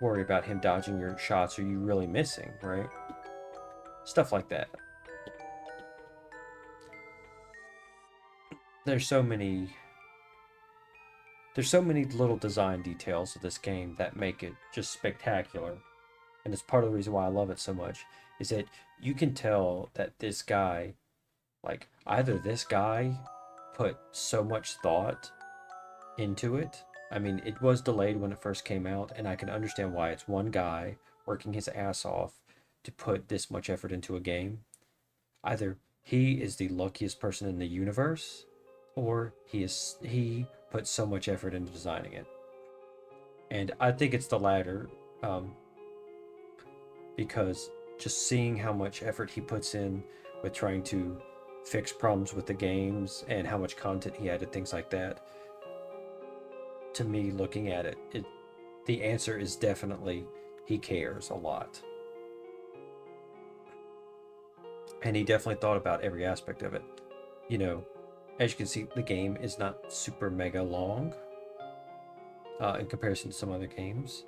worry about him dodging your shots or you really missing, right? Stuff like that. There's so many little design details of this game that make it just spectacular. And it's part of the reason why I love it so much, is that you can tell that this guy, like, either this guy put so much thought into it. I mean, it was delayed when it first came out, and I can understand why. It's one guy working his ass off to put this much effort into a game. Either he is the luckiest person in the universe, or he put so much effort into designing it. And I think it's the latter, because just seeing how much effort he puts in with trying to fix problems with the games and how much content he added, things like that. To me, looking at it, the answer is definitely he cares a lot. And he definitely thought about every aspect of it. You know, as you can see, the game is not super mega long in comparison to some other games.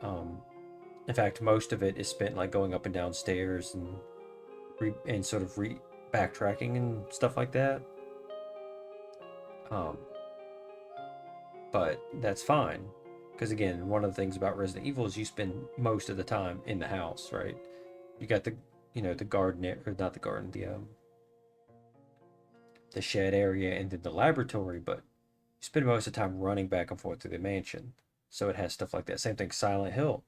In fact, most of it is spent like going up and down stairs and sort of backtracking and stuff like that. But that's fine, because again, one of the things about Resident Evil is you spend most of the time in the house, right? You got the garden, or not the garden, the shed area, and then the laboratory, but you spend most of the time running back and forth through the mansion. So it has stuff like that. Same thing, Silent Hill.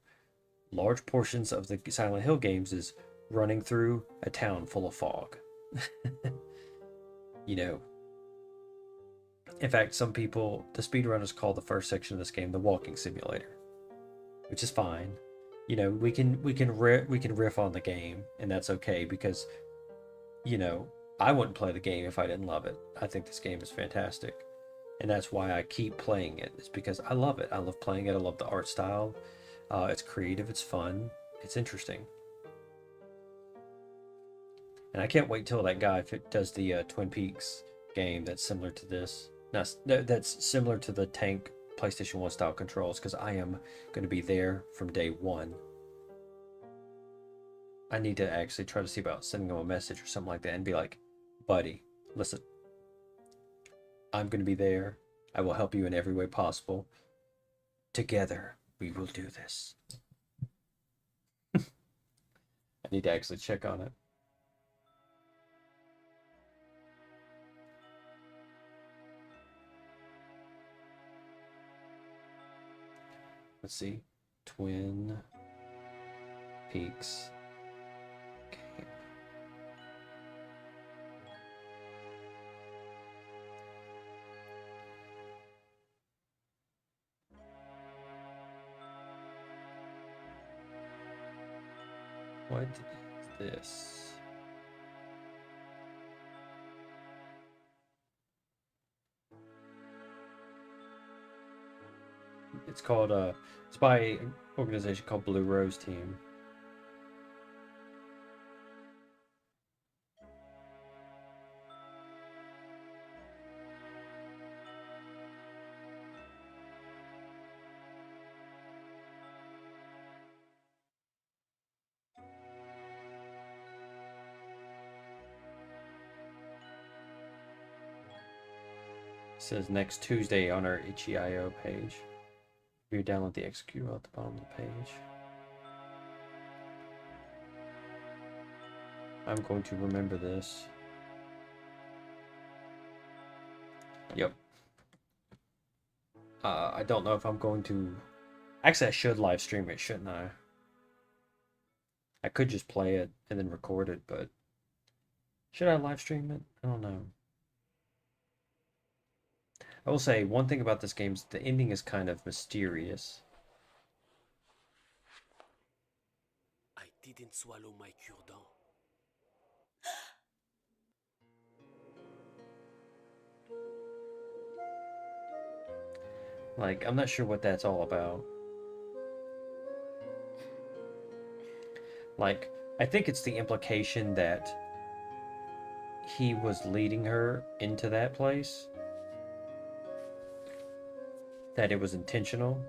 Large portions of the Silent Hill games is running through a town full of fog. You know. In fact, some people, the speedrunners call the first section of this game the walking simulator, which is fine. You know, we can riff on the game, and that's okay, because, you know, I wouldn't play the game if I didn't love it. I think this game is fantastic, and that's why I keep playing it. It's because I love it. I love playing it. I love the art style. It's creative. It's fun. It's interesting. And I can't wait till that guy does the Twin Peaks game that's similar to this. That's similar to the tank PlayStation 1 style controls, because I am going to be there from day one. I need to actually try to see about sending him a message or something like that and be like, buddy, listen, I'm going to be there. I will help you in every way possible. Together, we will do this. I need to actually check on it. Let's see. Twin Peaks. Okay. What is this? It's called it's by an organization called Blue Rose Team. It says next Tuesday on our itch.io page. You download the XQ at the bottom of the page. I'm going to remember this. Yep. I don't know if I'm going to... Actually, I should live stream it, shouldn't I? I could just play it and then record it, but... Should I live stream it? I don't know. I will say, one thing about this game is the ending is kind of mysterious. I didn't swallow my cure-dent. Like, I'm not sure what that's all about. Like, I think it's the implication that he was leading her into that place. that it was intentional.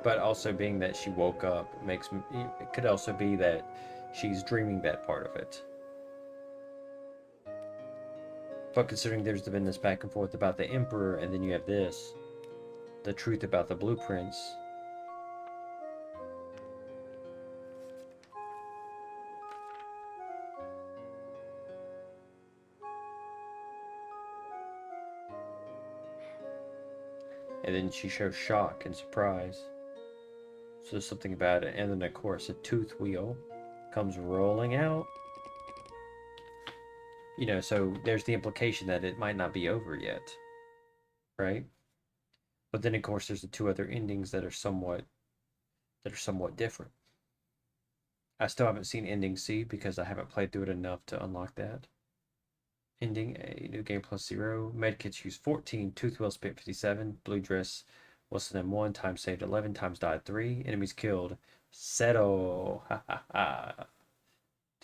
But also being that she woke up makes me, it could also be that she's dreaming that part of it. But considering there's been this back and forth about the Emperor, and then you have this, the truth about the blueprints. And then she shows shock and surprise. So there's something about it. And then, of course, a tooth wheel comes rolling out. You know, so there's the implication that it might not be over yet. Right? But then, of course, there's the two other endings that are somewhat different. I still haven't seen ending C because I haven't played through it enough to unlock that. Ending A, new game plus 0. Medkits used 14. Tooth wheel spent 57. Blue dress Wilson M1. Time saved 11. Times died 3. Enemies killed. Settle. Ha ha ha.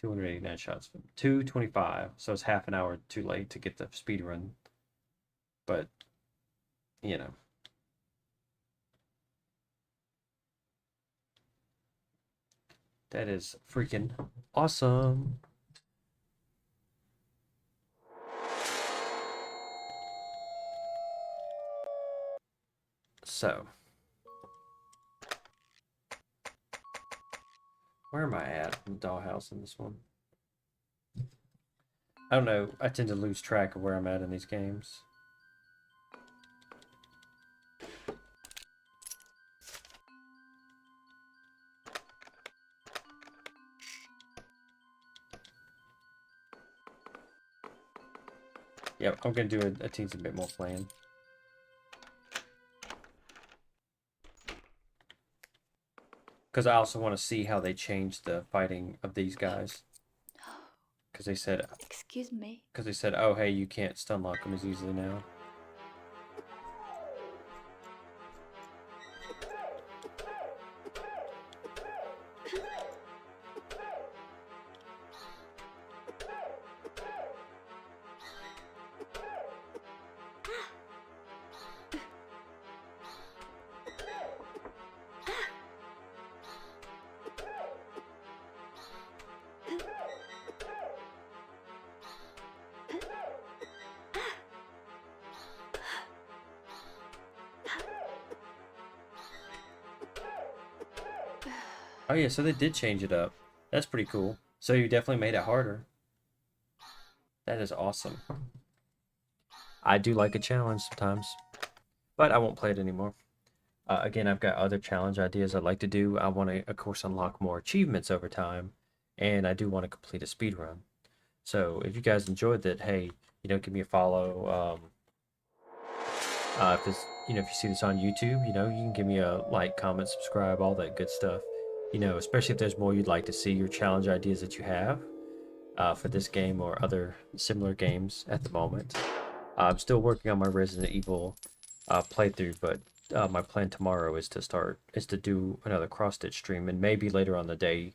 289 shots. 225. So it's half an hour too late to get the speed run. But, you know. That is freaking awesome. So, where am I at in the dollhouse in this one? I don't know. I tend to lose track of where I'm at in these games. Yep, I'm gonna do a teensy bit more playing. Because I also want to see how they change the fighting of these guys. Because they said... Excuse me. Because they said, oh, hey, you can't stun lock them as easily now. Oh yeah, so they did change it up. That's pretty cool. So you definitely made it harder. That is awesome. I do like a challenge sometimes, but I won't play it anymore. Again, I've got other challenge ideas I'd like to do. I want to, of course, unlock more achievements over time, and I do want to complete a speed run. So if you guys enjoyed that, hey, you know, give me a follow. If this, you know, if you see this on YouTube, you know, you can give me a like, comment, subscribe, all that good stuff. You know, especially if there's more you'd like to see, your challenge ideas that you have for this game or other similar games at the moment. I'm still working on my Resident Evil playthrough, but my plan tomorrow is to do another cross-stitch stream, and maybe later on the day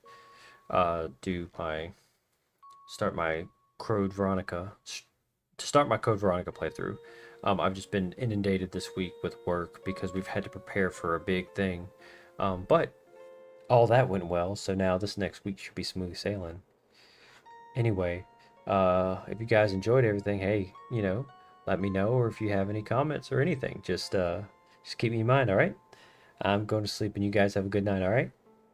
start my Code Veronica playthrough. I've just been inundated this week with work because we've had to prepare for a big thing, but all that went well, so now this next week should be smooth sailing. Anyway, if you guys enjoyed everything, hey, you know, let me know, or if you have any comments or anything, just keep me in mind, all right? I'm going to sleep, and you guys have a good night, all right?